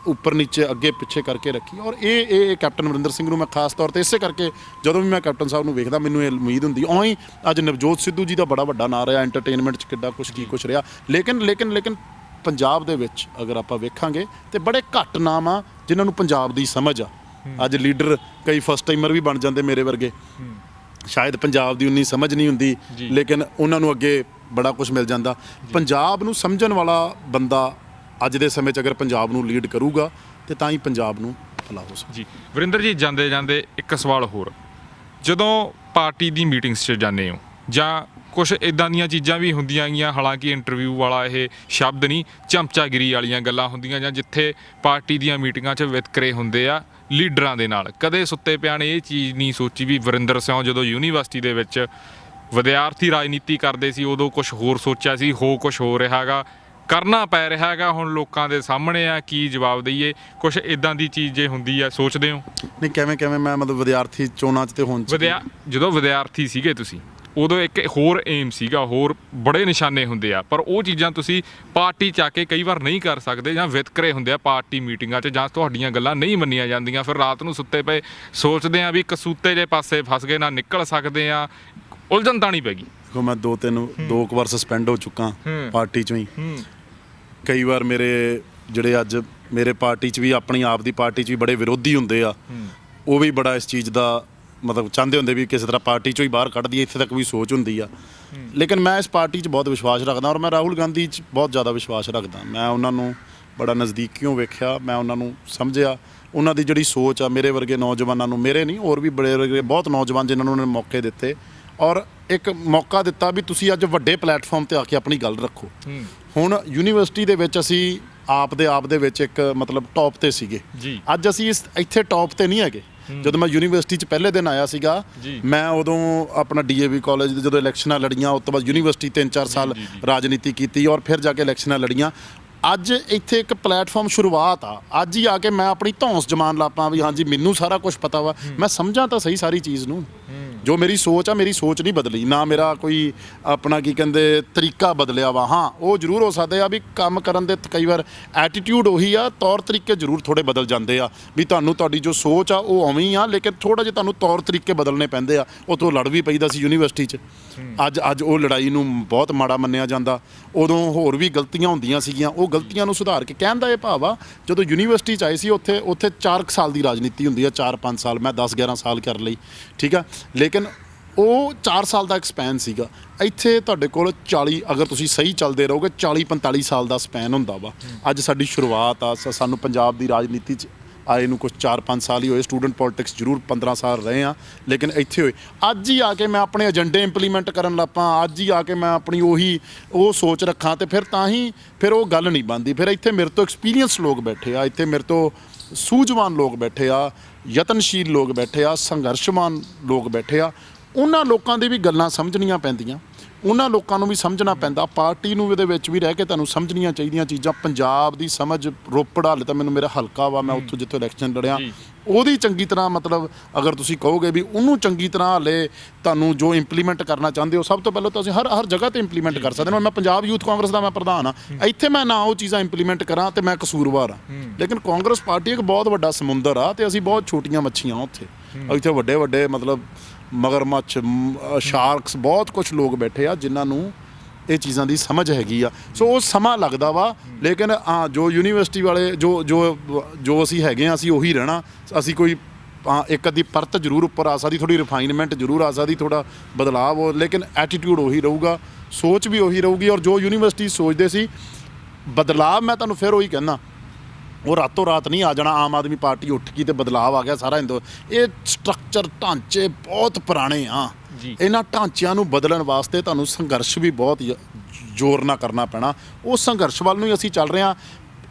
ਉੱਪਰ ਨੀਚੇ ਅੱਗੇ ਪਿੱਛੇ ਕਰਕੇ ਰੱਖੀ। ਔਰ ਇਹ ਕੈਪਟਨ ਅਮਰਿੰਦਰ ਸਿੰਘ ਨੂੰ ਮੈਂ ਖਾਸ ਤੌਰ ਤੇ ਇਸੇ ਕਰਕੇ ਜਦੋਂ ਵੀ ਮੈਂ ਕੈਪਟਨ ਸਾਹਿਬ ਨੂੰ ਵੇਖਦਾ ਮੈਨੂੰ ਇਹ ਉਮੀਦ ਹੁੰਦੀ। ਉਹੀ ਅੱਜ ਨਵਜੋਤ ਸਿੱਧੂ ਜੀ ਦਾ ਬੜਾ ਵੱਡਾ ਨਾਂ ਰਿਹਾ ਐਂਟਰਟੇਨਮੈਂਟ 'ਚ, ਕਿੱਡਾ ਕੁਛ ਕੀ ਕੁਛ ਰਿਹਾ। ਲੇਕਿਨ ਪੰਜਾਬ ਦੇ ਵਿੱਚ ਅਗਰ ਆਪਾਂ ਵੇਖਾਂਗੇ ਤੇ ਬੜੇ ਘੱਟ ਨਾਮ ਆ ਜਿਨ੍ਹਾਂ ਨੂੰ ਪੰਜਾਬ ਦੀ ਸਮਝ ਆ। ਅੱਜ ਲੀਡਰ ਕਈ ਫਸਟ ਟਾਈਮਰ ਵੀ ਬਣ ਜਾਂਦੇ ਮੇਰੇ ਵਰਗੇ, ਸ਼ਾਇਦ ਪੰਜਾਬ ਦੀ ਉਨੀ ਸਮਝ ਨਹੀਂ ਹੁੰਦੀ ਲੇਕਿਨ ਉਹਨਾਂ ਨੂੰ ਅੱਗੇ ਬੜਾ ਕੁਝ ਮਿਲ ਜਾਂਦਾ। ਪੰਜਾਬ ਨੂੰ ਸਮਝਣ ਵਾਲਾ ਬੰਦਾ ਅੱਜ ਦੇ ਸਮੇਂ 'ਚ ਅਗਰ ਪੰਜਾਬ ਨੂੰ ਲੀਡ ਕਰੂਗਾ ਤੇ ਤਾਂ ਹੀ ਪੰਜਾਬ ਨੂੰ ਭਲਾ ਹੋ ਸਕਦਾ। ਜੀ ਵਰਿੰਦਰ ਜੀ, ਜਾਂਦੇ ਜਾਂਦੇ ਇੱਕ ਸਵਾਲ ਹੋਰ, ਜਦੋਂ ਪਾਰਟੀ ਦੀ ਮੀਟਿੰਗਸ 'ਚ ਜਾਂਦੇ ਹੋ ਜਾਂ ਕੁਛ ਇੱਦਾਂ ਦੀਆਂ ਚੀਜ਼ਾਂ ਵੀ ਹੁੰਦੀਆਂ ਗੀਆਂ, ਹਾਲਾਂਕਿ ਇੰਟਰਵਿਊ ਵਾਲਾ ਇਹ ਸ਼ਬਦ ਨਹੀਂ, ਚਮਚਾਗਿਰੀ ਵਾਲੀਆਂ ਗੱਲਾਂ ਹੁੰਦੀਆਂ ਜਾਂ ਜਿੱਥੇ ਪਾਰਟੀ ਦੀਆਂ ਮੀਟਿੰਗਾਂ 'ਚ ਵਿਤਕਰੇ ਹੁੰਦੇ ਆ ਲੀਡਰਾਂ ਦੇ ਨਾਲ, ਕਦੇ ਸੁੱਤੇ ਪਿਆਂ ਨੇ ਇਹ ਚੀਜ਼ ਨਹੀਂ ਸੋਚੀ ਵੀ ਵਰਿੰਦਰ ਸਿੰਘ ਜਦੋਂ ਯੂਨੀਵਰਸਿਟੀ ਦੇ ਵਿੱਚ ਵਿਦਿਆਰਥੀ ਰਾਜਨੀਤੀ ਕਰਦੇ ਸੀ ਉਦੋਂ ਕੁਝ ਹੋਰ ਸੋਚਿਆ ਸੀ, ਕੁਝ ਹੋ ਰਿਹਾ ਹੈਗਾ, ਕਰਨਾ ਪੈ ਰਿਹਾ ਹੈਗਾ, ਹੁਣ ਲੋਕਾਂ ਦੇ ਸਾਹਮਣੇ ਆ, ਕੀ ਜਵਾਬ ਦਈਏ? ਕੁਝ ਇਦਾਂ ਦੀ ਚੀਜ਼ ਜੇ ਹੁੰਦੀ ਆ, ਸੋਚਦੇ ਹੋ? ਨਹੀਂ, ਕਿਵੇਂ ਮੈਂ ਮਤਲਬ ਵਿਦਿਆਰਥੀ ਚੋਣਾਂ 'ਚ ਤੇ ਹੁਣ ਜਦੋਂ ਵਿਦਿਆਰਥੀ ਸੀਗੇ ਤੁਸੀਂ ਉਦੋਂ ਇੱਕ ਹੋਰ ਏਮ ਸੀਗਾ, ਹੋਰ ਬੜੇ ਨਿਸ਼ਾਨੇ ਹੁੰਦੇ ਆ, ਪਰ ਉਹ ਚੀਜ਼ਾਂ ਤੁਸੀਂ ਪਾਰਟੀ 'ਚ ਆ ਕੇ ਕਈ ਵਾਰ ਨਹੀਂ ਕਰ ਸਕਦੇ ਜਾਂ ਵਿਤਕਰੇ ਹੁੰਦੇ ਆ ਪਾਰਟੀ ਮੀਟਿੰਗਾਂ 'ਚ ਜਾਂ ਤੁਹਾਡੀਆਂ ਗੱਲਾਂ ਨਹੀਂ ਮੰਨੀਆਂ ਜਾਂਦੀਆਂ, ਫਿਰ ਰਾਤ ਨੂੰ ਸੁੱਤੇ ਪਏ ਸੋਚਦੇ ਆ ਵੀ ਕਸੂਤੇ ਜੇ ਪਾਸੇ ਫਸ ਗਏ, ਨਾ ਨਿਕਲ ਸਕਦੇ ਆ, ਉਲਝਣ ਤਾਂ ਨਹੀਂ ਪੈ ਗਈ। ਦੇਖੋ ਮੈਂ ਦੋ ਕੁ ਵਾਰ ਸਸਪੈਂਡ ਹੋ ਚੁੱਕਾ ਪਾਰਟੀ 'ਚੋਂ ਹੀ। ਕਈ ਵਾਰ ਮੇਰੇ ਜਿਹੜੇ ਅੱਜ ਮੇਰੇ ਪਾਰਟੀ 'ਚ ਵੀ ਆਪਣੀ ਆਪ ਦੀ ਪਾਰਟੀ 'ਚ ਵੀ ਬੜੇ ਵਿਰੋਧੀ ਹੁੰਦੇ ਆ, ਉਹ ਵੀ ਬੜਾ ਇਸ ਚੀਜ਼ ਦਾ ਮਤਲਬ ਚਾਹੁੰਦੇ ਹੁੰਦੇ ਵੀ ਕਿਸੇ ਤਰ੍ਹਾਂ ਪਾਰਟੀ 'ਚੋਂ ਹੀ ਬਾਹਰ ਕੱਢ ਦਈਏ, ਇੱਥੇ ਤੱਕ ਵੀ ਸੋਚ ਹੁੰਦੀ ਆ। ਲੇਕਿਨ ਮੈਂ ਇਸ ਪਾਰਟੀ 'ਚ ਬਹੁਤ ਵਿਸ਼ਵਾਸ ਰੱਖਦਾ ਔਰ ਮੈਂ ਰਾਹੁਲ ਗਾਂਧੀ 'ਚ ਬਹੁਤ ਜ਼ਿਆਦਾ ਵਿਸ਼ਵਾਸ ਰੱਖਦਾ। ਮੈਂ ਉਹਨਾਂ ਨੂੰ ਬੜਾ ਨਜ਼ਦੀਕੀਓਂ ਵੇਖਿਆ, ਮੈਂ ਉਹਨਾਂ ਨੂੰ ਸਮਝਿਆ, ਉਹਨਾਂ ਦੀ ਜਿਹੜੀ ਸੋਚ ਆ ਮੇਰੇ ਵਰਗੇ ਨੌਜਵਾਨਾਂ ਨੂੰ, ਮੇਰੇ ਨਹੀਂ ਹੋਰ ਵੀ ਬੜੇ ਵਰਗੇ ਬਹੁਤ ਨੌਜਵਾਨ ਜਿਨ੍ਹਾਂ ਨੂੰ ਉਹਨਾਂ ਨੇ ਮੌਕੇ ਦਿੱਤੇ ਔਰ ਇੱਕ ਮੌਕਾ ਦਿੱਤਾ ਵੀ ਤੁਸੀਂ ਅੱਜ ਵੱਡੇ ਪਲੇਟਫਾਰਮ 'ਤੇ ਆ ਕੇ ਆਪਣੀ ਗੱਲ ਰੱਖੋ। ਹੁਣ ਯੂਨੀਵਰਸਿਟੀ ਦੇ ਵਿੱਚ ਅਸੀਂ ਆਪ ਦੇ ਵਿੱਚ ਇੱਕ ਮਤਲਬ ਟੌਪ 'ਤੇ ਸੀਗੇ, ਅੱਜ ਅਸੀਂ ਇੱਥੇ ਟੌਪ 'ਤੇ ਨਹੀਂ ਹੈਗੇ। ਜਦੋਂ ਮੈਂ ਯੂਨੀਵਰਸਿਟੀ 'ਚ ਪਹਿਲੇ ਦਿਨ ਆਇਆ ਸੀਗਾ, ਮੈਂ ਉਦੋਂ ਆਪਣਾ DAV ਕਾਲਜ ਦੇ ਜਦੋਂ ਇਲੈਕਸ਼ਨਾਂ ਲੜੀਆਂ, ਉਸ ਤੋਂ ਬਾਅਦ ਯੂਨੀਵਰਸਿਟੀ 3-4 ਸਾਲ ਰਾਜਨੀਤੀ ਕੀਤੀ ਔਰ ਫਿਰ ਜਾ ਕੇ ਇਲੈਕਸ਼ਨਾਂ ਲੜੀਆਂ। ਅੱਜ ਇੱਥੇ ਇੱਕ ਪਲੇਟਫਾਰਮ ਸ਼ੁਰੂਆਤ ਆ, ਅੱਜ ਹੀ ਆ ਕੇ ਮੈਂ ਆਪਣੀ ਧੌਂਸ ਜਮਾਨ ਲਾਪਾਂ ਵੀ ਹਾਂਜੀ ਮੈਨੂੰ ਸਾਰਾ ਕੁਝ ਪਤਾ ਵਾ, ਮੈਂ ਸਮਝਾਂ ਤਾਂ ਸਹੀ ਸਾਰੀ ਚੀਜ਼ ਨੂੰ। ਜੋ ਮੇਰੀ ਸੋਚ ਆ, ਮੇਰੀ ਸੋਚ ਨਹੀਂ ਬਦਲੀ, ਨਾ ਮੇਰਾ ਕੋਈ ਆਪਣਾ ਕੀ ਕਹਿੰਦੇ ਤਰੀਕਾ ਬਦਲਿਆ ਵਾ। ਹਾਂ, ਉਹ ਜ਼ਰੂਰ ਹੋ ਸਕਦੇ ਆ ਵੀ ਕੰਮ ਕਰਨ ਦੇ ਕਈ ਵਾਰ ਐਟੀਟਿਊਡ ਉਹੀ ਆ, ਤੌਰ ਤਰੀਕੇ ਜ਼ਰੂਰ ਥੋੜ੍ਹੇ ਬਦਲ ਜਾਂਦੇ ਆ ਵੀ ਤੁਹਾਡੀ ਜੋ ਸੋਚ ਆ ਉਹ ਉਵੇਂ ਹੀ ਆ, ਲੇਕਿਨ ਥੋੜ੍ਹਾ ਜਿਹਾ ਤੁਹਾਨੂੰ ਤੌਰ ਤਰੀਕੇ ਬਦਲਣੇ ਪੈਂਦੇ ਆ। ਉੱਥੋਂ ਲੜ ਵੀ ਪਈਦਾ ਸੀ ਯੂਨੀਵਰਸਿਟੀ 'ਚ, ਅੱਜ ਉਹ ਲੜਾਈ ਨੂੰ ਬਹੁਤ ਮਾੜਾ ਮੰਨਿਆ ਜਾਂਦਾ। ਉਦੋਂ ਹੋਰ ਵੀ ਗਲਤੀਆਂ ਹੁੰਦੀਆਂ ਸੀਗੀਆਂ, ਉਹ ਗਲਤੀਆਂ ਨੂੰ ਸੁਧਾਰ ਕੇ ਕਹਿਣ ਦਾ ਇਹ ਭਾਵ ਆ ਜਦੋਂ ਯੂਨੀਵਰਸਿਟੀ 'ਚ ਆਏ ਸੀ ਉੱਥੇ 4 ਸਾਲ ਦੀ ਰਾਜਨੀਤੀ ਹੁੰਦੀ ਆ, 4-5 ਸਾਲ, ਮੈਂ 10-11 ਸਾਲ ਕਰ ਲਈ, ਠੀਕ ਆ, ਲੇਕਿਨ ਉਹ 4 ਸਾਲ ਦਾ ਐਕਸਪੈਨ ਸੀਗਾ। ਇੱਥੇ ਤੁਹਾਡੇ ਕੋਲ 40, ਅਗਰ ਤੁਸੀਂ ਸਹੀ ਚੱਲਦੇ ਰਹੋਗੇ 40-45 ਸਾਲ ਦਾ ਸਪੈਨ ਹੁੰਦਾ ਵਾ। ਅੱਜ ਸਾਡੀ ਸ਼ੁਰੂਆਤ ਆ, ਸਾਨੂੰ ਪੰਜਾਬ ਦੀ ਰਾਜਨੀਤੀ 'ਚ ਆਏ ਨੂੰ ਕੁਛ 4-5 ਸਾਲ ਹੀ ਹੋਏ, ਸਟੂਡੈਂਟ ਪੋਲਿਟਿਕਸ ਜ਼ਰੂਰ 15 ਸਾਲ ਰਹੇ ਆ, ਲੇਕਿਨ ਇੱਥੇ ਹੋਏ ਅੱਜ ਹੀ ਆ ਕੇ ਮੈਂ ਆਪਣੇ ਏਜੰਡੇ ਇੰਪਲੀਮੈਂਟ ਕਰਨ ਲੱਪਾਂ, ਅੱਜ ਹੀ ਆ ਕੇ ਮੈਂ ਆਪਣੀ ਉਹ ਸੋਚ ਰੱਖਾਂ ਤੇ ਫਿਰ ਉਹ ਗੱਲ ਨਹੀਂ ਬਣਦੀ। ਫਿਰ ਇੱਥੇ ਮੇਰੇ ਤੋਂ ਐਕਸਪੀਰੀਅੰਸ ਲੋਕ ਬੈਠੇ ਆ, ਇੱਥੇ ਮੇਰੇ ਤੋਂ ਸੂਝਵਾਨ ਲੋਕ ਬੈਠੇ ਆ, ਯਤਨਸ਼ੀਲ ਲੋਕ ਬੈਠੇ ਆ, ਸੰਘਰਸ਼ਵਾਨ ਲੋਕ ਬੈਠੇ ਆ। ਉਹਨਾਂ ਲੋਕਾਂ ਦੀ ਵੀ ਗੱਲਾਂ ਸਮਝਣੀਆਂ ਪੈਂਦੀਆਂ, ਉਹਨਾਂ ਲੋਕਾਂ ਨੂੰ ਵੀ ਸਮਝਣਾ ਪੈਂਦਾ, ਪਾਰਟੀ ਨੂੰ ਇਹਦੇ ਵਿੱਚ ਵੀ ਰਹਿ ਕੇ ਤੁਹਾਨੂੰ ਸਮਝਣੀਆਂ ਚਾਹੀਦੀਆਂ ਚੀਜ਼ਾਂ। ਪੰਜਾਬ ਦੀ ਸਮਝ, ਰੋਪੜ ਹਾਲੇ ਤਾਂ ਮੇਰਾ ਹਲਕਾ ਵਾ, ਮੈਂ ਉੱਥੋਂ ਜਿੱਥੋਂ ਇਲੈਕਸ਼ਨ ਲੜਿਆ, ਉਹਦੀ ਚੰਗੀ ਤਰ੍ਹਾਂ ਮਤਲਬ ਅਗਰ ਤੁਸੀਂ ਕਹੋਗੇ ਵੀ ਉਹਨੂੰ ਚੰਗੀ ਤਰ੍ਹਾਂ ਹਾਲੇ ਤੁਹਾਨੂੰ ਜੋ ਇੰਪਲੀਮੈਂਟ ਕਰਨਾ ਚਾਹੁੰਦੇ ਹੋ, ਸਭ ਤੋਂ ਪਹਿਲਾਂ ਤਾਂ ਅਸੀਂ ਹਰ ਜਗ੍ਹਾ ਤੇ ਇੰਪਲੀਮੈਂਟ ਕਰ ਸਕਦੇ ਹਾਂ। ਮੈਂ ਪੰਜਾਬ ਯੂਥ ਕਾਂਗਰਸ ਦਾ ਮੈਂ ਪ੍ਰਧਾਨ ਆ, ਇੱਥੇ ਮੈਂ ਨਾ ਉਹ ਚੀਜ਼ਾਂ ਇੰਪਲੀਮੈਂਟ ਕਰਾਂ ਤੇ ਮੈਂ ਕਸੂਰਵਾਰ ਆ। ਲੇਕਿਨ ਕਾਂਗਰਸ ਪਾਰਟੀ ਇੱਕ ਬਹੁਤ ਵੱਡਾ ਸਮੁੰਦਰ ਆ ਤੇ ਅਸੀਂ ਬਹੁਤ ਛੋਟੀਆਂ ਮੱਛੀਆਂ ਉੱਥੇ ਵੱਡੇ ਮਤਲਬ ਮਗਰਮੱਛ, ਸ਼ਾਰਕਸ, ਬਹੁਤ ਕੁਝ ਲੋਕ ਬੈਠੇ ਆ ਜਿਨ੍ਹਾਂ ਨੂੰ ਇਹ ਚੀਜ਼ਾਂ ਦੀ ਸਮਝ ਹੈਗੀ ਆ। ਸੋ ਉਹ ਸਮਾਂ ਲੱਗਦਾ ਵਾ, ਲੇਕਿਨ ਹਾਂ ਜੋ ਯੂਨੀਵਰਸਿਟੀ ਵਾਲੇ ਜੋ ਅਸੀਂ ਹੈਗੇ ਆ, ਅਸੀਂ ਉਹੀ ਰਹਿਣਾ। ਅਸੀਂ ਕੋਈ ਇੱਕ ਅੱਧੀ ਪਰਤ ਜ਼ਰੂਰ ਉੱਪਰ ਆ ਸਕਦੀ, ਥੋੜ੍ਹੀ ਰਿਫਾਈਨਮੈਂਟ ਜ਼ਰੂਰ ਆ ਸਕਦੀ, ਥੋੜ੍ਹਾ ਬਦਲਾਅ ਹੋ, ਲੇਕਿਨ ਐਟੀਟਿਊਡ ਉਹੀ ਰਹੂਗਾ, ਸੋਚ ਵੀ ਉਹੀ ਰਹੂਗੀ। ਔਰ ਜੋ ਯੂਨੀਵਰਸਿਟੀ ਸੋਚਦੇ ਸੀ ਬਦਲਾਅ, ਮੈਂ ਤੁਹਾਨੂੰ ਫਿਰ ਉਹੀ ਕਹਿੰਦਾ, ਉਹ ਰਾਤੋਂ ਰਾਤ ਨਹੀਂ ਆ ਜਾਣਾ। ਆਮ ਆਦਮੀ ਪਾਰਟੀ ਉੱਠ ਗਈ ਤੇ ਬਦਲਾਅ ਆ ਗਿਆ ਸਾਰਾ। ਇਹ ਸਟਰਕਚਰ, ਢਾਂਚੇ ਬਹੁਤ ਪੁਰਾਣੇ ਆ, ਇਹਨਾਂ ਢਾਂਚਿਆਂ ਨੂੰ ਬਦਲਣ ਵਾਸਤੇ ਤੁਹਾਨੂੰ ਸੰਘਰਸ਼ ਵੀ ਬਹੁਤ ਜ਼ੋਰ ਨਾਲ ਕਰਨਾ ਪੈਣਾ। ਉਹ ਸੰਘਰਸ਼ ਵੱਲ ਨੂੰ ਹੀ ਅਸੀਂ ਚੱਲ ਰਹੇ ਹਾਂ।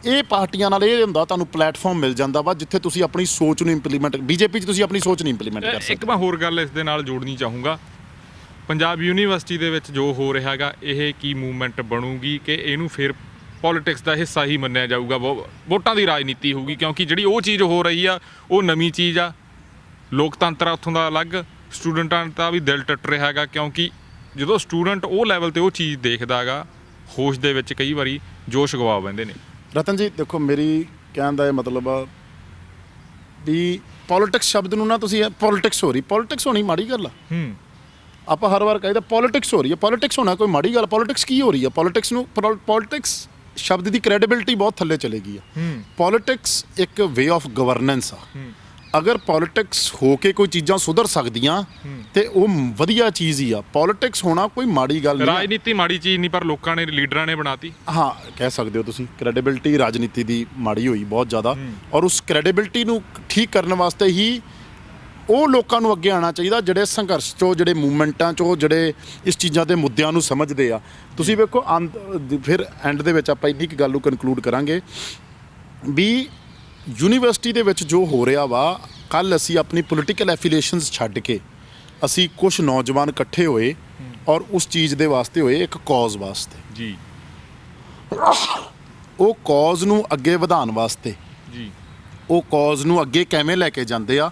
ਇਹ ਪਾਰਟੀਆਂ ਨਾਲ ਇਹ ਹੁੰਦਾ ਤੁਹਾਨੂੰ ਪਲੇਟਫਾਰਮ ਮਿਲ ਜਾਂਦਾ ਵਾ ਜਿੱਥੇ ਤੁਸੀਂ ਆਪਣੀ ਸੋਚ ਨੂੰ ਇੰਪਲੀਮੈਂਟ, BJP 'ਚ ਤੁਸੀਂ ਆਪਣੀ ਸੋਚ ਨਹੀਂ ਇੰਪਲੀਮੈਂਟ ਕਰ ਸਕਦੇ। ਇੱਕ ਮੈਂ ਹੋਰ ਗੱਲ ਇਸ ਦੇ ਨਾਲ ਜੋੜਨੀ ਚਾਹੂੰਗਾ, ਪੰਜਾਬ ਯੂਨੀਵਰਸਿਟੀ ਦੇ ਵਿੱਚ ਜੋ ਹੋ ਰਿਹਾ ਹੈਗਾ, ਇਹ ਕੀ ਮੂਵਮੈਂਟ ਬਣੂਗੀ ਕਿ ਇਹਨੂੰ ਫਿਰ ਪੋਲੀਟਿਕਸ ਦਾ ਹਿੱਸਾ ਹੀ ਮੰਨਿਆ ਜਾਊਗਾ, ਵੋਟਾਂ ਦੀ ਰਾਜਨੀਤੀ ਹੋਊਗੀ? ਕਿਉਂਕਿ ਜਿਹੜੀ ਉਹ ਚੀਜ਼ ਹੋ ਰਹੀ ਆ ਉਹ ਨਵੀਂ ਚੀਜ਼ ਆ, ਲੋਕਤੰਤਰ ਆ ਉੱਥੋਂ ਦਾ ਅਲੱਗ, ਸਟੂਡੈਂਟਾਂ ਦਾ ਵੀ ਦਿਲ ਟੁੱਟ ਰਿਹਾ ਹੈਗਾ। ਕਿਉਂਕਿ ਜਦੋਂ ਸਟੂਡੈਂਟ ਉਹ ਲੈਵਲ 'ਤੇ ਉਹ ਚੀਜ਼ ਦੇਖਦਾ ਹੈਗਾ, ਹੋਸ਼ ਦੇ ਵਿੱਚ ਕਈ ਵਾਰੀ ਜੋਸ਼ ਗਵਾ ਬਹਿੰਦੇ ਨੇ। ਰਤਨ ਜੀ ਦੇਖੋ, ਮੇਰੀ ਕਹਿਣ ਦਾ ਇਹ ਮਤਲਬ ਆ ਵੀ ਪੋਲਿਟਿਕਸ ਸ਼ਬਦ ਨੂੰ ਨਾ ਤੁਸੀਂ ਪੋਲਿਟਿਕਸ ਹੋ ਰਹੀ, ਪੋਲਿਟਿਕਸ ਹੋਣੀ ਮਾੜੀ ਗੱਲ ਆ। ਆਪਾਂ ਹਰ ਵਾਰ ਕਹਿੰਦੇ ਪੋਲਿਟਿਕਸ ਹੋ ਰਹੀ ਹੈ, ਪੋਲਿਟਿਕਸ ਹੋਣਾ ਕੋਈ ਮਾੜੀ ਗੱਲ? ਪੋਲਿਟਿਕਸ ਕੀ ਹੋ ਰਹੀ ਹੈ? ਪੋਲਿਟਿਕਸ ਸ਼ਬਦ ਦੀ ਕ੍ਰੈਡੀਬਿਲਿਟੀ ਬਹੁਤ ਥੱਲੇ ਚਲੇ ਗਈ ਆ। ਪੋਲਿਟਿਕਸ ਇੱਕ ਵੇ ਆਫ ਗਵਰਨੈਂਸ ਆ। ਅਗਰ ਪੋਲਿਟਿਕਸ ਹੋ ਕੇ ਕੋਈ ਚੀਜ਼ਾਂ ਸੁਧਰ ਸਕਦੀਆਂ ਤੇ ਉਹ ਵਧੀਆ ਚੀਜ਼ ਹੀ ਆ। ਪੋਲਿਟਿਕਸ ਹੋਣਾ ਕੋਈ ਮਾੜੀ ਗੱਲ ਨਹੀਂ। ਰਾਜਨੀਤੀ ਮਾੜੀ ਚੀਜ਼ ਨਹੀਂ, ਪਰ ਲੋਕਾਂ ਨੇ, ਲੀਡਰਾਂ ਨੇ ਬਣਾਤੀ। ਹਾਂ, ਕਹਿ ਸਕਦੇ ਹੋ ਤੁਸੀਂ ਕ੍ਰੈਡੀਬਿਲਿਟੀ ਰਾਜਨੀਤੀ ਦੀ ਮਾੜੀ ਹੋਈ ਬਹੁਤ ਜ਼ਿਆਦਾ, ਔਰ ਉਸ ਕ੍ਰੈਡੀਬਿਲਿਟੀ ਨੂੰ ਠੀਕ ਕਰਨ ਵਾਸਤੇ ਹੀ ਉਹ ਲੋਕਾਂ ਨੂੰ ਅੱਗੇ ਆਉਣਾ ਚਾਹੀਦਾ ਜਿਹੜੇ ਸੰਘਰਸ਼ 'ਚੋਂ, ਜਿਹੜੇ ਮੂਵਮੈਂਟਾਂ 'ਚੋਂ, ਜਿਹੜੇ ਇਸ ਚੀਜ਼ਾਂ ਦੇ ਮੁੱਦਿਆਂ ਨੂੰ ਸਮਝਦੇ ਆ। ਤੁਸੀਂ ਵੇਖੋ ਫਿਰ ਐਂਡ ਦੇ ਵਿੱਚ ਆਪਾਂ ਇੰਨੀ ਕੁ ਗੱਲ ਨੂੰ ਕਨਕਲੂਡ ਕਰਾਂਗੇ ਵੀ ਯੂਨੀਵਰਸਿਟੀ ਦੇ ਵਿੱਚ ਜੋ ਹੋ ਰਿਹਾ ਵਾ, ਕੱਲ੍ਹ ਅਸੀਂ ਆਪਣੀ ਪੋਲੀਟੀਕਲ ਐਫੀਲੀਏਸ਼ਨਸ ਛੱਡ ਕੇ ਅਸੀਂ ਕੁਝ ਨੌਜਵਾਨ ਇਕੱਠੇ ਹੋਏ ਔਰ ਉਸ ਚੀਜ਼ ਦੇ ਵਾਸਤੇ ਹੋਏ, ਇੱਕ ਕੌਜ਼ ਵਾਸਤੇ ਜੀ। ਉਹ ਕੌਜ਼ ਨੂੰ ਅੱਗੇ ਵਧਾਉਣ ਵਾਸਤੇ ਜੀ, ਉਹ ਕੌਜ਼ ਨੂੰ ਅੱਗੇ ਕਿਵੇਂ ਲੈ ਕੇ ਜਾਂਦੇ ਆ,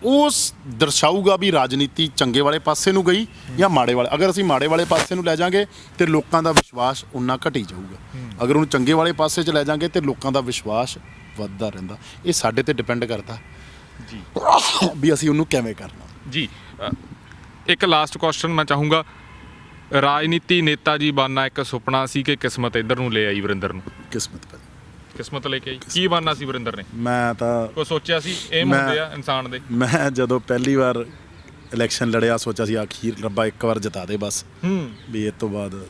ਉਸ ਦਰਸਾਊਗਾ ਵੀ ਰਾਜਨੀਤੀ ਚੰਗੇ ਵਾਲੇ ਪਾਸੇ ਨੂੰ ਗਈ ਜਾਂ ਮਾੜੇ ਵਾਲੇ। ਅਗਰ ਅਸੀਂ ਮਾੜੇ ਵਾਲੇ ਪਾਸੇ ਨੂੰ ਲੈ ਜਾਾਂਗੇ ਤੇ ਲੋਕਾਂ ਦਾ ਵਿਸ਼ਵਾਸ ਉਨਾ ਘਟੀ ਜਾਊਗਾ। ਅਗਰ ਉਹਨੂੰ ਚੰਗੇ ਵਾਲੇ ਪਾਸੇ 'ਚ ਲੈ ਜਾਾਂਗੇ ਤੇ ਲੋਕਾਂ ਦਾ ਵਿਸ਼ਵਾਸ ਵੱਧਦਾ ਰਹਿੰਦਾ। ਇਹ ਸਾਡੇ ਤੇ ਡਿਪੈਂਡ ਕਰਦਾ ਜੀ ਵੀ ਅਸੀਂ ਉਹਨੂੰ ਕਿਵੇਂ ਕਰਨਾ। ਜੀ, ਇੱਕ ਲਾਸਟ ਕੁਐਸਚਨ ਮੈਂ ਚਾਹੂੰਗਾ, ਰਾਜਨੀਤੀ ਨੇਤਾ ਜੀ ਬਣਨਾ ਇੱਕ ਸੁਪਨਾ ਸੀ ਕਿ ਕਿਸਮਤ ਇੱਧਰ ਨੂੰ ਲੈ ਆਈ ਵਰਿੰਦਰ ਨੂੰ? ਕਿਸਮਤ ਲੈ ਕੇ ਆਈ। ਕੀ ਬਣਨਾ ਸੀ ਵਰਿੰਦਰ ਨੇ? ਮੈਂ ਤਾਂ ਕੋਈ ਸੋਚਿਆ ਸੀ? ਏਮ ਹੁੰਦੇ ਆ ਇਨਸਾਨ ਦੇ। ਮੈਂ ਜਦੋਂ ਪਹਿਲੀ ਵਾਰ ਇਲੈਕਸ਼ਨ ਲੜਿਆ ਸੋਚਿਆ ਸੀ ਆਖੀਰ ਰੱਬਾ ਇੱਕ ਵਾਰ ਜਿਤਾ ਦੇ ਬਸ, ਵੀ ਇਸ ਤੋਂ ਬਾਅਦ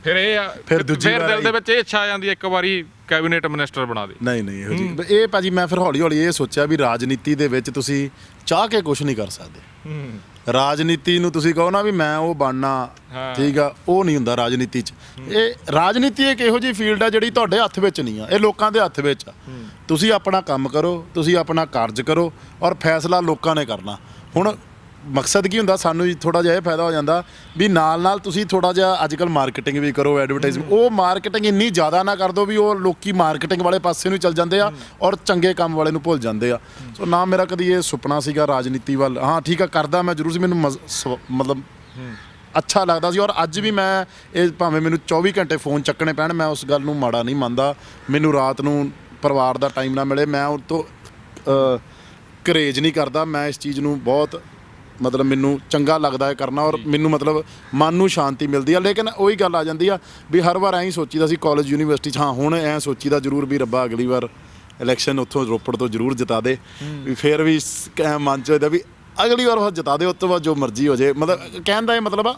ਫਿਰ ਇਹ ਆ, ਫਿਰ ਦਿਲ ਦੇ ਵਿੱਚ ਇਹ ਇੱਛਾ ਆ ਜਾਂਦੀ ਇੱਕ ਵਾਰੀ ਕੈਬਨਿਟ ਮਿਨਿਸਟਰ ਬਣਾ ਦੇ। ਨਹੀਂ ਇਹੋ ਜੀ ਇਹ ਭਾਜੀ ਮੈਂ ਫਿਰ ਹੌਲੀ ਹੌਲੀ ਇਹ ਸੋਚਿਆ ਵੀ ਰਾਜਨੀਤੀ ਦੇ ਵਿੱਚ ਤੁਸੀਂ ਚਾਹ ਕੇ ਕੁਝ ਨਹੀਂ ਕਰ ਸਕਦੇ। ਰਾਜਨੀਤੀ ਨੂੰ ਤੁਸੀਂ ਕਹੋ ਨਾ ਵੀ ਮੈਂ ਉਹ ਬਣਨਾ, ਠੀਕ ਆ, ਉਹ ਨਹੀਂ ਹੁੰਦਾ ਰਾਜਨੀਤੀ 'ਚ। ਇਹ ਰਾਜਨੀਤੀ ਇੱਕ ਇਹੋ ਜਿਹੀ ਫੀਲਡ ਆ ਜਿਹੜੀ ਤੁਹਾਡੇ ਹੱਥ ਵਿੱਚ ਨਹੀਂ ਆ, ਇਹ ਲੋਕਾਂ ਦੇ ਹੱਥ ਵਿੱਚ ਆ। ਤੁਸੀਂ ਆਪਣਾ ਕੰਮ ਕਰੋ, ਤੁਸੀਂ ਆਪਣਾ ਕਾਰਜ ਕਰੋ ਔਰ ਫੈਸਲਾ ਲੋਕਾਂ ਨੇ ਕਰਨਾ। ਹੁਣ ਮਕਸਦ ਕੀ ਹੁੰਦਾ, ਸਾਨੂੰ ਥੋੜ੍ਹਾ ਜਿਹਾ ਇਹ ਫਾਇਦਾ ਹੋ ਜਾਂਦਾ ਵੀ ਨਾਲ ਤੁਸੀਂ ਥੋੜ੍ਹਾ ਜਿਹਾ ਅੱਜ ਕੱਲ੍ਹ ਮਾਰਕੀਟਿੰਗ ਵੀ ਕਰੋ, ਐਡਵਰਟਾਈਜ਼ਮੈਂਟ। ਉਹ ਮਾਰਕੀਟਿੰਗ ਇੰਨੀ ਜ਼ਿਆਦਾ ਨਾ ਕਰ ਦਿਓ ਵੀ ਉਹ ਲੋਕੀ ਮਾਰਕੀਟਿੰਗ ਵਾਲੇ ਪਾਸੇ ਨੂੰ ਚੱਲ ਜਾਂਦੇ ਆ ਔਰ ਚੰਗੇ ਕੰਮ ਵਾਲੇ ਨੂੰ ਭੁੱਲ ਜਾਂਦੇ ਆ। ਸੋ ਨਾ ਮੇਰਾ ਕਦੀ ਇਹ ਸੁਪਨਾ ਸੀਗਾ ਰਾਜਨੀਤੀ ਵੱਲ। ਹਾਂ ਠੀਕ ਆ, ਕਰਦਾ ਮੈਂ ਜ਼ਰੂਰ ਸੀ, ਮੈਨੂੰ ਮਤਲਬ ਅੱਛਾ ਲੱਗਦਾ ਸੀ। ਔਰ ਅੱਜ ਵੀ ਮੈਂ ਇਹ ਭਾਵੇਂ ਮੈਨੂੰ 24 ਘੰਟੇ ਫੋਨ ਚੱਕਣੇ ਪੈਣ, ਮੈਂ ਉਸ ਗੱਲ ਨੂੰ ਮਾੜਾ ਨਹੀਂ ਮੰਨਦਾ। ਮੈਨੂੰ ਰਾਤ ਨੂੰ ਪਰਿਵਾਰ ਦਾ ਟਾਈਮ ਨਾ ਮਿਲੇ, ਮੈਂ ਉਹ ਤੋਂ ਕਰੇਜ ਨਹੀਂ ਕਰਦਾ। ਮੈਂ ਇਸ ਚੀਜ਼ ਨੂੰ ਬਹੁਤ ਮਤਲਬ ਮੈਨੂੰ ਚੰਗਾ ਲੱਗਦਾ ਹੈ ਕਰਨਾ ਔਰ ਮੈਨੂੰ ਮਤਲਬ ਮਨ ਨੂੰ ਸ਼ਾਂਤੀ ਮਿਲਦੀ ਆ। ਲੇਕਿਨ ਉਹੀ ਗੱਲ ਆ ਜਾਂਦੀ ਆ ਵੀ ਹਰ ਵਾਰ ਐਂ ਹੀ ਸੋਚੀਦਾ ਸੀ ਕਾਲਜ ਯੂਨੀਵਰਸਿਟੀ 'ਚ। ਹਾਂ, ਹੁਣ ਐਂ ਸੋਚੀਦਾ ਜ਼ਰੂਰ ਵੀ ਰੱਬਾ ਅਗਲੀ ਵਾਰ ਇਲੈਕਸ਼ਨ ਉੱਥੋਂ ਰੋਪੜ ਤੋਂ ਜ਼ਰੂਰ ਜਿਤਾ ਦੇ, ਵੀ ਫਿਰ ਵੀ ਮਨ 'ਚ ਹੋਦਾ ਵੀ ਅਗਲੀ ਵਾਰ ਉਹ ਜਿਤਾ ਦੇ, ਉਸ ਤੋਂ ਬਾਅਦ ਜੋ ਮਰਜ਼ੀ ਹੋ ਜਾਏ। ਮਤਲਬ ਕਹਿਣ ਦਾ ਇਹ ਮਤਲਬ ਆ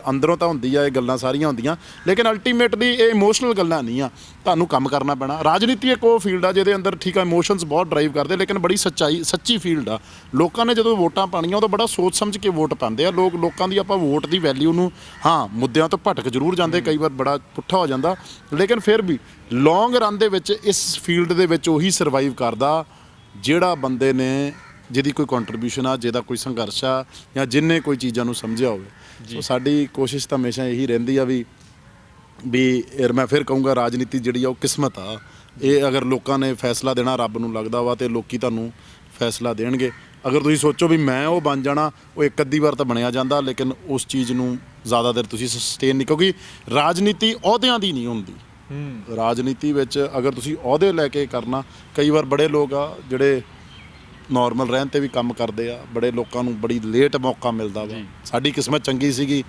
ਅੰਦਰੋਂ ਤਾਂ ਹੁੰਦੀ ਆ ਇਹ ਗੱਲਾਂ ਸਾਰੀਆਂ ਹੁੰਦੀਆਂ, ਲੇਕਿਨ ਅਲਟੀਮੇਟਲੀ ਇਹ ਇਮੋਸ਼ਨਲ ਗੱਲਾਂ ਨਹੀਂ ਆ, ਤੁਹਾਨੂੰ ਕੰਮ ਕਰਨਾ ਪੈਣਾ। ਰਾਜਨੀਤੀ ਇੱਕ ਉਹ ਫੀਲਡ ਆ ਜਿਹਦੇ ਅੰਦਰ ਠੀਕ ਆ ਇਮੋਸ਼ਨਸ ਬਹੁਤ ਡਰਾਈਵ ਕਰਦੇ, ਲੇਕਿਨ ਬੜੀ ਸੱਚੀ ਫੀਲਡ ਆ। ਲੋਕਾਂ ਨੇ ਜਦੋਂ ਵੋਟਾਂ ਪਾਣੀਆਂ ਉਦੋਂ ਬੜਾ ਸੋਚ ਸਮਝ ਕੇ ਵੋਟ ਪਾਉਂਦੇ ਆ। ਲੋਕਾਂ ਦੀ ਆਪਾਂ ਵੋਟ ਦੀ ਵੈਲਿਊ ਨੂੰ, ਹਾਂ ਮੁੱਦਿਆਂ ਤੋਂ ਭਟਕ ਜ਼ਰੂਰ ਜਾਂਦੇ, ਕਈ ਵਾਰ ਬੜਾ ਪੁੱਠਾ ਹੋ ਜਾਂਦਾ, ਲੇਕਿਨ ਫਿਰ ਵੀ ਲੌਂਗ ਰਨ ਦੇ ਵਿੱਚ ਇਸ ਫੀਲਡ ਦੇ ਵਿੱਚ ਉਹੀ ਸਰਵਾਈਵ ਕਰਦਾ ਜਿਹੜਾ ਬੰਦੇ ਨੇ, ਜਿਹਦੀ ਕੋਈ ਕੰਟਰੀਬਿਊਸ਼ਨ ਆ, ਜਿਹਦਾ ਕੋਈ ਸੰਘਰਸ਼ ਆ, ਜਾਂ ਜਿਹਨੇ ਕੋਈ ਚੀਜ਼ਾਂ ਨੂੰ ਸਮਝਿਆ ਹੋਵੇ। ਸੋ ਸਾਡੀ ਕੋਸ਼ਿਸ਼ ਤਾਂ ਹਮੇਸ਼ਾ ਇਹੀ ਰਹਿੰਦੀ ਆ ਵੀ ਮੈਂ ਫਿਰ ਕਹੂੰਗਾ ਰਾਜਨੀਤੀ ਜਿਹੜੀ ਆ ਉਹ ਕਿਸਮਤ ਆ। ਇਹ ਅਗਰ ਲੋਕਾਂ ਨੇ ਫੈਸਲਾ ਦੇਣਾ, ਰੱਬ ਨੂੰ ਲੱਗਦਾ ਵਾ, ਤੇ ਲੋਕੀ ਤੁਹਾਨੂੰ ਫੈਸਲਾ ਦੇਣਗੇ। ਅਗਰ ਤੁਸੀਂ ਸੋਚੋ ਵੀ ਮੈਂ ਉਹ ਬਣ ਜਾਣਾ, ਉਹ ਇੱਕ ਅੱਧੀ ਵਾਰ ਤਾਂ ਬਣਿਆ ਜਾਂਦਾ, ਲੇਕਿਨ ਉਸ ਚੀਜ਼ ਨੂੰ ਜ਼ਿਆਦਾ ਦੇਰ ਤੁਸੀਂ ਸਸਟੇਨ ਨਹੀਂ, ਕਿਉਂਕਿ ਰਾਜਨੀਤੀ ਅਹੁਦਿਆਂ ਦੀ ਨਹੀਂ ਹੁੰਦੀ। ਰਾਜਨੀਤੀ ਵਿੱਚ ਅਗਰ ਤੁਸੀਂ ਅਹੁਦੇ ਲੈ ਕੇ ਕਰਨਾ, ਕਈ ਵਾਰ ਬੜੇ ਲੋਕ ਆ ਜਿਹੜੇ ਨੋਰਮਲ ਰਹਿਣ 'ਤੇ ਵੀ ਕੰਮ ਕਰਦੇ ਆ, ਬੜੇ ਲੋਕਾਂ ਨੂੰ ਬੜੀ ਲੇਟ ਮੌਕਾ ਮਿਲਦਾ ਵਾ। ਸਾਡੀ ਕਿਸਮਤ ਚੰਗੀ ਸੀਗੀ,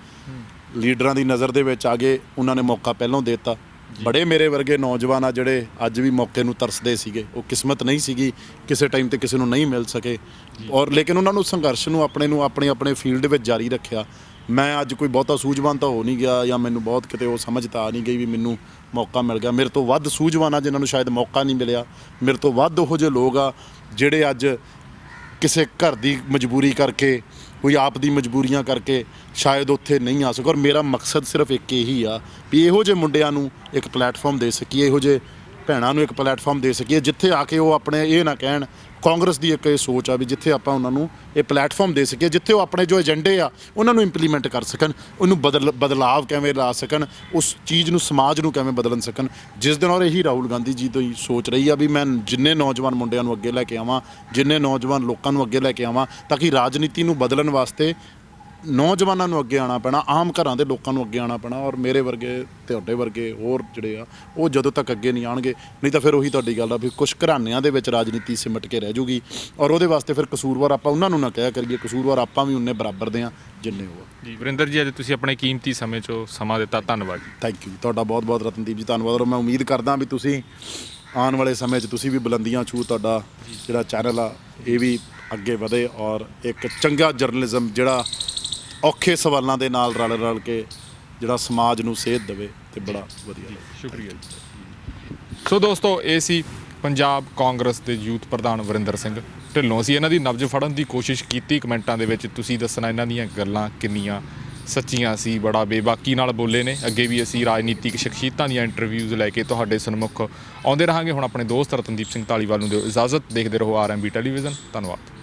ਲੀਡਰਾਂ ਦੀ ਨਜ਼ਰ ਦੇ ਵਿੱਚ ਆ ਗਏ, ਉਹਨਾਂ ਨੇ ਮੌਕਾ ਪਹਿਲਾਂ ਦੇ ਦਿੱਤਾ। ਬੜੇ ਮੇਰੇ ਵਰਗੇ ਨੌਜਵਾਨ ਆ ਜਿਹੜੇ ਅੱਜ ਵੀ ਮੌਕੇ ਨੂੰ ਤਰਸਦੇ ਸੀਗੇ, ਉਹ ਕਿਸਮਤ ਨਹੀਂ ਸੀਗੀ, ਕਿਸੇ ਟਾਈਮ ਤੇ ਕਿਸੇ ਨੂੰ ਨਹੀਂ ਮਿਲ ਸਕੇ, ਔਰ ਲੇਕਿਨ ਉਹਨਾਂ ਨੂੰ ਸੰਘਰਸ਼ ਨੂੰ ਆਪਣੇ ਫੀਲਡ ਵਿੱਚ ਜਾਰੀ ਰੱਖਿਆ। ਮੈਂ ਅੱਜ ਕੋਈ ਬਹੁਤਾ ਸੂਝਵਾਨ ਤਾਂ ਹੋ ਨਹੀਂ ਗਿਆ, ਜਾਂ ਮੈਨੂੰ ਬਹੁਤ ਕਿਤੇ ਉਹ ਸਮਝ ਤਾਂ ਆ ਨਹੀਂ ਗਈ ਵੀ ਮੈਨੂੰ ਮੌਕਾ ਮਿਲ ਗਿਆ। ਮੇਰੇ ਤੋਂ ਵੱਧ ਸੂਝਵਾਨ ਆ ਜਿਨ੍ਹਾਂ ਨੂੰ ਸ਼ਾਇਦ ਮੌਕਾ ਨਹੀਂ ਮਿਲਿਆ। ਮੇਰੇ ਤੋਂ ਵੱਧ ਉਹੋ ਜਿਹੇ ਲੋਕ ਆ ਜਿਹੜੇ ਅੱਜ ਕਿਸੇ ਘਰ ਦੀ ਮਜਬੂਰੀ ਕਰਕੇ, ਕੋਈ ਆਪ ਦੀ ਮਜਬੂਰੀਆਂ ਕਰਕੇ ਸ਼ਾਇਦ ਉੱਥੇ ਨਹੀਂ ਆ ਸਕੇ। ਔਰ ਮੇਰਾ ਮਕਸਦ ਸਿਰਫ ਇੱਕ ਇਹੀ ਆ ਵੀ ਇਹੋ ਜਿਹੇ ਮੁੰਡਿਆਂ ਨੂੰ ਇੱਕ ਪਲੈਟਫਾਰਮ ਦੇ ਸਕੀਏ, ਇਹੋ ਜਿਹੇ ਭੈਣਾਂ ਨੂੰ ਇੱਕ ਪਲੈਟਫਾਰਮ ਦੇ ਸਕੀਏ ਜਿੱਥੇ ਆ ਕੇ ਉਹ ਆਪਣੇ ਇਹ ਨਾ ਕਹਿਣ। ਕਾਂਗਰਸ ਦੀ ਇੱਕ ਇਹ ਸੋਚ ਆ ਵੀ ਜਿੱਥੇ ਆਪਾਂ ਉਹਨਾਂ ਨੂੰ ਇਹ ਪਲੈਟਫਾਰਮ ਦੇ ਸਕੀਏ, ਜਿੱਥੇ ਉਹ ਆਪਣੇ ਜੋ ਏਜੰਡੇ ਆ ਉਹਨਾਂ ਨੂੰ ਇੰਪਲੀਮੈਂਟ ਕਰ ਸਕਣ, ਉਹਨੂੰ ਬਦਲਾਵ ਕਿਵੇਂ ਲਾ ਸਕਣ, ਉਸ ਚੀਜ਼ ਨੂੰ, ਸਮਾਜ ਨੂੰ ਕਿਵੇਂ ਬਦਲ ਸਕਣ। ਜਿਸ ਦਿਨ ਔਰ ਇਹੀ ਰਾਹੁਲ ਗਾਂਧੀ ਜੀ ਤੋਂ ਹੀ ਸੋਚ ਰਹੀ ਆ ਵੀ ਮੈਂ ਜਿੰਨੇ ਨੌਜਵਾਨ ਮੁੰਡਿਆਂ ਨੂੰ ਅੱਗੇ ਲੈ ਕੇ ਆਵਾਂ, ਜਿੰਨੇ ਨੌਜਵਾਨ ਲੋਕਾਂ ਨੂੰ ਅੱਗੇ ਲੈ ਕੇ ਆਵਾਂ, ਤਾਂ ਕਿ ਰਾਜਨੀਤੀ ਨੂੰ ਬਦਲਣ ਵਾਸਤੇ ਨੌਜਵਾਨਾਂ ਨੂੰ ਅੱਗੇ ਆਉਣਾ ਪੈਣਾ, ਆਮ ਘਰਾਂ ਦੇ ਲੋਕਾਂ ਨੂੰ ਅੱਗੇ ਆਉਣਾ ਪੈਣਾ, ਔਰ ਮੇਰੇ ਵਰਗੇ ਤੁਹਾਡੇ ਵਰਗੇ ਹੋਰ ਜਿਹੜੇ ਆ ਉਹ ਜਦੋਂ ਤੱਕ ਅੱਗੇ ਨਹੀਂ ਆਉਣਗੇ, ਨਹੀਂ ਤਾਂ ਫਿਰ ਉਹੀ ਤੁਹਾਡੀ ਗੱਲ ਆ ਵੀ ਕੁਝ ਘਰਾਣਿਆਂ ਦੇ ਵਿੱਚ ਰਾਜਨੀਤੀ ਸਿਮਟ ਕੇ ਰਹਿ ਜੂਗੀ। ਔਰ ਉਹਦੇ ਵਾਸਤੇ ਫਿਰ ਕਸੂਰਵਾਰ ਆਪਾਂ ਉਹਨਾਂ ਨੂੰ ਨਾ ਕਿਹਾ ਕਰੀਏ, ਕਸੂਰਵਾਰ ਆਪਾਂ ਵੀ ਉਨੇ ਬਰਾਬਰ ਦੇ ਆ ਜਿੰਨੇ ਉਹ ਆ। ਜੀ ਵਰਿੰਦਰ ਜੀ, ਅੱਜ ਤੁਸੀਂ ਆਪਣੇ ਕੀਮਤੀ ਸਮੇਂ 'ਚੋਂ ਸਮਾਂ ਦਿੱਤਾ, ਧੰਨਵਾਦ ਜੀ। ਥੈਂਕ ਯੂ ਤੁਹਾਡਾ ਬਹੁਤ ਬਹੁਤ ਰਤਨਦੀਪ ਜੀ, ਧੰਨਵਾਦ। ਔਰ ਮੈਂ ਉਮੀਦ ਕਰਦਾ ਵੀ ਤੁਸੀਂ ਆਉਣ ਵਾਲੇ ਸਮੇਂ 'ਚ ਤੁਸੀਂ ਵੀ ਬੁਲੰਦੀਆਂ ਛੂ, ਤੁਹਾਡਾ ਜਿਹੜਾ ਚੈਨਲ ਆ ਇਹ ਵੀ ਅੱਗੇ ਵਧੇ ਔਰ ਇੱਕ ਚੰਗਾ ਜਰਨਲਿਜ਼ਮ ਜਿਹੜਾ ਔਖੇ ਸਵਾਲਾਂ ਦੇ ਨਾਲ ਰਲ ਰਲ ਕੇ ਜਿਹੜਾ ਸਮਾਜ ਨੂੰ ਸੇਧ ਦੇਵੇ ਤੇ ਬੜਾ ਵਧੀਆ ਲੱਗੇ। ਸ਼ੁਕਰੀਆ ਜੀ। ਸੋ ਦੋਸਤੋ, ਇਹ ਸੀ ਪੰਜਾਬ ਕਾਂਗਰਸ ਦੇ ਯੂਥ ਪ੍ਰਧਾਨ ਵਰਿੰਦਰ ਸਿੰਘ ਢਿੱਲੋਂ। ਅਸੀਂ ਇਹਨਾਂ ਦੀ ਨਬਜ਼ ਫੜਨ ਦੀ ਕੋਸ਼ਿਸ਼ ਕੀਤੀ, ਕਮੈਂਟਾਂ ਦੇ ਵਿੱਚ ਤੁਸੀਂ ਦੱਸਣਾ ਇਹਨਾਂ ਦੀਆਂ ਗੱਲਾਂ ਕਿੰਨੀਆਂ ਸੱਚੀਆਂ ਸੀ। ਬੜਾ ਬੇਬਾਕੀ ਨਾਲ ਬੋਲੇ ਨੇ। ਅੱਗੇ ਵੀ ਅਸੀਂ ਰਾਜਨੀਤਿਕ ਸ਼ਖਸੀਅਤਾਂ ਦੀਆਂ ਇੰਟਰਵਿਊਜ਼ ਲੈ ਕੇ ਤੁਹਾਡੇ ਸਨਮੁਖ ਆਉਂਦੇ ਰਹਾਂਗੇ। ਹੁਣ ਆਪਣੇ ਦੋਸਤ ਰਤਨਦੀਪ ਸਿੰਘ ਧਾਲੀਵਾਲ ਨੂੰ ਦਿਓ ਇਜਾਜ਼ਤ। ਦੇਖਦੇ ਰਹੋ RMB ਟੈਲੀਵਿਜ਼ਨ। ਧੰਨਵਾਦ।